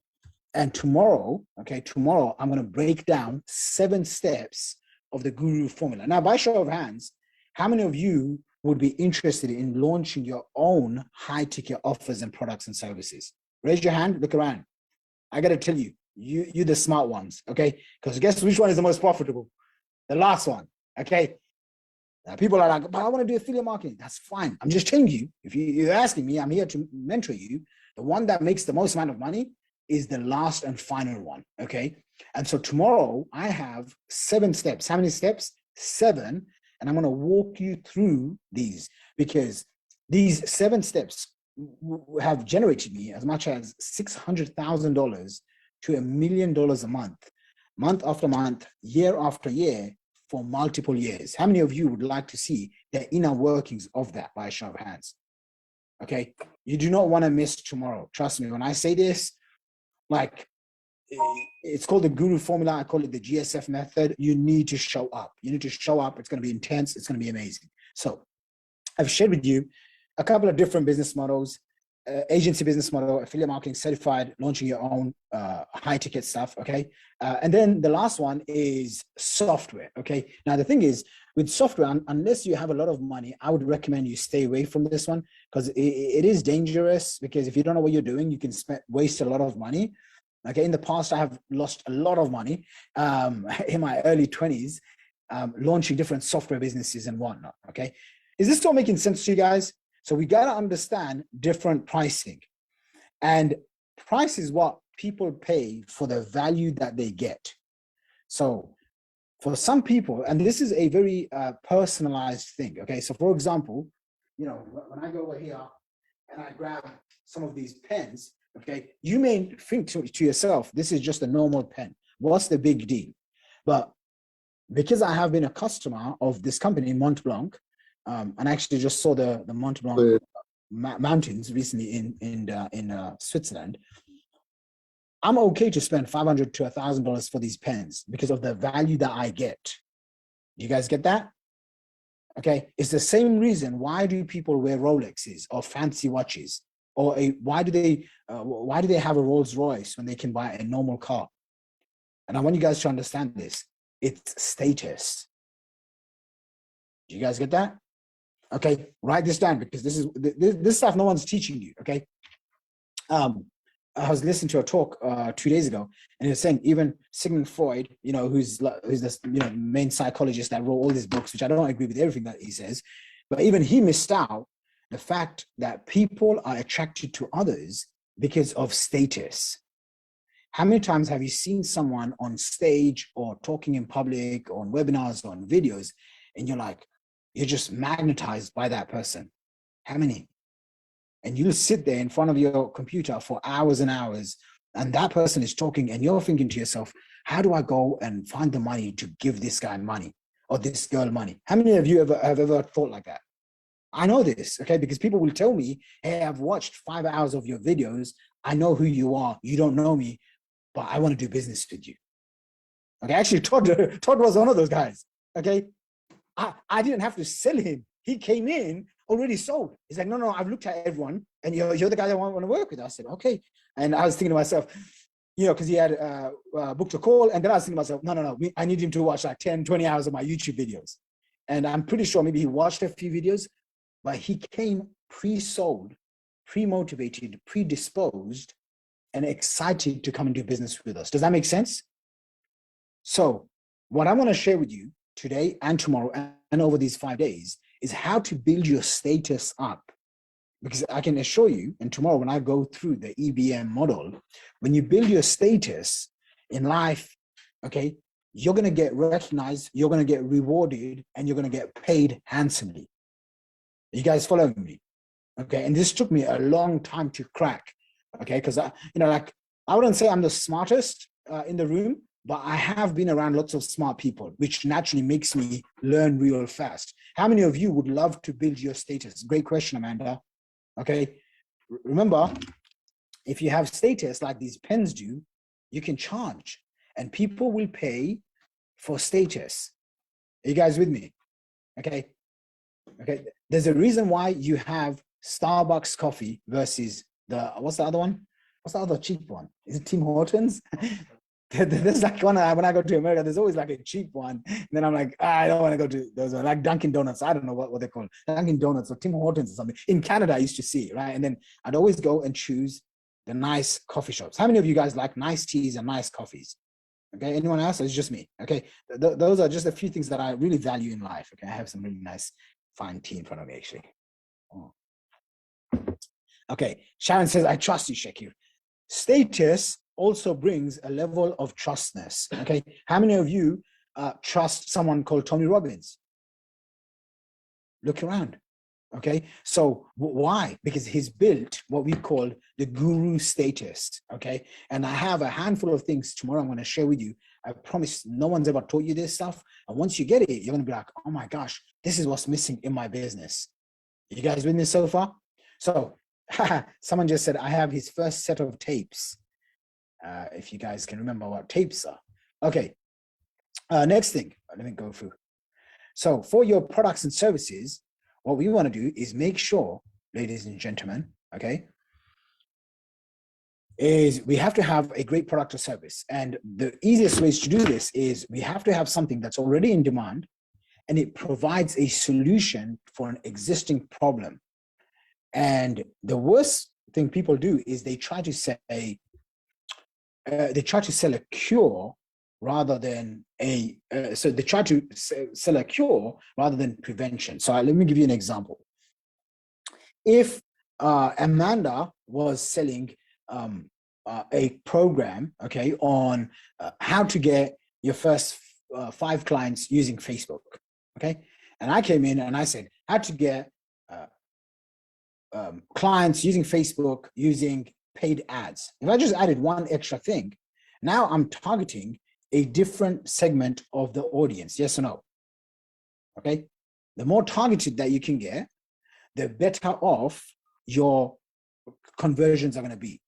and tomorrow I'm going to break down 7 steps of the guru formula. Now, by show of hands, how many of you would be interested in launching your own high ticket offers and products and services? Raise your hand, look around. I got to tell you, you're the smart ones, okay? Because guess which one is the most profitable? The last one, okay? Now, people are like, but I want to do affiliate marketing. That's fine. I'm just telling you, if you're asking me, I'm here to mentor you. The one that makes the most amount of money is the last and final one, okay? And so tomorrow I have 7 steps. How many steps? 7. And I'm going to walk you through these, because these 7 steps have generated me as much as $600,000 to $1 million a month after month, year after year, for multiple years. How many of you would like to see the inner workings of that by a show of hands? Okay, you do not want to miss tomorrow. Trust me, when I say this, like, it's called the guru formula. I call it the GSF method. You need to show up. You need to show up. It's going to be intense. It's going to be amazing. So I've shared with you a couple of different business models, agency business model, affiliate marketing, certified, launching your own high ticket stuff. Okay. And then the last one is software. Okay. Now, the thing is, with software, unless you have a lot of money, I would recommend you stay away from this one, because it is dangerous. Because if you don't know what you're doing, you can waste a lot of money. Okay, in the past, I have lost a lot of money in my early 20s, launching different software businesses and whatnot. Okay, is this still making sense to you guys? So we got to understand different pricing, and price is what people pay for the value that they get. So for some people, and this is a very personalized thing. Okay, so for example, when I go over here and I grab some of these pens, okay, you may think to yourself, this is just a normal pen. What's the big deal? But because I have been a customer of this company, Mont Blanc, and I actually just saw the Mont Blanc mountains recently in Switzerland, I'm okay to spend $500 to $1,000 for these pens because of the value that I get. You guys get that? Okay, it's the same reason why do people wear Rolexes or fancy watches, or why do they have a Rolls Royce when they can buy a normal car? And I want you guys to understand this. It's status. Do you guys get that? Okay, write this down, because this stuff no one's teaching you. Okay. I was listening to a talk 2 days ago, and he was saying even Sigmund Freud, who's this main psychologist that wrote all these books, which I don't agree with everything that he says, but even he missed out the fact that people are attracted to others because of status. How many times have you seen someone on stage or talking in public, or on webinars, or on videos, and you're just magnetized by that person? How many? And you'll sit there in front of your computer for hours and hours, and that person is talking, and you're thinking to yourself, how do I go and find the money to give this guy money or this girl money? How many of you have ever thought like that? I know this, okay, because people will tell me, hey, I've watched 5 hours of your videos. I know who you are. You don't know me, but I want to do business with you. Okay, actually, Todd was one of those guys. Okay, I didn't have to sell him. He came in already sold. He's like, no, I've looked at everyone, and you're the guy I want to work with. I said, okay. And I was thinking to myself, because he had booked a call, and then I was thinking to myself, no, I need him to watch like 10, 20 hours of my YouTube videos. And I'm pretty sure maybe he watched a few videos, but he came pre-sold, pre-motivated, predisposed, and excited to come and do business with us. Does that make sense? So what I'm going to share with you today and tomorrow and over these 5 days is how to build your status up. Because I can assure you, and tomorrow when I go through the EBM model, when you build your status in life, okay, you're going to get recognized, you're going to get rewarded, and you're going to get paid handsomely. You guys following me? Okay, and this took me a long time to crack, okay, because I wouldn't say I'm the smartest in the room, but I have been around lots of smart people, which naturally makes me learn real fast. How many of you would love to build your status? Great question, Amanda. Okay, remember, if you have status like these pens do, you can charge, and people will pay for status. Are you guys with me? Okay, there's a reason why you have Starbucks coffee versus what's the other one? What's the other cheap one? Is it Tim Hortons? There's like one, when I go to America, there's always like a cheap one. And then I'm like, I don't want to go to those, like Dunkin' Donuts. I don't know what they're called, Dunkin' Donuts or Tim Hortons or something. In Canada, I used to see it, right? And then I'd always go and choose the nice coffee shops. How many of you guys like nice teas and nice coffees? Okay, anyone else? It's just me. Okay, those are just a few things that I really value in life. Okay, I have some really nice fine tea in front of me, actually. Oh. Okay, Sharon says, I trust you, Shaqir. Status also brings a level of trustness. Okay, how many of you trust someone called Tony Robbins? Look around. Okay, so why? Because he's built what we call the guru status. Okay, and I have a handful of things tomorrow I'm going to share with you. I promise no one's ever taught you this stuff, and once you get it, you're going to be like, oh my gosh, this is what's missing in my business. You guys with me so far? So someone just said I have his first set of tapes. If you guys can remember what tapes are. Okay, next thing, let me go through. So for your products and services, what we want to do is make sure, ladies and gentlemen, okay, is we have to have a great product or service. And the easiest ways to do this is we have to have something that's already in demand, and it provides a solution for an existing problem. And the worst thing people do is they try to sell a cure rather than so they try to sell a cure rather than prevention. So let me give you an example. If Amanda was selling a program, okay, on how to get your first 5 clients using Facebook, okay, and I came in and I said how to get clients using Facebook using paid ads. If I just added one extra thing, now I'm targeting a different segment of the audience, yes or no? Okay, the more targeted that you can get, the better off your conversions are going to be.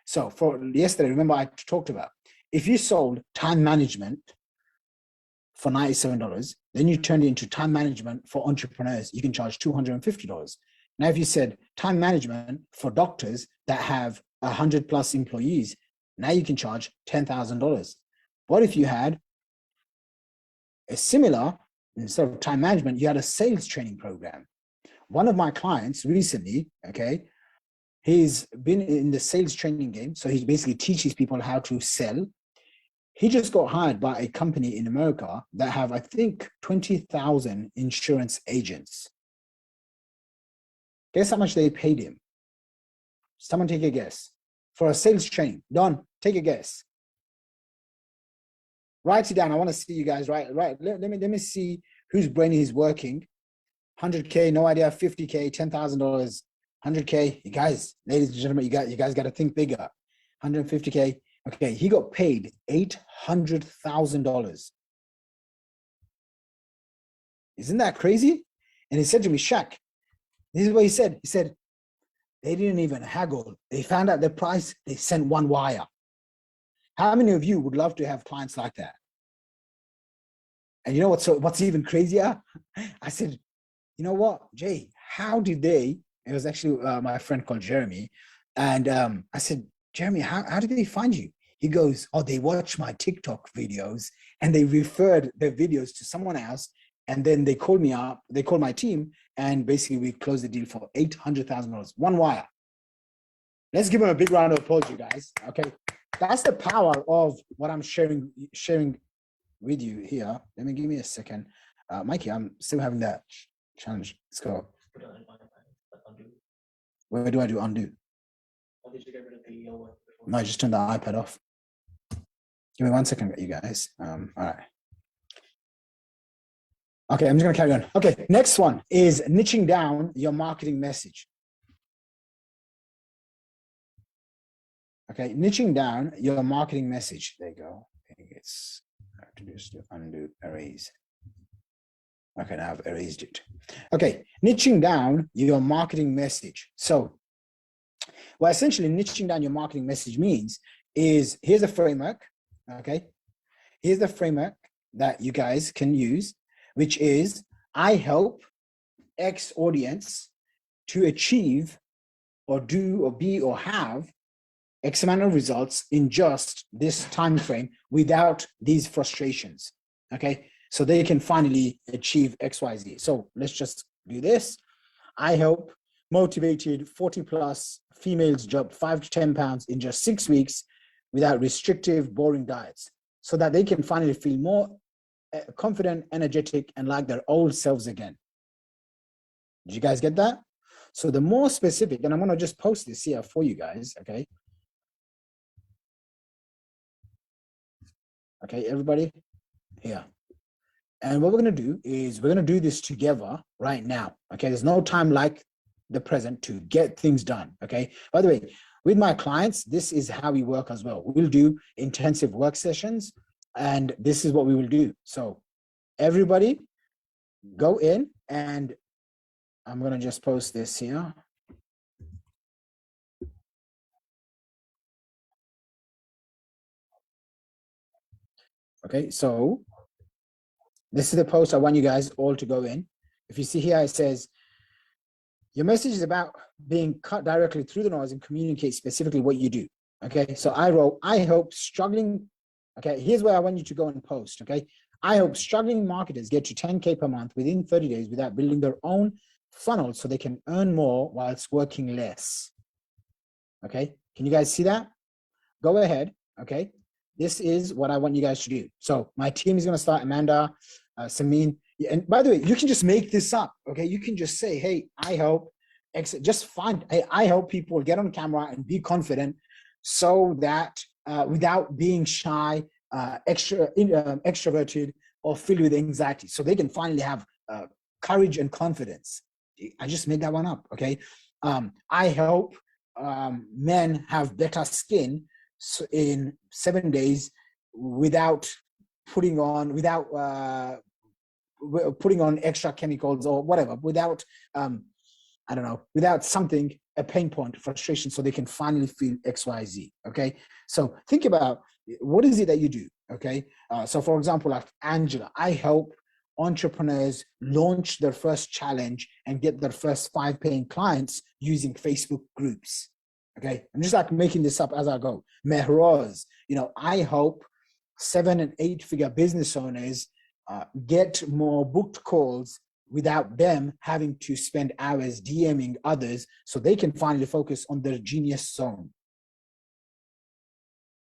So for yesterday, remember I talked about, if you sold time management for $97, then you turned it into time management for entrepreneurs, you can charge $250. Now, if you said time management for doctors that have 100+ employees, now you can charge $10,000. What if you had a similar, instead of time management, you had a sales training program? One of my clients recently, okay, he's been in the sales training game. So he basically teaches people how to sell. He just got hired by a company in America that have, I think, 20,000 insurance agents. Guess how much they paid him? Someone take a guess. For a sales training. Don, take a guess. Write it down. I want to see you guys. Right. Let me see whose brain is working. 100K, no idea. 50K, $10,000, 100K. You guys, ladies and gentlemen, you guys got to think bigger. 150K. Okay, he got paid $800,000. Isn't that crazy? And he said to me, Shaq, this is what he said. He said, they didn't even haggle. They found out the price. They sent one wire. How many of you would love to have clients like that? And you know what's even crazier? I said, you know what, Jay, how did they, it was actually my friend called Jeremy. And I said, Jeremy, how did they find you? He goes, oh, they watch my TikTok videos and they referred their videos to someone else. And then they called me up, they called my team, and basically we closed the deal for $800,000, one wire. Let's give them a big round of applause, you guys. Okay, that's the power of what I'm sharing with you here. Give me a second. Mikey, I'm still having that challenge. Let's go. Where do I do undo? No, I just turned the iPad off. Give me 1 second, you guys. All right. Okay, I'm just gonna carry on. Okay, next one is niching down your marketing message. Okay, niching down your marketing message. There you go. I think it's introduce to undo, erase. Okay, now I've erased it. Okay, niching down your marketing message. So, what essentially niching down your marketing message means is, here's a framework, okay? Here's the framework that you guys can use, which is, I help X audience to achieve or do or be or have X amount of results in just this time frame without these frustrations, okay? So they can finally achieve XYZ. So let's just do this. I help motivated 40 plus females drop 5 to 10 pounds in just 6 weeks without restrictive, boring diets, so that they can finally feel more confident, energetic, and like their old selves again. Did you guys get that? So the more specific, and I'm gonna just post this here for you guys, okay? Okay, everybody, here. And what we're gonna do is we're gonna do this together right now, okay? There's no time like the present to get things done, okay? By the way, with my clients, this is how we work as well. We'll do intensive work sessions, and this is what we will do. So everybody go in, and I'm gonna just post this here. Okay, so this is the post I want you guys all to go in. If you see here, it says, your message is about being cut directly through the noise and communicate specifically what you do. Okay, so I wrote, I hope struggling, okay, here's where I want you to go and post, okay? I hope struggling marketers get to 10K per month within 30 days without building their own funnel so they can earn more whilst working less. Okay, can you guys see that? Go ahead, okay? This is what I want you guys to do. So my team is gonna start, Amanda, Samin, and by the way, you can just make this up, okay? You can just say, hey, I hope, just find, hey, I hope people get on camera and be confident so that without being shy, extroverted, or filled with anxiety, so they can finally have courage and confidence. I just made that one up, okay? I hope men have better skin in 7 days without putting on extra chemicals or whatever, without I don't know, without something, a pain point, frustration, so they can finally feel XYZ. Okay, so think about what is it that you do. Okay, so for example, like Angela, I help entrepreneurs launch their first challenge and get their first 5 paying clients using Facebook groups. Okay, I'm just like making this up as I go. Mehroz, I help 7 and 8 figure business owners get more booked calls without them having to spend hours DMing others, so they can finally focus on their genius zone.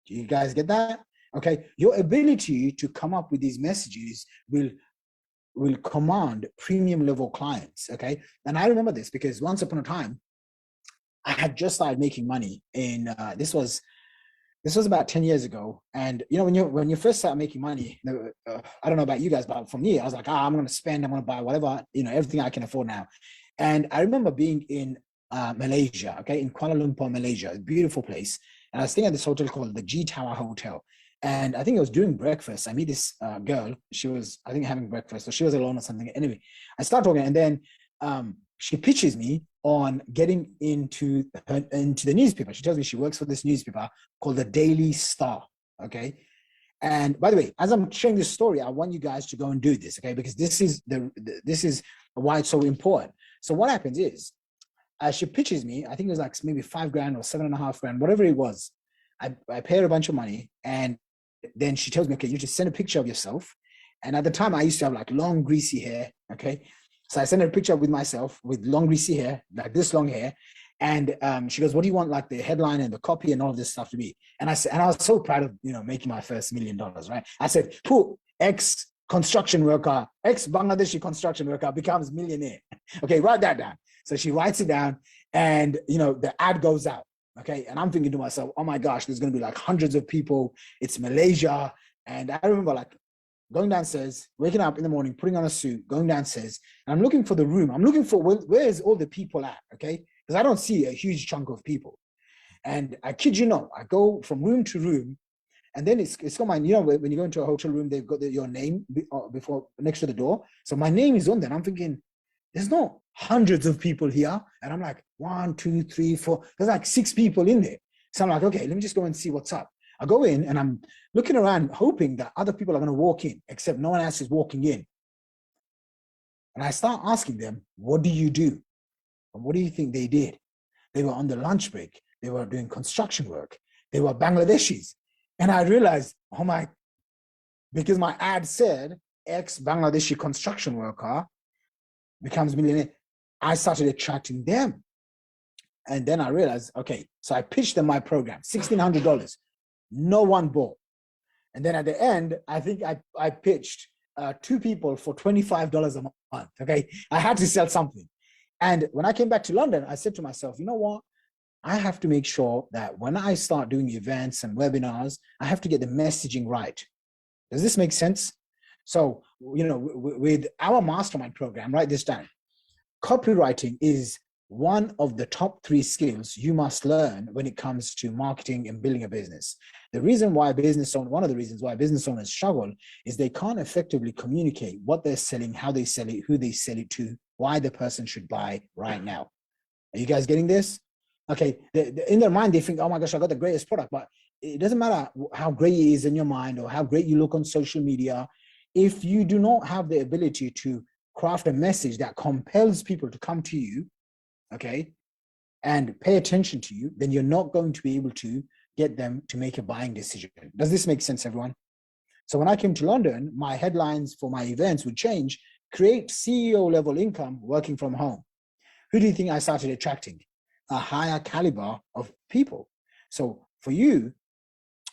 Do you guys get that? Okay, your ability to come up with these messages will command premium level clients. Okay, and I remember this because once upon a time, I had just started making money in, this was This was about 10 years ago. And you know, when you first start making money, I don't know about you guys, but for me, I was like, I'm going to spend, I'm going to buy whatever, you know, everything I can afford now. And I remember being in Malaysia, okay, in Kuala Lumpur, Malaysia, a beautiful place. And I was staying at this hotel called the G Tower Hotel. And I think it was during breakfast. I meet this girl. She was, I think, having breakfast, or she was alone or something. Anyway, I start talking, and then she pitches me on getting into the newspaper. She tells me she works for this newspaper called the Daily Star. Okay. And by the way, as I'm sharing this story, I want you guys to go and do this, okay? Because this is why it's so important. So what happens is, she pitches me, I think it was like maybe $5 grand or $7.5 grand, whatever it was. I pay her a bunch of money, and then she tells me, okay, you just send a picture of yourself. And at the time, I used to have like long, greasy hair, okay? So I sent her a picture with myself with long, greasy hair, like this long hair. And she goes, what do you want, like the headline and the copy and all of this stuff to be? And I said, and I was so proud of, you know, making my first $1 million, right? I said, who ex-construction worker, ex-Bangladeshi construction worker becomes millionaire. Okay, write that down. So she writes it down, and, you know, the ad goes out. Okay, and I'm thinking to myself, oh my gosh, there's going to be like hundreds of people. It's Malaysia. And I remember like going downstairs, waking up in the morning, putting on a suit, going downstairs, and I'm looking for the room. I'm looking for where is all the people at, okay? Because I don't see a huge chunk of people. And I kid you not, I go from room to room, and then it's got my, you know, when you go into a hotel room, they've got your name before next to the door. So my name is on there. And I'm thinking, there's not hundreds of people here. And I'm like, 1, 2, 3, 4. There's like 6 people in there. So I'm like, okay, let me just go and see what's up. I go in and I'm looking around, hoping that other people are going to walk in, except no one else is walking in. And I start asking them, what do you do? And what do you think they did? They were on the lunch break. They were doing construction work. They were Bangladeshis. And I realized, oh my, because my ad said ex-Bangladeshi construction worker becomes millionaire, I started attracting them. And then I realized, okay, so I pitched them my program, $1,600. No one bought. And then at the end, I think I pitched 2 people for $25 a month. Okay, I had to sell something. And when I came back to London, I said to myself, you know what? I have to make sure that when I start doing events and webinars, I have to get the messaging right. Does this make sense? So, you know, with our mastermind program, write this down. Copywriting is one of the top 3 skills you must learn when it comes to marketing and building a business. The reason why one of the reasons why business owners struggle is they can't effectively communicate what they're selling, how they sell it, who they sell it to, why the person should buy right now. Are you guys getting this? Okay, in their mind, they think, oh my gosh, I got the greatest product, but it doesn't matter how great it is in your mind or how great you look on social media. If you do not have the ability to craft a message that compels people to come to you, okay, and pay attention to you, then you're not going to be able to get them to make a buying decision. Does this make sense, everyone? So when I came to London, my headlines for my events would change: create CEO level income working from home. Who do you think I started attracting? A higher caliber of people. So for you,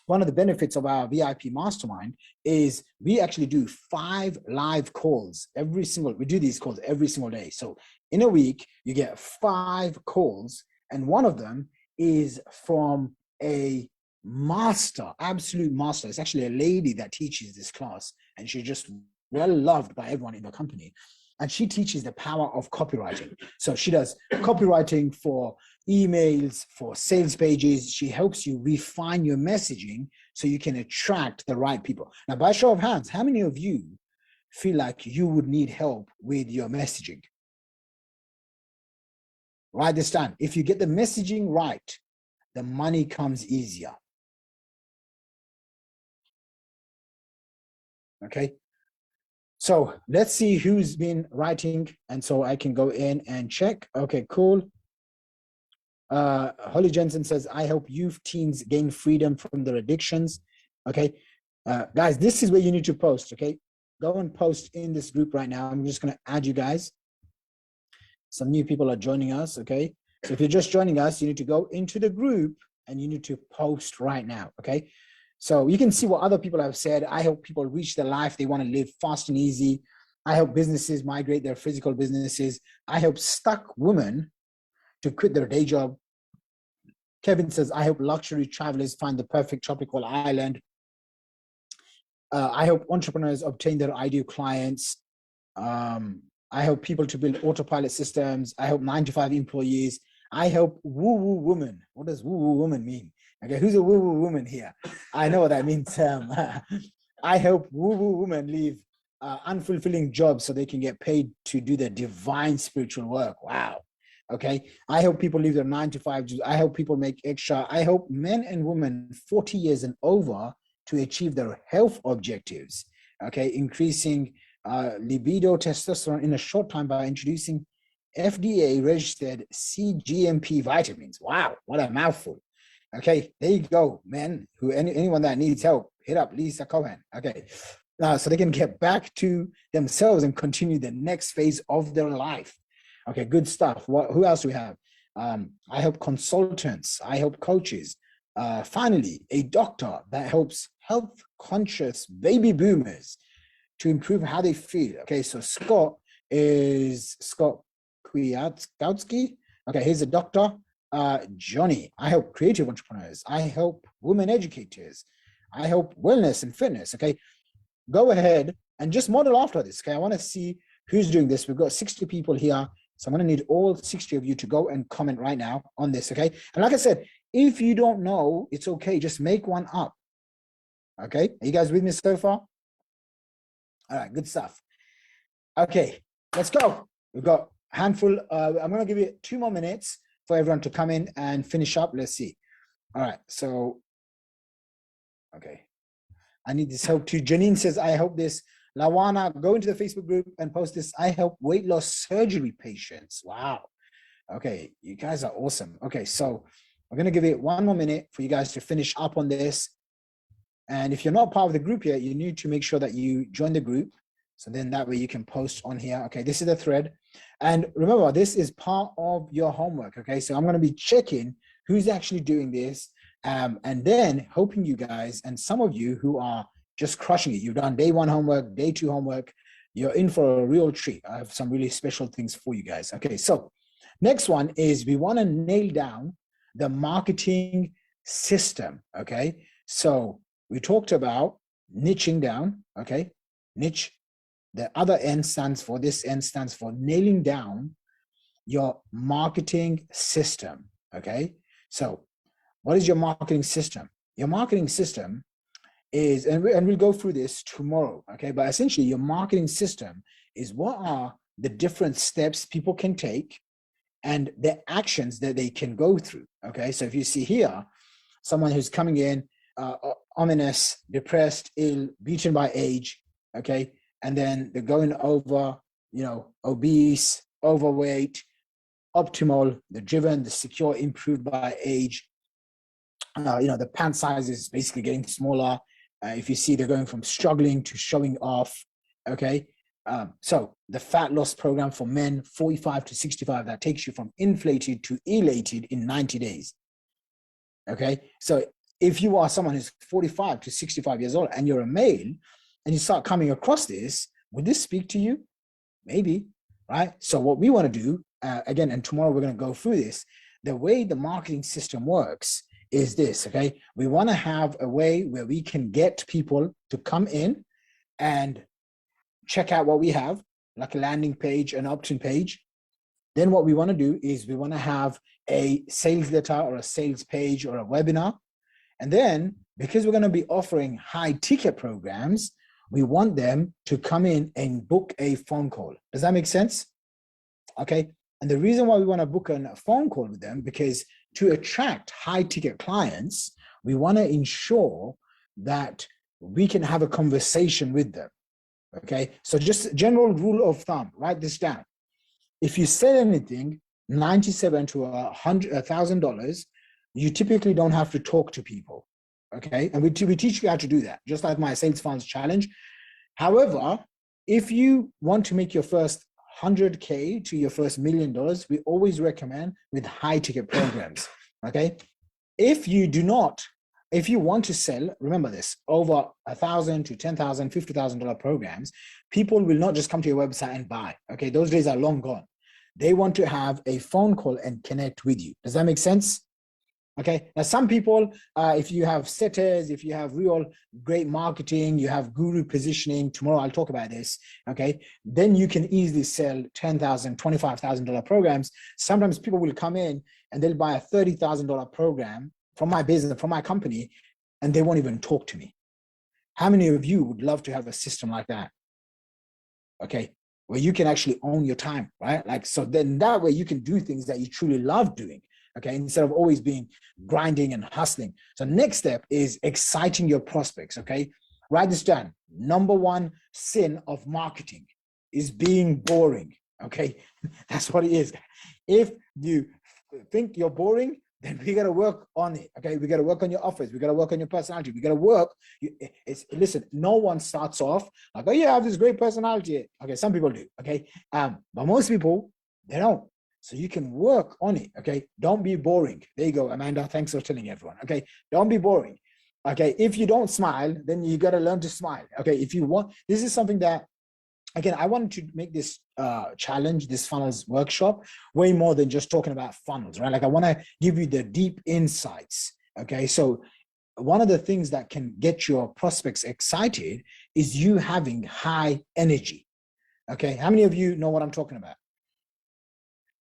one of the benefits of our VIP mastermind is we actually do 5 live calls we do these calls every single day. So in a week, you get 5 calls, and one of them is from a master, absolute master. It's actually a lady that teaches this class, and she's just well loved by everyone in the company. And she teaches the power of copywriting. So she does copywriting for emails, for sales pages. She helps you refine your messaging so you can attract the right people. Now, by show of hands, how many of you feel like you would need help with your messaging? Write this down. If you get the messaging right, the money comes easier. Okay. So let's see who's been writing, and so I can go in and check. Okay, cool. Holly Jensen says, I help youth teens gain freedom from their addictions. Okay, guys, this is where you need to post. Okay, go and post in this group right now. I'm just going to add you guys. Some new people are joining us. Okay, so if you're just joining us, you need to go into the group and you need to post right now. Okay, so you can see what other people have said. I help people reach the life they want to live fast and easy. I help businesses migrate their physical businesses. I help stuck women to quit their day job, Kevin says, I hope luxury travelers find the perfect tropical island. I hope entrepreneurs obtain their ideal clients. I hope people to build autopilot systems. I hope 9 to 5 employees. I hope woo-woo woman. What does woo-woo woman mean? Okay, who's a woo-woo woman here? I know what that means. I hope woo-woo women leave unfulfilling jobs so they can get paid to do their divine spiritual work. Wow. Okay. I hope people leave their 9 to 5 jobs. I hope people make extra. I hope men and women 40 years and over to achieve their health objectives. Okay. Increasing libido, testosterone in a short time by introducing FDA registered CGMP vitamins. Wow. What a mouthful. Okay, there you go, man. Anyone that needs help, hit up Lisa Cohen. Okay, so they can get back to themselves and continue the next phase of their life. Okay, good stuff. Who else do we have? I help consultants. I help coaches. Finally, a doctor that helps health conscious baby boomers to improve how they feel. Okay, so Scott Kwiatkowski. Okay, he's a doctor. Johnny, I help creative entrepreneurs. I help women educators. I help wellness and fitness. Okay, go ahead and just model after this. Okay, I want to see who's doing this. We've got 60 people here, so I'm going to need all 60 of you to go and comment right now on this. Okay, and like I said, if you don't know, it's okay. Just make one up. Okay, are you guys with me so far? All right, good stuff. Okay, let's go. We've got a handful. I'm going to give you 2 more minutes for everyone to come in and finish up. Let's see. All right, so, okay. I need this help too. Janine says, I hope this. Lawana, go into the Facebook group and post this. I help weight loss surgery patients. Wow. Okay, you guys are awesome. Okay, so I'm gonna give it 1 more minute for you guys to finish up on this. And if you're not part of the group yet, you need to make sure that you join the group. So then that way you can post on here. Okay, this is the thread. And remember, this is part of your homework. Okay, so I'm going to be checking who's actually doing this. And then hoping you guys, and some of you who are just crushing it, you've done day 1 homework, day 2 homework, you're in for a real treat. I have some really special things for you guys. Okay, so next one is we want to nail down the marketing system. Okay, so we talked about niching down. Okay, niche. The other N stands for, this N stands for nailing down your marketing system. Okay, so what is your marketing system? Your marketing system is, and we'll go through this tomorrow. Okay, but essentially your marketing system is what are the different steps people can take and the actions that they can go through. Okay, so if you see here, someone who's coming in ominous, depressed, ill, beaten by age. Okay, and then they're going over, obese, overweight, optimal, the driven, the secure, improved by age. The pant size is basically getting smaller. If you see, they're going from struggling to showing off. Okay, so the fat loss program for men 45 to 65, that takes you from inflated to elated in 90 days. Okay, so if you are someone who's 45 to 65 years old and you're a male, and you start coming across this, would this speak to you? Maybe, right? So what we want to do, again, and tomorrow we're going to go through this, the way the marketing system works is this, okay? We want to have a way where we can get people to come in and check out what we have, like a landing page, an opt-in page. Then what we want to do is we want to have a sales letter or a sales page or a webinar. And then because we're going to be offering high ticket programs, we want them to come in and book a phone call. Does that make sense? Okay. And the reason why we want to book a phone call with them, because to attract high ticket clients, we want to ensure that we can have a conversation with them. Okay. So just general rule of thumb, write this down. If you sell anything, $97 to $1,000, you typically don't have to talk to people. Okay, and we teach you how to do that, just like my sales funnels challenge. However, if you want to make your first 100K to your first $1 million, we always recommend with high ticket programs. Okay, if you want to sell, remember this, over $1,000 to $10,000, $50,000 programs, people will not just come to your website and buy. Okay, those days are long gone. They want to have a phone call and connect with you. Does that make sense? Okay, now some people, if you have setters, if you have real great marketing, you have guru positioning, tomorrow I'll talk about this, okay, then you can easily sell $10,000, $25,000 programs. Sometimes people will come in and they'll buy a $30,000 program from my business, from my company, and they won't even talk to me. How many of you would love to have a system like that? Okay, where you can actually own your time, right? Like, so then that way you can do things that you truly love doing. Okay, instead of always being grinding and hustling. So next step is exciting your prospects. Okay, write this down. Number one sin of marketing is being boring. Okay, that's what it is. If you think you're boring, then we got to work on it. Okay, we got to work on your offers. We got to work on your personality. We got to work. Listen, no one starts off like, oh yeah, I have this great personality. Okay, some people do. Okay, but most people, they don't. So you can work on it, okay? Don't be boring. There you go, Amanda. Thanks for telling everyone, okay? Don't be boring, okay? If you don't smile, then you got to learn to smile, okay? If you want, this is something that, again, I wanted to make this challenge, this funnels workshop, way more than just talking about funnels, right? Like I want to give you the deep insights, okay? So one of the things that can get your prospects excited is you having high energy, okay? How many of you know what I'm talking about?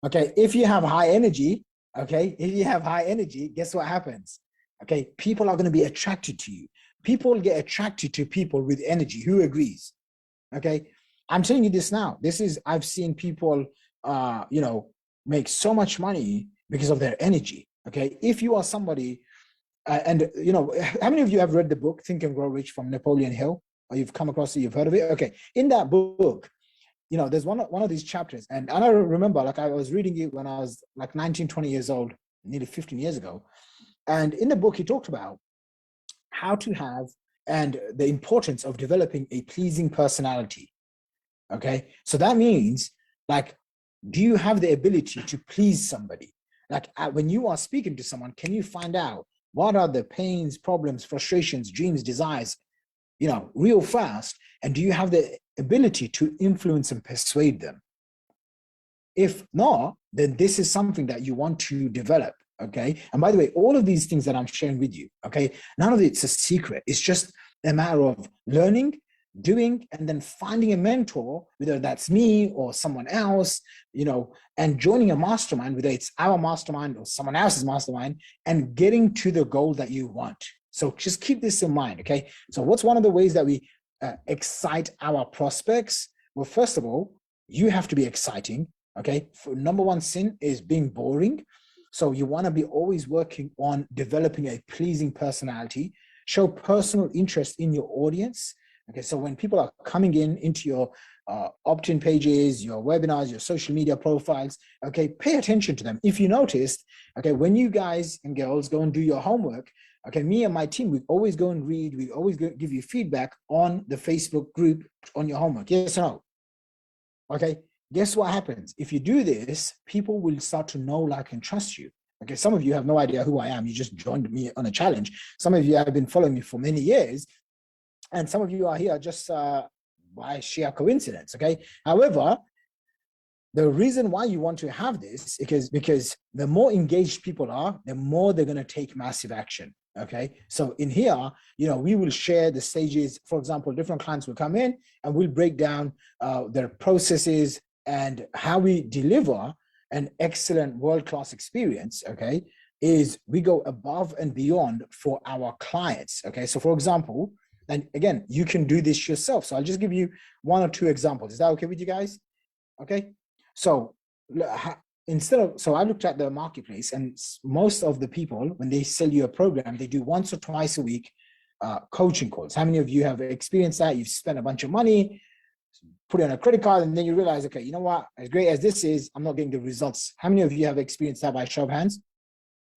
Okay, if you have high energy, okay, if you have high energy, guess what happens? Okay, people are going to be attracted to you. People get attracted to people with energy. Who agrees? Okay, I'm telling you this now. This is, I've seen people, you know, make so much money because of their energy. Okay, if you are somebody, and you know, how many of you have read the book Think and Grow Rich from Napoleon Hill? Or you've come across it, you've heard of it? Okay, in that book, you know, there's one of these chapters, and I remember, like, I was reading it when I was like 19, 20 years old, nearly 15 years ago. And in the book, he talked about how to have and the importance of developing a pleasing personality. Okay, so that means, like, do you have the ability to please somebody? Like, when you are speaking to someone, can you find out what are the pains, problems, frustrations, dreams, desires, you know, real fast? And do you have the ability to influence and persuade them? If not, then this is something that you want to develop. Okay, and by the way, all of these things that I'm sharing with you, okay, none of it's a secret. It's just a matter of learning, doing, and then finding a mentor, whether that's me or someone else, you know, and joining a mastermind, whether it's our mastermind or someone else's mastermind, and getting to the goal that you want. So just keep this in mind. Okay, so what's one of the ways that we excite our prospects? Well, first of all, you have to be exciting. Okay, for number one sin is being boring. So you want to be always working on developing a pleasing personality, show personal interest in your audience. Okay, so when people are coming into your opt-in pages, your webinars, your social media profiles, okay, pay attention to them. If you noticed, okay, when you guys and girls go and do your homework, okay, me and my team, we always go and read, we always go give you feedback on the Facebook group on your homework. Yes or no? Okay, guess what happens? If you do this, people will start to know, like, and trust you. Okay, some of you have no idea who I am. You just joined me on a challenge. Some of you have been following me for many years. And some of you are here just by sheer coincidence, okay? However, the reason why you want to have this is because the more engaged people are, the more they're going to take massive action, okay? So in here, you know, we will share the stages. For example, different clients will come in and we'll break down their processes and how we deliver an excellent world-class experience, okay? Is we go above and beyond for our clients, okay? So for example, and again, you can do this yourself. So I'll just give you one or two examples. Is that okay with you guys? Okay. So so I looked at the marketplace, and most of the people, when they sell you a program, they do once or twice a week coaching calls. How many of you have experienced that? You've spent a bunch of money, put it on a credit card, and then you realize, okay, you know what? As great as this is, I'm not getting the results. How many of you have experienced that by show of hands?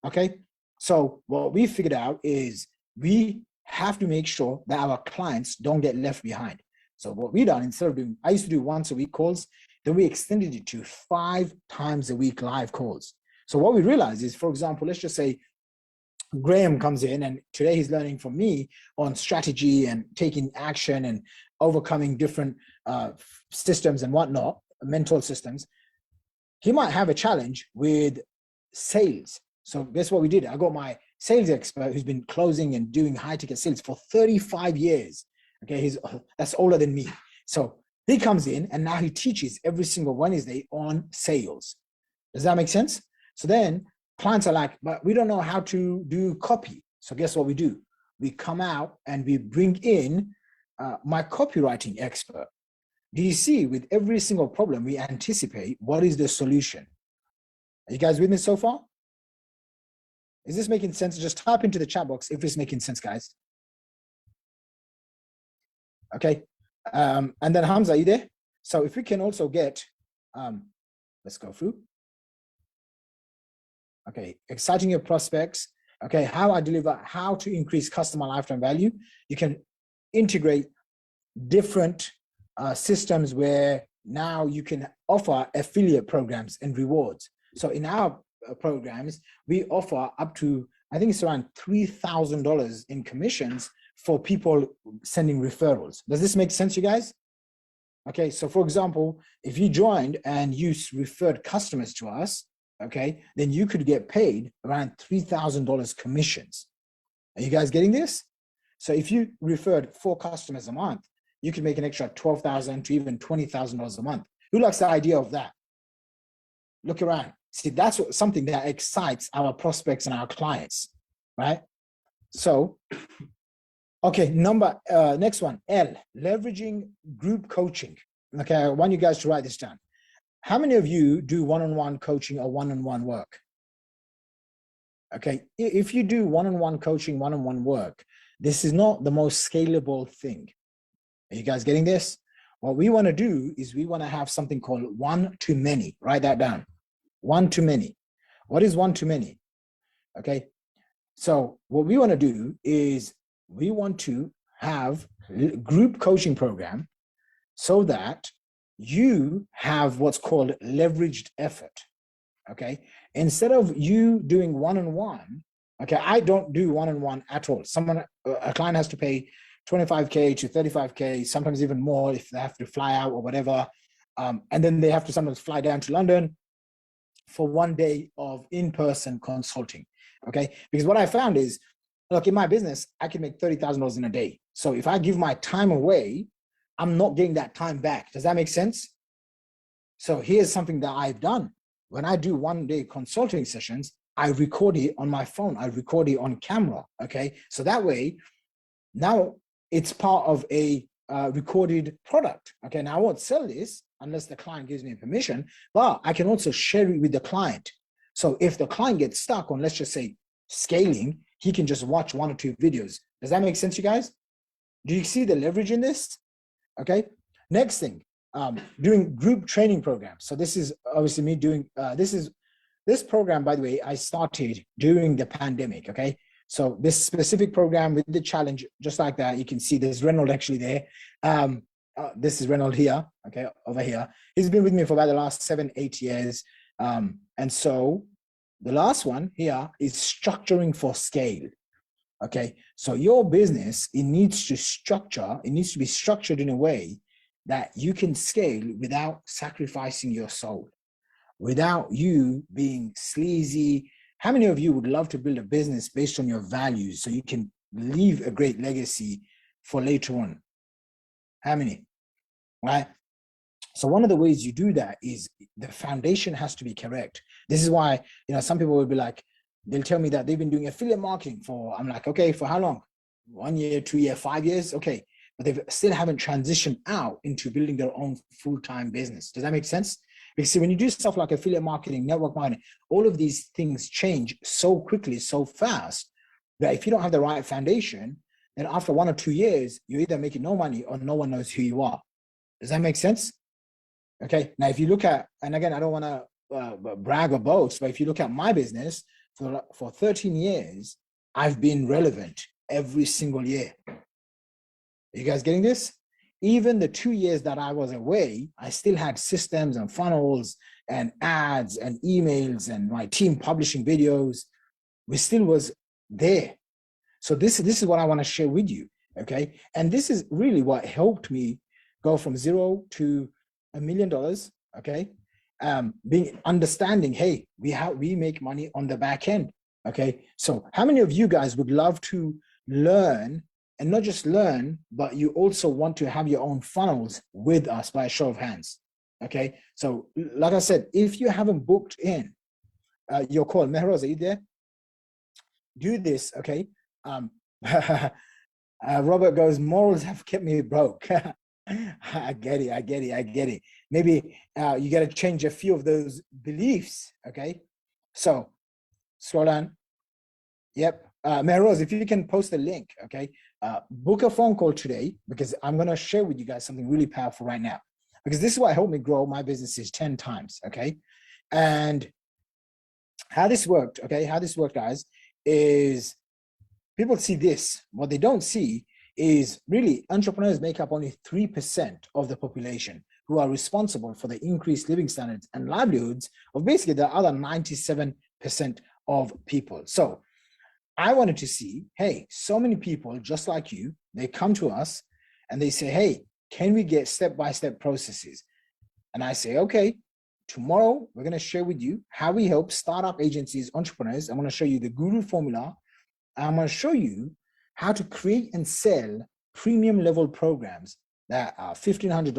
Okay. So what we figured out is we have to make sure that our clients don't get left behind. So what we done, instead of doing, I used to do once a week calls, then we extended it to 5 times a week live calls. So what we realized is, for example, let's just say Graham comes in and today he's learning from me on strategy and taking action and overcoming different systems and whatnot, mental systems. He might have a challenge with sales. So guess what we did? I got my sales expert who's been closing and doing high ticket sales for 35 years. Okay, that's older than me. So he comes in and now he teaches every single Wednesday on sales. Does that make sense? So then clients are like, but we don't know how to do copy. So guess what we do? We come out and we bring in my copywriting expert. Do you see, with every single problem, we anticipate what is the solution? Are you guys with me so far? Is this making sense? Just type into the chat box if it's making sense, guys. Okay. And then Hamza, are you there? So if we can also get, let's go through. Okay, exciting your prospects. Okay, how I deliver, how to increase customer lifetime value. You can integrate different systems where now you can offer affiliate programs and rewards. So in our programs, we offer up to, I think it's around $3,000 in commissions for people sending referrals. Does this make sense, you guys? Okay, so for example, if you joined and you referred customers to us, okay, then you could get paid around $3,000 commissions. Are you guys getting this? So if you referred 4 customers a month, you could make an extra $12,000 to even $20,000 a month. Who likes the idea of that? Look around. See, that's something that excites our prospects and our clients, right? So, okay, next one, L, leveraging group coaching. Okay, I want you guys to write this down. How many of you do one-on-one coaching or one-on-one work? Okay, if you do one-on-one coaching, one-on-one work, this is not the most scalable thing. Are you guys getting this? What we want to do is we want to have something called one-to-many. Write that down. One-to-many. What is one-to-many? Okay, so what we want to do is we want to have a group coaching program so that you have what's called leveraged effort. Okay, instead of you doing one-on-one, okay, I don't do one-on-one at all. A client has to pay 25K to 35K, sometimes even more if they have to fly out or whatever. And then they have to sometimes fly down to London for 1 day of in-person consulting. Okay, because what I found is, look, in my business, I can make $30,000 in a day. So if I give my time away, I'm not getting that time back. Does that make sense? So here's something that I've done. When I do 1 day consulting sessions, I record it on my phone. I record it on camera. Okay, so that way, now it's part of a recorded product. Okay, now I won't sell this unless the client gives me permission, but I can also share it with the client. So if the client gets stuck on, let's just say, scaling, he can just watch 1 or 2 videos. Does that make sense, you guys? Do you see the leverage in this? Okay, next thing, doing group training programs. So this is obviously me doing, this program, by the way, I started during the pandemic, okay? So this specific program with the challenge, just like that, you can see there's Reynold actually there. This is Reynold here, okay, over here. He's been with me for about the last 7-8 years. And so the last one here is structuring for scale. Okay, so your business, it needs to be structured in a way that you can scale without sacrificing your soul, without you being sleazy. How many of you would love to build a business based on your values so you can leave a great legacy for later on? How many? Right? So one of the ways you do that is the foundation has to be correct. This is why, some people will be like, they'll tell me that they've been doing affiliate marketing I'm like, okay, for how long? 1 year, 2 year, 5 years? Okay. But they still haven't transitioned out into building their own full-time business. Does that make sense? Because see, when you do stuff like affiliate marketing, network marketing, all of these things change so quickly, so fast, that if you don't have the right foundation, then after 1 or 2 years, you're either making no money or no one knows who you are. Does that make sense? Okay. Now, if you look at, and again, I don't want to brag or boast, but if you look at my business, for 13 years, I've been relevant every single year. Are you guys getting this? Even the 2 years that I was away, I still had systems and funnels and ads and emails and my team publishing videos. We still was there. So this is what I want to share with you. Okay. And this is really what helped me go from 0 to $1 million. Okay. Understanding, hey, we make money on the back end. Okay, so how many of you guys would love to learn, and not just learn, but you also want to have your own funnels with us by a show of hands? Okay, so like I said, if you haven't booked in your call, Mehroz, are you there? Do this, okay? Robert goes, morals have kept me broke. I get it. Maybe you got to change a few of those beliefs, okay? So scroll down. Yep. Mehrose, if you can post the link, okay? Book a phone call today, because I'm going to share with you guys something really powerful right now, because this is what helped me grow my businesses 10 times, okay? And how this worked, okay? How this worked, guys, is people see this. What they don't see is really entrepreneurs make up only 3% of the population who are responsible for the increased living standards and livelihoods of basically the other 97% of people. So I wanted to see, hey, so many people just like you, they come to us and they say, hey, can we get step-by-step processes? And I say, okay, tomorrow we're going to share with you how we help startup agencies, entrepreneurs. I'm going to show you the guru formula. I'm going to show you how to create and sell premium level programs that are $1,500,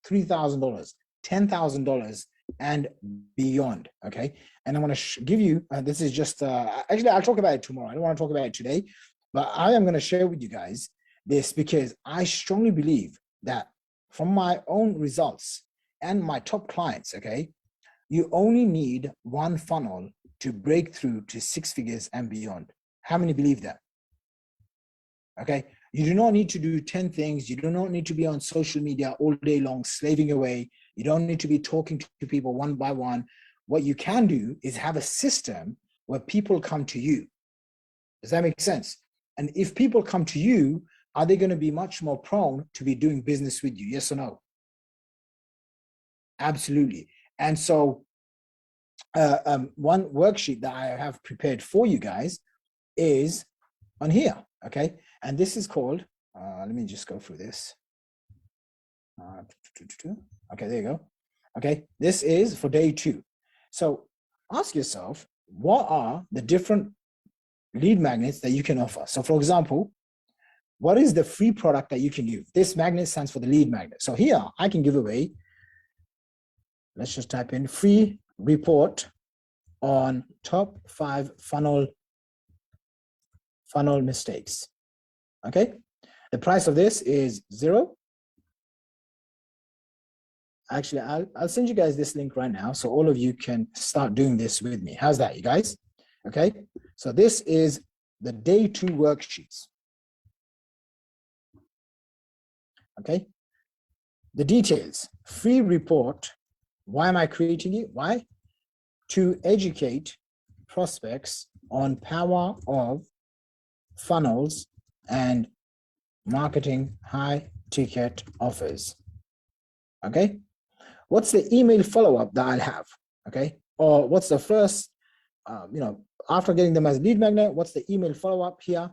$3,000, $10,000 and beyond, okay? And I'm going to give you, this is just, actually, I'll talk about it tomorrow. I don't want to talk about it today, but I am going to share with you guys this because I strongly believe that from my own results and my top clients, okay, you only need one funnel to break through to 6 figures and beyond. How many believe that? Okay, you do not need to do 10 things. You do not need to be on social media all day long, slaving away. You don't need to be talking to people one by one. What you can do is have a system where people come to you. Does that make sense? And if people come to you, are they going to be much more prone to be doing business with you? Yes or no? Absolutely. And so one worksheet that I have prepared for you guys is on here, okay? And this is called, let me just go through this. Okay, there you go. Okay, this is for day 2. So ask yourself, what are the different lead magnets that you can offer? So for example, what is the free product that you can give? This magnet stands for the lead magnet. So here I can give away, let's just type in free report on top 5 funnel mistakes. Okay, the price of this is 0. Actually, I'll send you guys this link right now so all of you can start doing this with me. How's that, you guys? Okay, so this is the day 2 worksheets. Okay, the details, free report. Why am I creating it? Why? To educate prospects on power of funnels and marketing high ticket offers. Okay, what's the email follow-up that I'll have? Okay, or what's the first, after getting them as lead magnet, what's the email follow-up here?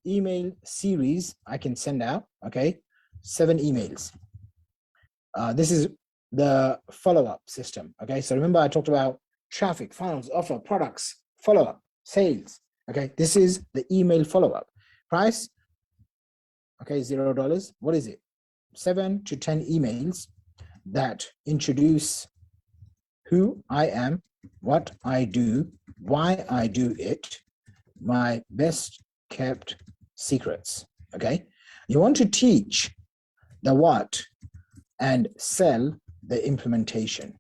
Email series I can send out, okay, 7 emails. This is the follow-up system, okay? So remember I talked about traffic, funnels, offer, products, follow-up, sales, okay? This is the email follow-up. Price, okay, $0. What is it? 7 to 10 emails that introduce who I am, what I do, why I do it, my best kept secrets, okay? You want to teach the what and sell the implementation.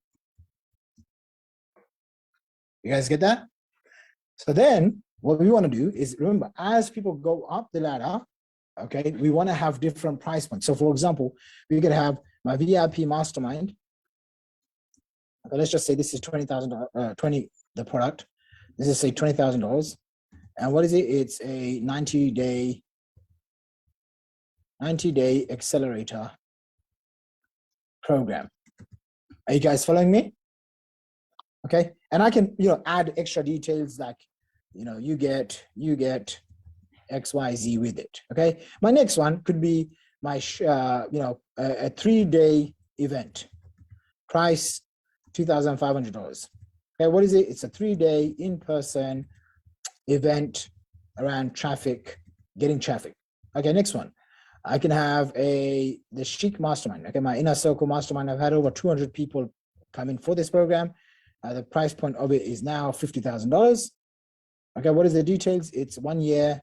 You guys get that? So then what we want to do is, remember, as people go up the ladder, okay, we want to have different price points. So for example, we could have my VIP mastermind. Okay, let's just say this is $20,000, the product. This is say $20,000. And what is it? It's a 90-day accelerator program. Are you guys following me? Okay, and I can add extra details like you get XYZ with it. Okay, my next one could be my a 3-day event, price $2,500. Okay, what is it? It's a 3-day in-person event around traffic, getting traffic. Okay, next one. I can have the Chic Mastermind. Okay, my inner circle mastermind. I've had over 200 people come in for this program. The price point of it is now $50,000. Okay, what is the details? It's 1 year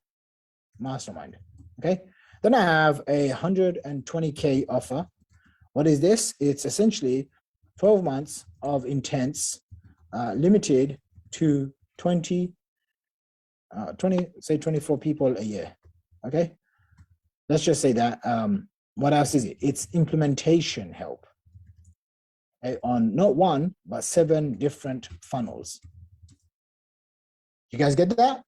mastermind. Okay, then I have a 120K offer. What is this? It's essentially 12 months of intense, limited to 24 people a year. Okay, let's just say that. What else is it? It's implementation help, okay, on not one but 7 different funnels. You guys get that?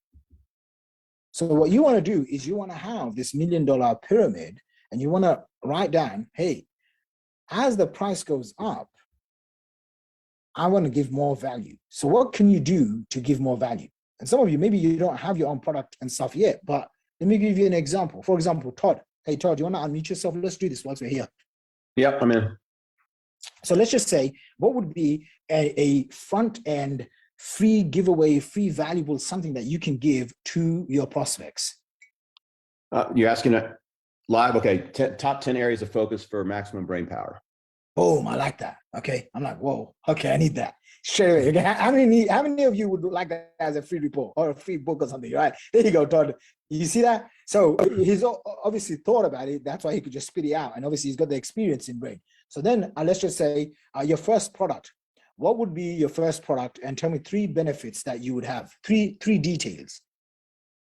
So what you want to do is you want to have this $1 million pyramid, and you want to write down, hey, as the price goes up, I want to give more value. So what can you do to give more value? And some of you, maybe you don't have your own product and stuff yet, but let me give you an example. For example, Todd. Hey, Todd, you want to unmute yourself? Let's do this once we're here. Yep, I'm in. So let's just say, what would be a front end free giveaway, free valuable, something that you can give to your prospects? You're asking it live? Okay, top 10 areas of focus for maximum brain power. Boom, I like that. Okay, I'm like, whoa, okay, I need that. Straight away. Okay, how many of you would like that as a free report or a free book or something, right? There you go, Todd. You see that? So he's obviously thought about it. That's why he could just spit it out. And obviously he's got the experience in brain. So then let's just say your first product. What would be your first product? And tell me 3 benefits that you would have. Three details.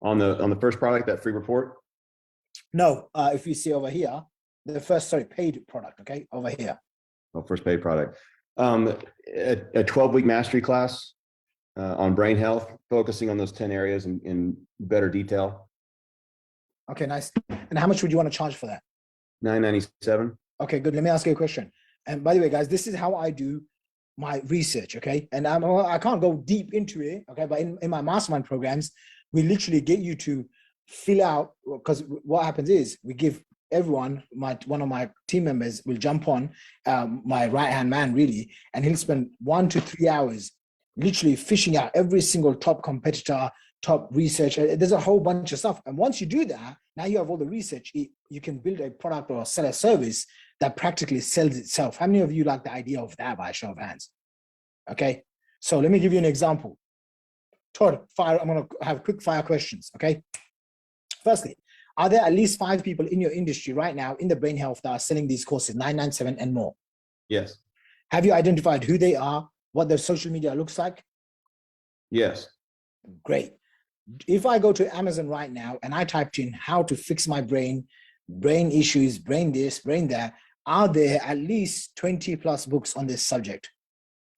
On the first product, that free report? No, if you see over here, the first, paid product, okay, over here. Oh, first paid product. A 12-week mastery class on brain health, focusing on those 10 areas in better detail. Okay, nice. And how much would you want to charge for that? $997. Okay, good. Let me ask you a question. And by the way, guys, this is how I do my research, okay? And I can't go deep into it, okay? But in my mastermind programs, we literally get you to fill out, because what happens is we give everyone, one of my team members will jump on, my right-hand man really, and he'll spend 1 to 3 hours literally fishing out every single top competitor, top research. There's a whole bunch of stuff. And once you do that, now you have all the research, you can build a product or sell a service that practically sells itself. How many of you like the idea of that, by a show of hands? Okay, so let me give you an example. Todd, I'm going to have quick fire questions, okay? Firstly, are there at least 5 people in your industry right now in the brain health that are selling these courses, 997 and more? Yes. Have you identified who they are, what their social media looks like? Yes. Great. If I go to Amazon right now and I typed in how to fix my brain issues, brain this, brain that, are there at least 20 plus books on this subject?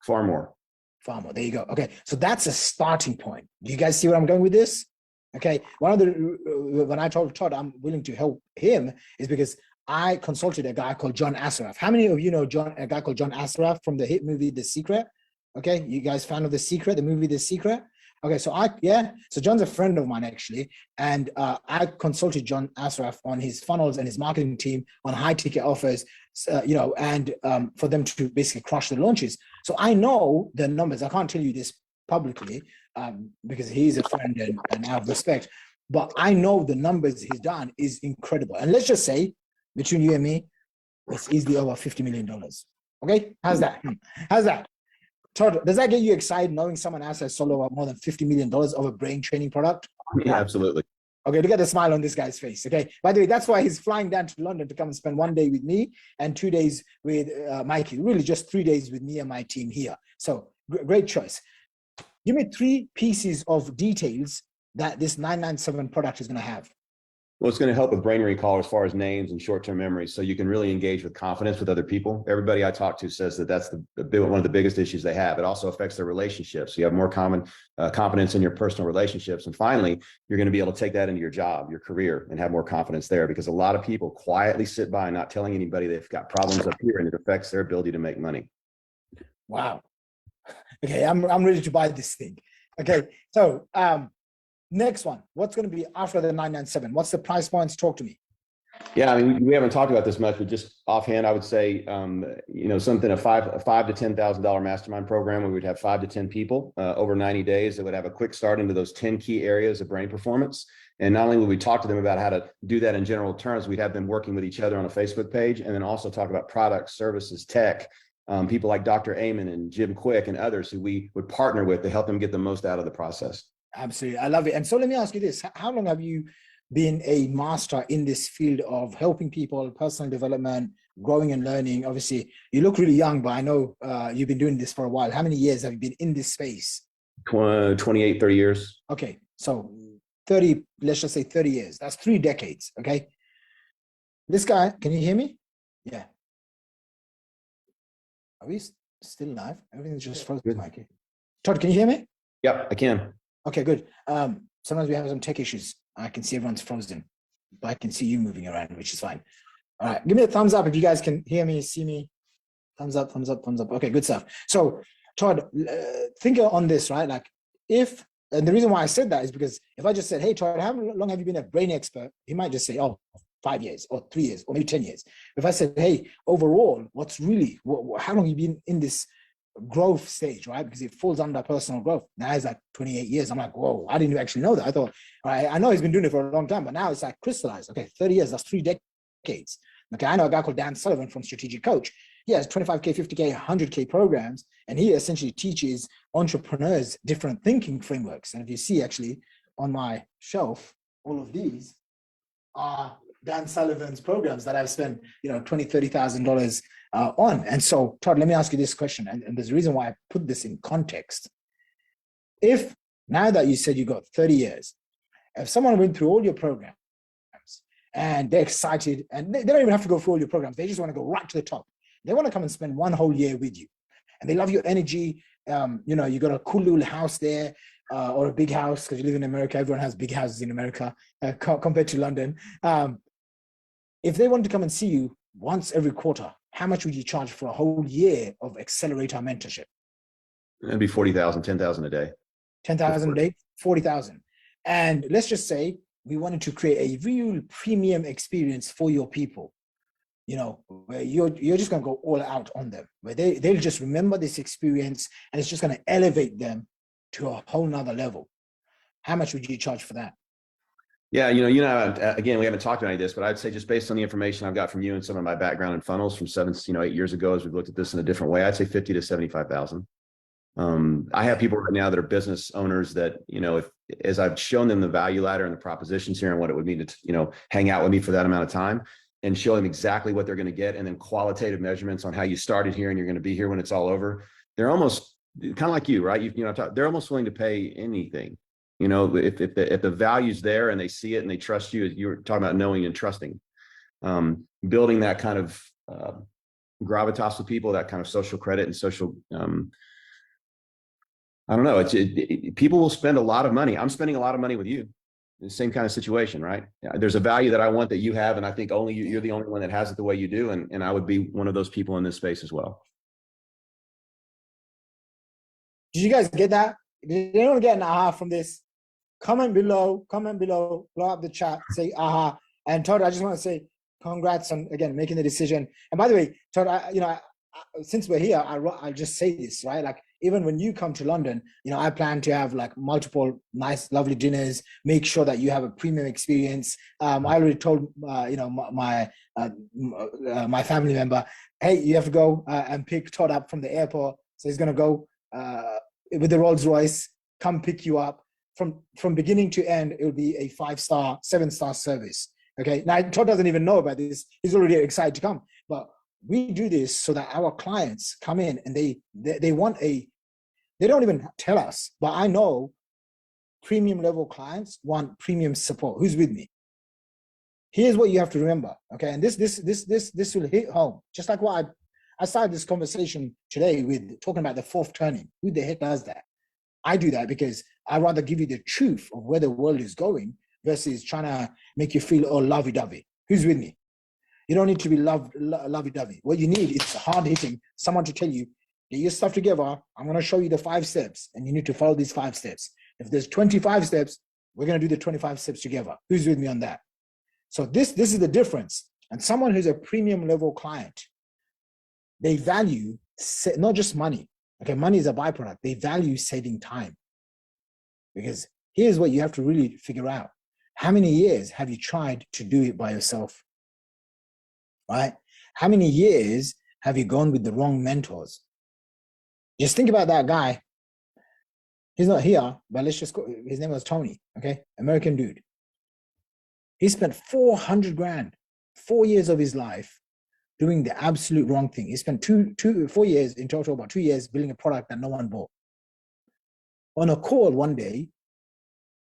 Far more. Far more. There you go. Okay. So that's a starting point. Do you guys see where I'm going with this? Okay. When I told Todd I'm willing to help him is because I consulted a guy called John Assaraf. How many of you know a guy called John Assaraf from the hit movie The Secret? Okay. You guys fan of The Secret, the movie The Secret? Okay, so John's a friend of mine actually, and I consulted John Assaraf on his funnels and his marketing team on high ticket offers, and for them to basically crush the launches. So I know the numbers. I can't tell you this publicly because he's a friend and I have respect, but I know the numbers he's done is incredible. And let's just say between you and me, it's easily over $50 million. Okay, how's that? How's that? Todd, does that get you excited knowing someone else has sold over more than $50 million of a brain training product? Yeah, absolutely. Okay, look at the smile on this guy's face. Okay, by the way, that's why he's flying down to London to come and spend 1 day with me and 2 days with Mikey. Really, just 3 days with me and my team here. So great choice. Give me 3 pieces of details that this 997 product is going to have. Well, it's going to help with brain recall as far as names and short-term memory, so you can really engage with confidence with other people. Everybody I talk to says that that's one of the biggest issues they have. It also affects their relationships. You have more confidence in your personal relationships. And finally, you're going to be able to take that into your job, your career, and have more confidence there, because a lot of people quietly sit by not telling anybody they've got problems up here, and it affects their ability to make money. Wow. Okay, I'm ready to buy this thing. Okay, so next one, what's going to be after the 997? What's the price points? Talk to me. Yeah, I mean, we haven't talked about this much, but just offhand, I would say, something a $5,000 to $10,000 mastermind program where we'd have 5 to 10 people over 90 days that would have a quick start into those 10 key areas of brain performance. And not only would we talk to them about how to do that in general terms, we'd have them working with each other on a Facebook page, and then also talk about products, services, tech, people like Dr. Amen and Jim Quick and others who we would partner with to help them get the most out of the process. Absolutely. I love it. And so let me ask you this. How long have you been a master in this field of helping people, personal development, growing and learning? Obviously, you look really young, but I know you've been doing this for a while. How many years have you been in this space? 28, 30 years. Okay. So 30, let's just say 30 years. That's 3 decades. Okay. This guy, can you hear me? Yeah. Are we still live? Everything's just frozen, Mikey. Todd, can you hear me? Yep, I can. Okay, good. Sometimes we have some tech issues. I can see everyone's frozen, but I can see you moving around, which is fine. All right, give me a thumbs up if you guys can hear me, see me. Thumbs up, thumbs up, thumbs up. Okay, good stuff. So, Todd, think on this, right? Like, and the reason why I said that is because if I just said, hey, Todd, how long have you been a brain expert? He might just say, oh, 5 years or 3 years or maybe 10 years. If I said, hey, overall, how long have you been in this growth stage, right? Because it falls under personal growth. Now it's like 28 years. I'm like, whoa, I didn't actually know that. I thought, I know he's been doing it for a long time, but now it's like crystallized. Okay, 30 years, that's 3 decades. Okay, I know a guy called Dan Sullivan from Strategic Coach. He has 25K, 50K, 100K programs, and he essentially teaches entrepreneurs different thinking frameworks. And if you see actually on my shelf, all of these are Dan Sullivan's programs that I've spent, $20,000, $30,000 on. And so, Todd, let me ask you this question. And there's a reason why I put this in context. If now that you said you got 30 years, if someone went through all your programs and they're excited and they don't even have to go through all your programs, they just want to go right to the top. They want to come and spend 1 whole year with you and they love your energy. You got a cool little house there or a big house because you live in America. Everyone has big houses in America compared to London. If they wanted to come and see you once every quarter, how much would you charge for a whole year of accelerator mentorship? It'd be 40,000, 10,000 a day. 10,000 a day, 40,000. And let's just say we wanted to create a real premium experience for your people, where you're just going to go all out on them, where they'll just remember this experience and it's just going to elevate them to a whole nother level. How much would you charge for that? Yeah, again, we haven't talked about any of this, but I'd say just based on the information I've got from you and some of my background in funnels from 8 years ago, as we've looked at this in a different way, I'd say 50 to 75,000. I have people right now that are business owners that, as I've shown them the value ladder and the propositions here and what it would mean to, hang out with me for that amount of time and show them exactly what they're going to get. And then qualitative measurements on how you started here and you're going to be here when it's all over. They're almost kind of like you, right? They're almost willing to pay anything. If the value's there and they see it and they trust you, you're talking about knowing and trusting, building that kind of gravitas with people, that kind of social credit and social, I don't know. People will spend a lot of money. I'm spending a lot of money with you. The same kind of situation, right? There's a value that I want that you have, and I think only you're the only one that has it the way you do, and I would be one of those people in this space as well. Did you guys get that? Did anyone get an aha from this? Comment below, blow up the chat, say aha. And Todd, I just want to say congrats on, again, making the decision. And by the way, Todd, since we're here, I'll just say this, right? Like, even when you come to London, I plan to have like multiple nice, lovely dinners, make sure that you have a premium experience. I already told, my family member, hey, you have to go and pick Todd up from the airport. So he's going to go with the Rolls Royce, come pick you up. From beginning to end, it will be a 5-star, 7-star service. Okay. Now, Todd doesn't even know about this. He's already excited to come. But we do this so that our clients come in and they want they don't even tell us, but I know premium level clients want premium support. Who's with me? Here's what you have to remember. Okay. And this will hit home. Just like what I started this conversation today with talking about the 4th turning. Who the heck does that? I do that because I'd rather give you the truth of where the world is going versus trying to make you feel all lovey-dovey. Who's with me? You don't need to be lovey-dovey. What you need is hard-hitting, someone to tell you, get your stuff together. I'm going to show you the 5 steps, and you need to follow these 5 steps. If there's 25 steps, we're going to do the 25 steps together. Who's with me on that? So this is the difference. And someone who's a premium level client, they value not just money. Okay, money is a byproduct. They value saving time. Because here's what you have to really figure out. How many years have you tried to do it by yourself? Right? How many years have you gone with the wrong mentors? Just think about that guy. He's not here, but let's just go. His name was Tony, okay? American dude. He spent 400 grand, 4 years of his life doing the absolute wrong thing. He spent 4 years in total, about 2 years building a product that no one bought. On a call one day,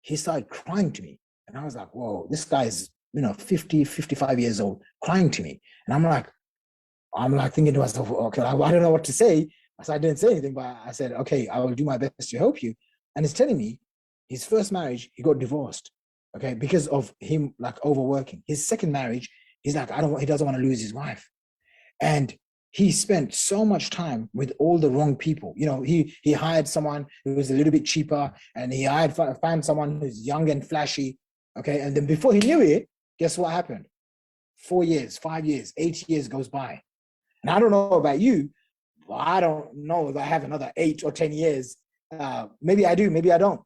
he started crying to me. And I was like, whoa, this guy is, 50, 55 years old, crying to me. And I'm like thinking to myself, okay, I don't know what to say. So I didn't say anything, but I said, okay, I will do my best to help you. And he's telling me his first marriage, he got divorced, okay, because of him like overworking. His second marriage, he's like, he doesn't want to lose his wife. And he spent so much time with all the wrong people. He hired someone who was a little bit cheaper, and he found someone who's young and flashy, okay? And then before he knew it, guess what happened? 4 years, 5 years, 8 years goes by. And I don't know about you, but I don't know if I have another 8 or 10 years. Maybe I do, maybe I don't.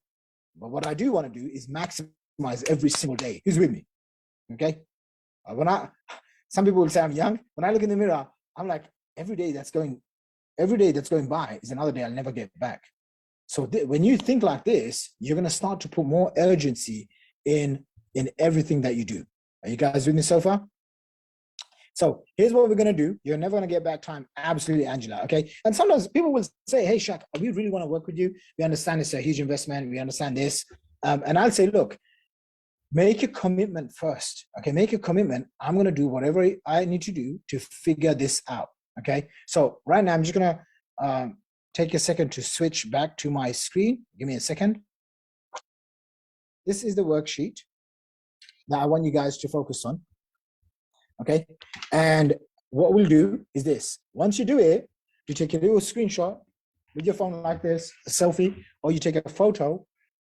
But what I do want to do is maximize every single day. Who's with me? Okay? Some people will say I'm young. When I look in the mirror, I'm like, every day that's going by is another day I'll never get back. So when you think like this, you're going to start to put more urgency in everything that you do. Are you guys with me so far? So here's what we're going to do. You're never going to get back time. Absolutely, Angela. Okay. And sometimes people will say, hey, Shaq, we really want to work with you. We understand it's a huge investment. We understand this. And I'll say, look, make a commitment first. Okay. Make a commitment. I'm going to do whatever I need to do to figure this out. Okay. So right now I'm just going to take a second to switch back to my screen. Give me a second. This is the worksheet that I want you guys to focus on. Okay. And what we'll do is this. Once you do it, you take a little screenshot with your phone like this, a selfie, or you take a photo,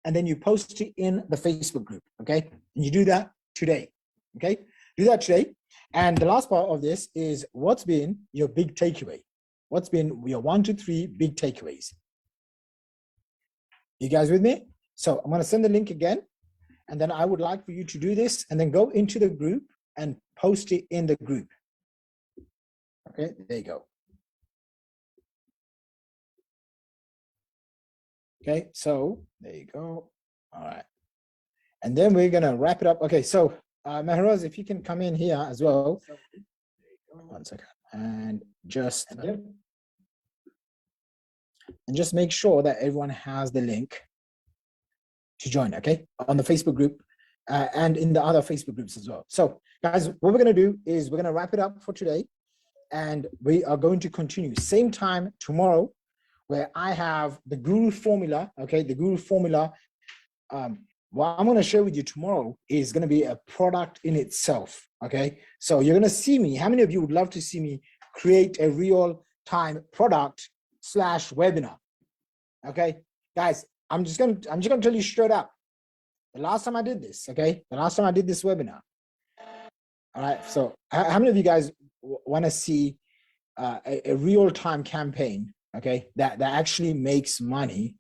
and then you post it in the Facebook group. Okay. And you do that today. Okay. Do that today. And the last part of this is what's been your big takeaway? What's been your 1 to 3 big takeaways? You guys with me? So I'm going to send the link again. And then I would like for you to do this and then go into the group and post it in the group. Okay, there you go. Okay, so there you go. All right. And then we're gonna wrap it up. Okay, so Mehroz, if you can come in here as well. 1 second. And just make sure that everyone has the link to join, okay, on the Facebook group and in the other Facebook groups as well. So guys, what we're going to do is we're going to wrap it up for today, and we are going to continue same time tomorrow, where I have the Guru formula. Okay, the Guru formula. What I'm going to share with you tomorrow is going to be a product in itself. Okay, so you're going to see me. How many of you would love to see me create a real-time product / webinar? Okay, guys, I'm just going to tell you straight up. The last time I did this, okay, the last time I did this webinar. All right, so how many of you guys want to see a real-time campaign, okay, that actually makes money,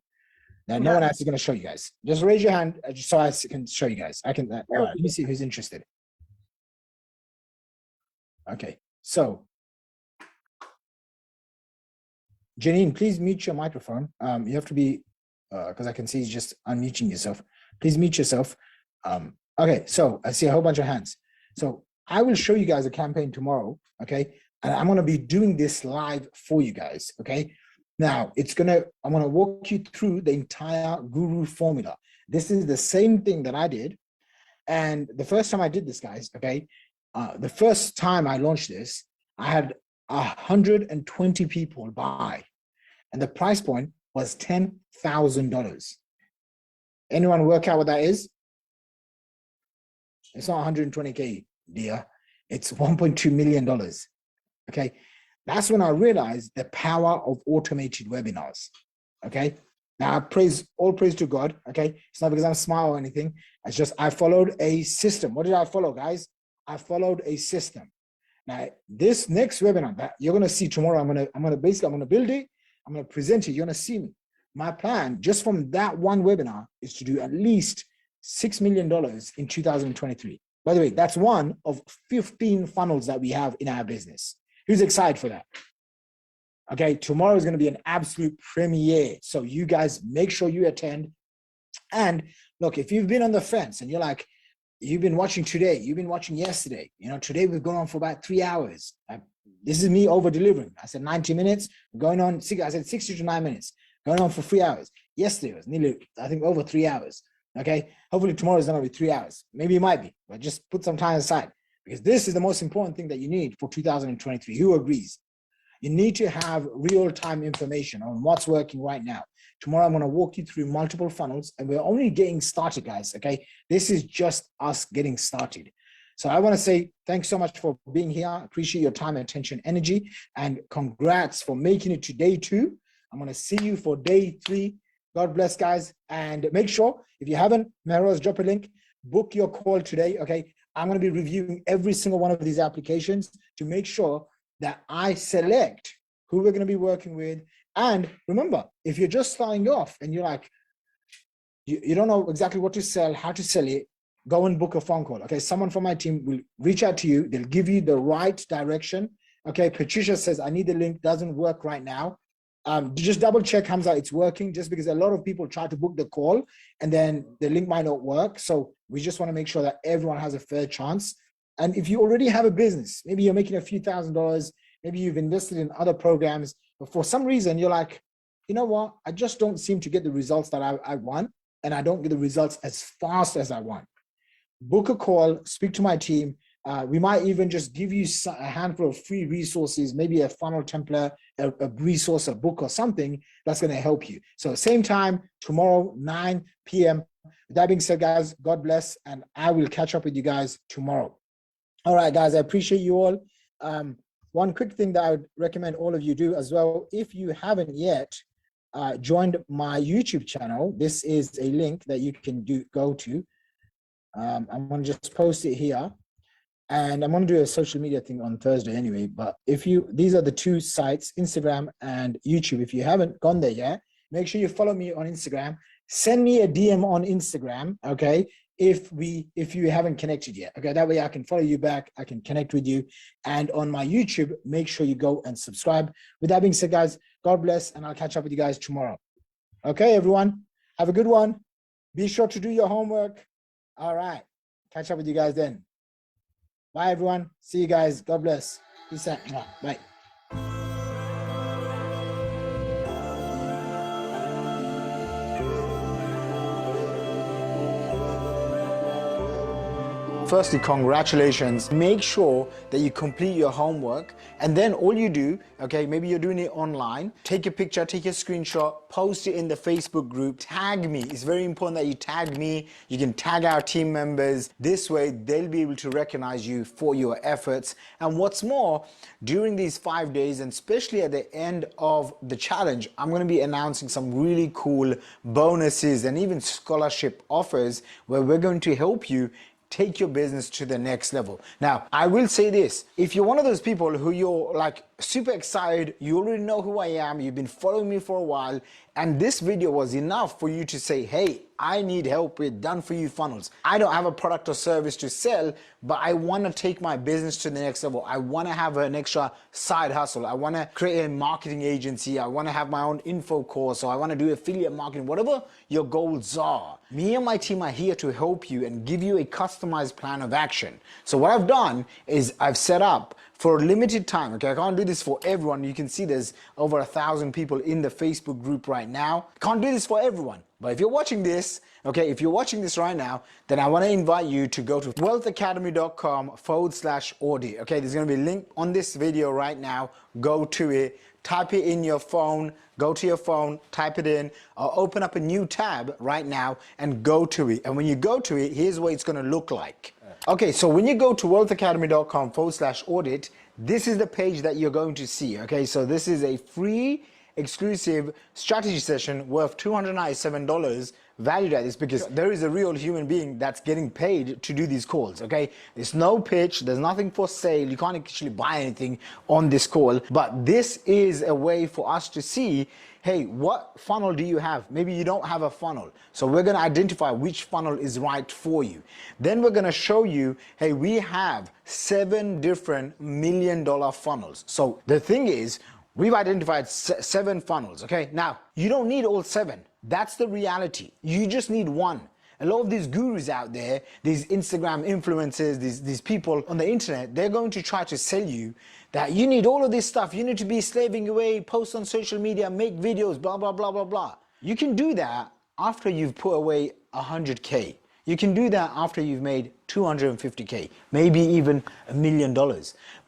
that no one else is going to show you guys? Just raise your hand just so I can show you guys. All right, let me see who's interested. Okay, so Janine, please mute your microphone. You have to be, because I can see you just unmuting yourself. Please mute yourself. Okay, so I see a whole bunch of hands. So I will show you guys a campaign tomorrow, okay? And I'm gonna be doing this live for you guys, okay? Now, I'm gonna walk you through the entire Guru formula. This is the same thing that I did. And the first time I did this, guys, okay? The first time I launched this, I had 120 people buy. And the price point was $10,000. Anyone work out what that is? It's not 120K, dear. It's $1.2 million. Okay. That's when I realized the power of automated webinars. Okay. Now, all praise to God. Okay, it's not because I'm smart or anything. It's just I followed a system. What did I follow, guys? I followed a system. Now, this next webinar that you're gonna see tomorrow, I'm gonna build it. I'm gonna present it. You're gonna see me. My plan, just from that one webinar, is to do at least $6 million in 2023. By the way, that's one of 15 funnels that we have in our business. Who's excited for that? Okay, tomorrow is going to be an absolute premiere. So you guys make sure you attend. And look, if you've been on the fence and you're like, you've been watching today, you've been watching yesterday, today we've gone on for about 3 hours. This is me over delivering. I said 90 minutes, going on, I said 60 to 9 minutes, going on for 3 hours. Yesterday was nearly, I think, over 3 hours. Okay, hopefully tomorrow is not going to be 3 hours. Maybe it might be, but just put some time aside because this is the most important thing that you need for 2023. Who agrees? You need to have real-time information on what's working right now. Tomorrow, I'm going to walk you through multiple funnels, and we're only getting started, guys, okay? This is just us getting started. So I want to say thanks so much for being here. I appreciate your time, attention, energy, and congrats for making it to day 2. I'm going to see you for day 3. God bless, guys. And make sure, if you haven't, Melrose, drop a link, book your call today, okay? I'm going to be reviewing every single one of these applications to make sure that I select who we're going to be working with. And remember, if you're just starting off and you're like, you don't know exactly what to sell, how to sell it, go and book a phone call. Okay, someone from my team will reach out to you. They'll give you the right direction. Okay, Patricia says, I need the link, doesn't work right now. Just double check, Hamza, it's working, just because a lot of people try to book the call and then the link might not work. So we just want to make sure that everyone has a fair chance. And if you already have a business, maybe you're making a few $1,000s, maybe you've invested in other programs, but for some reason you're like, you know what, I just don't seem to get the results that I want, and I don't get the results as fast as I want. Book a call, speak to my team. We might even just give you a handful of free resources, maybe a funnel template, a resource, a book or something that's going to help you. So same time, tomorrow, 9 p.m. With that being said, guys, God bless, and I will catch up with you guys tomorrow. All right, guys, I appreciate you all. One quick thing that I would recommend all of you do as well, if you haven't yet joined my YouTube channel, this is a link that you can go to. I'm going to just post it here. And I'm going to do a social media thing on Thursday anyway. But these are the 2 sites, Instagram and YouTube. If you haven't gone there yet, make sure you follow me on Instagram. Send me a DM on Instagram, okay? If you haven't connected yet, okay? That way I can follow you back, I can connect with you. And on my YouTube, make sure you go and subscribe. With that being said, guys, God bless, and I'll catch up with you guys tomorrow. Okay, everyone, have a good one. Be sure to do your homework. All right, catch up with you guys then. Bye, everyone. See you guys. God bless. Peace out. Bye. Firstly, congratulations. Make sure that you complete your homework, and then all you do, okay, maybe you're doing it online, take a picture, take a screenshot, post it in the Facebook group, tag me. It's very important that you tag me. You can tag our team members. This way, they'll be able to recognize you for your efforts. And what's more, during these 5 days, and especially at the end of the challenge, I'm going to be announcing some really cool bonuses and even scholarship offers where we're going to help you take your business to the next level. Now, I will say this, if you're one of those people who you're like super excited, you already know who I am, you've been following me for a while, and this video was enough for you to say, hey, I need help with done for you funnels. I don't have a product or service to sell, but I want to take my business to the next level. I want to have an extra side hustle. I want to create a marketing agency. I want to have my own info course, or I want to do affiliate marketing, whatever your goals are. Me and my team are here to help you and give you a customized plan of action. So what I've done is I've set up for a limited time, okay? I can't do this for everyone. You can see there's over 1,000 people in the Facebook group right now. Can't do this for everyone. But if you're watching this, okay, if you're watching this right now, then I want to invite you to go to wealthacademy.com/audit. Okay, there's going to be a link on this video right now. Go to it, type it in your phone, go to your phone, type it in, or open up a new tab right now and go to it. And when you go to it, here's what it's going to look like. Okay, so when you go to wealthacademy.com/audit, this is the page that you're going to see. Okay, so this is a free exclusive strategy session worth $297 valued at this, because there is a real human being that's getting paid to do these calls, okay? There's no pitch, there's nothing for sale, you can't actually buy anything on this call, but this is a way for us to see, hey, what funnel do you have? Maybe you don't have a funnel. So we're gonna identify which funnel is right for you. Then we're gonna show you, hey, we have 7 different $1 million funnels. So the thing is, we've identified 7 funnels, okay? Now, you don't need all 7. That's the reality. You just need one. A lot of these gurus out there, these Instagram influencers, these people on the internet, they're going to try to sell you that you need all of this stuff. You need to be slaving away, post on social media, make videos, blah, blah, blah, blah, blah. You can do that after you've put away 100K. You can do that after you've made 250K, maybe even $1 million.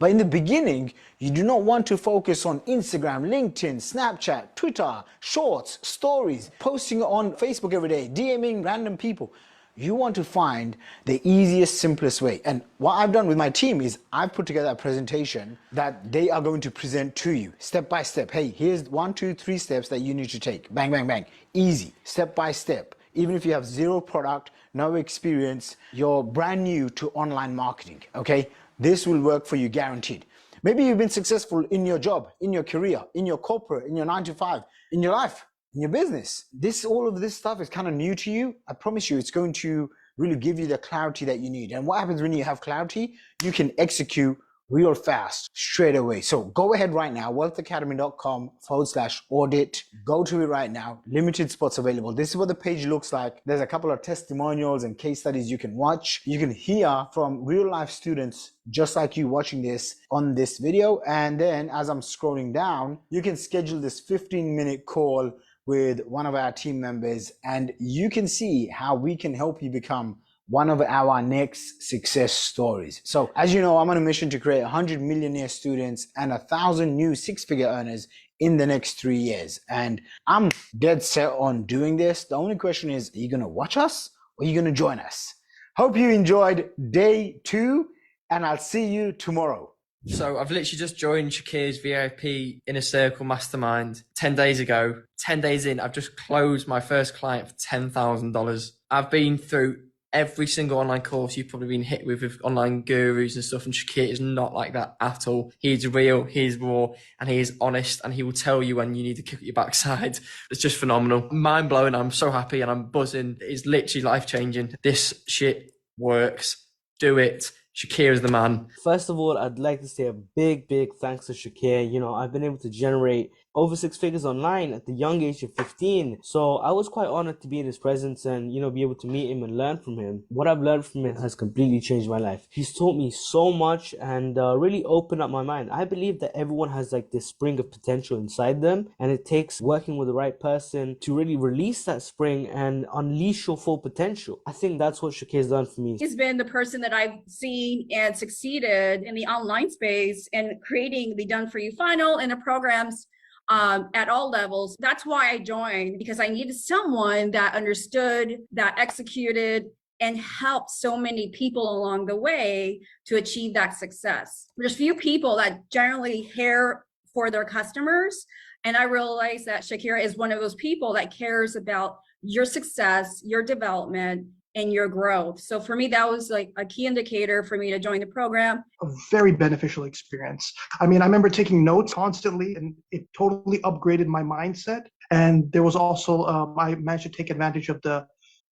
But in the beginning, you do not want to focus on Instagram, LinkedIn, Snapchat, Twitter, shorts, stories, posting on Facebook every day, DMing random people. You want to find the easiest, simplest way. And what I've done with my team is I've put together a presentation that they are going to present to you step by step. Hey, here's 1, 2, 3 steps that you need to take. Bang, bang, bang. Easy, step by step. Even if you have 0 product, no experience, you're brand new to online marketing, okay? This will work for you, guaranteed. Maybe you've been successful in your job, in your career, in your corporate, in your 9 to 5, in your life, in your business. All of this stuff is kind of new to you. I promise you, it's going to really give you the clarity that you need. And what happens when you have clarity? You can execute real fast, straight away. So go ahead right now, wealthacademy.com/audit. Go to it right now. Limited spots available. This is what the page looks like. There's a couple of testimonials and case studies you can watch. You can hear from real life students just like you watching this on this video. And then as I'm scrolling down, you can schedule this 15-minute call with one of our team members, and you can see how we can help you become one of our next success stories. So as you know, I'm on a mission to create 100 millionaire students and 1,000 new 6-figure earners in the next 3 years. And I'm dead set on doing this. The only question is, are you gonna watch us or are you gonna join us? Hope you enjoyed day 2, and I'll see you tomorrow. So I've literally just joined Shaqir's VIP Inner Circle Mastermind 10 days ago. 10 days in, I've just closed my first client for $10,000. I've been through every single online course you've probably been hit with online gurus and stuff, and Shaqir is not like that at all. He's real, he's raw, and he is honest, and he will tell you when you need to kick your backside. It's just phenomenal. Mind blowing. I'm so happy and I'm buzzing. It's literally life changing. This shit works. Do it. Shaqir is the man. First of all, I'd like to say a big thanks to Shaqir. You know, I've been able to generate over 6 figures online at the young age of 15. So I was quite honored to be in his presence and, you know, be able to meet him and learn from him. What I've learned from him has completely changed my life. He's taught me so much and really opened up my mind. I believe that everyone has like this spring of potential inside them, and it takes working with the right person to really release that spring and unleash your full potential. I think that's what Shaqir's done for me. He's been the person that I've seen and succeeded in the online space and creating the Done For You funnel and the programs at all levels. That's why I joined, because I needed someone that understood, that executed, and helped so many people along the way to achieve that success. There's few people that generally care for their customers, and I realized that Shaqir is one of those people that cares about your success, your development, and your growth. So for me, that was like a key indicator for me to join the program. A very beneficial experience. I mean, I remember taking notes constantly, and it totally upgraded my mindset. And there was also, I managed to take advantage of the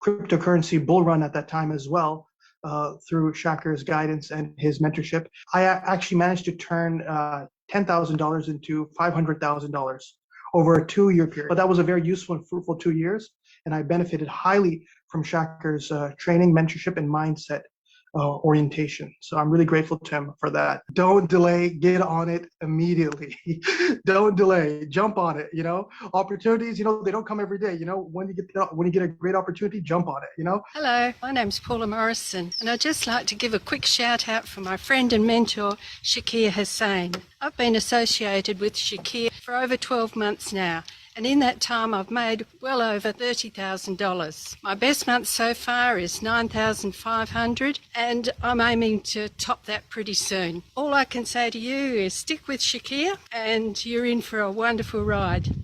cryptocurrency bull run at that time as well, through Shaqir's guidance and his mentorship. I actually managed to turn $10,000 into $500,000 over a 2-year period. But that was a very useful and fruitful 2 years. And I benefited highly from Shaqir's training, mentorship, and mindset orientation. So I'm really grateful to him for that. Don't delay, get on it immediately. Don't delay, jump on it. You know, opportunities, you know, they don't come every day. You know, when you get a great opportunity, jump on it, you know. Hello, my name's Paula Morrison, and I'd just like to give a quick shout out for my friend and mentor, Shaqir Hussyin. I've been associated with Shaqir for over 12 months now, and in that time I've made well over $30,000. My best month so far is $9,500, and I'm aiming to top that pretty soon. All I can say to you is stick with Shaqir and you're in for a wonderful ride.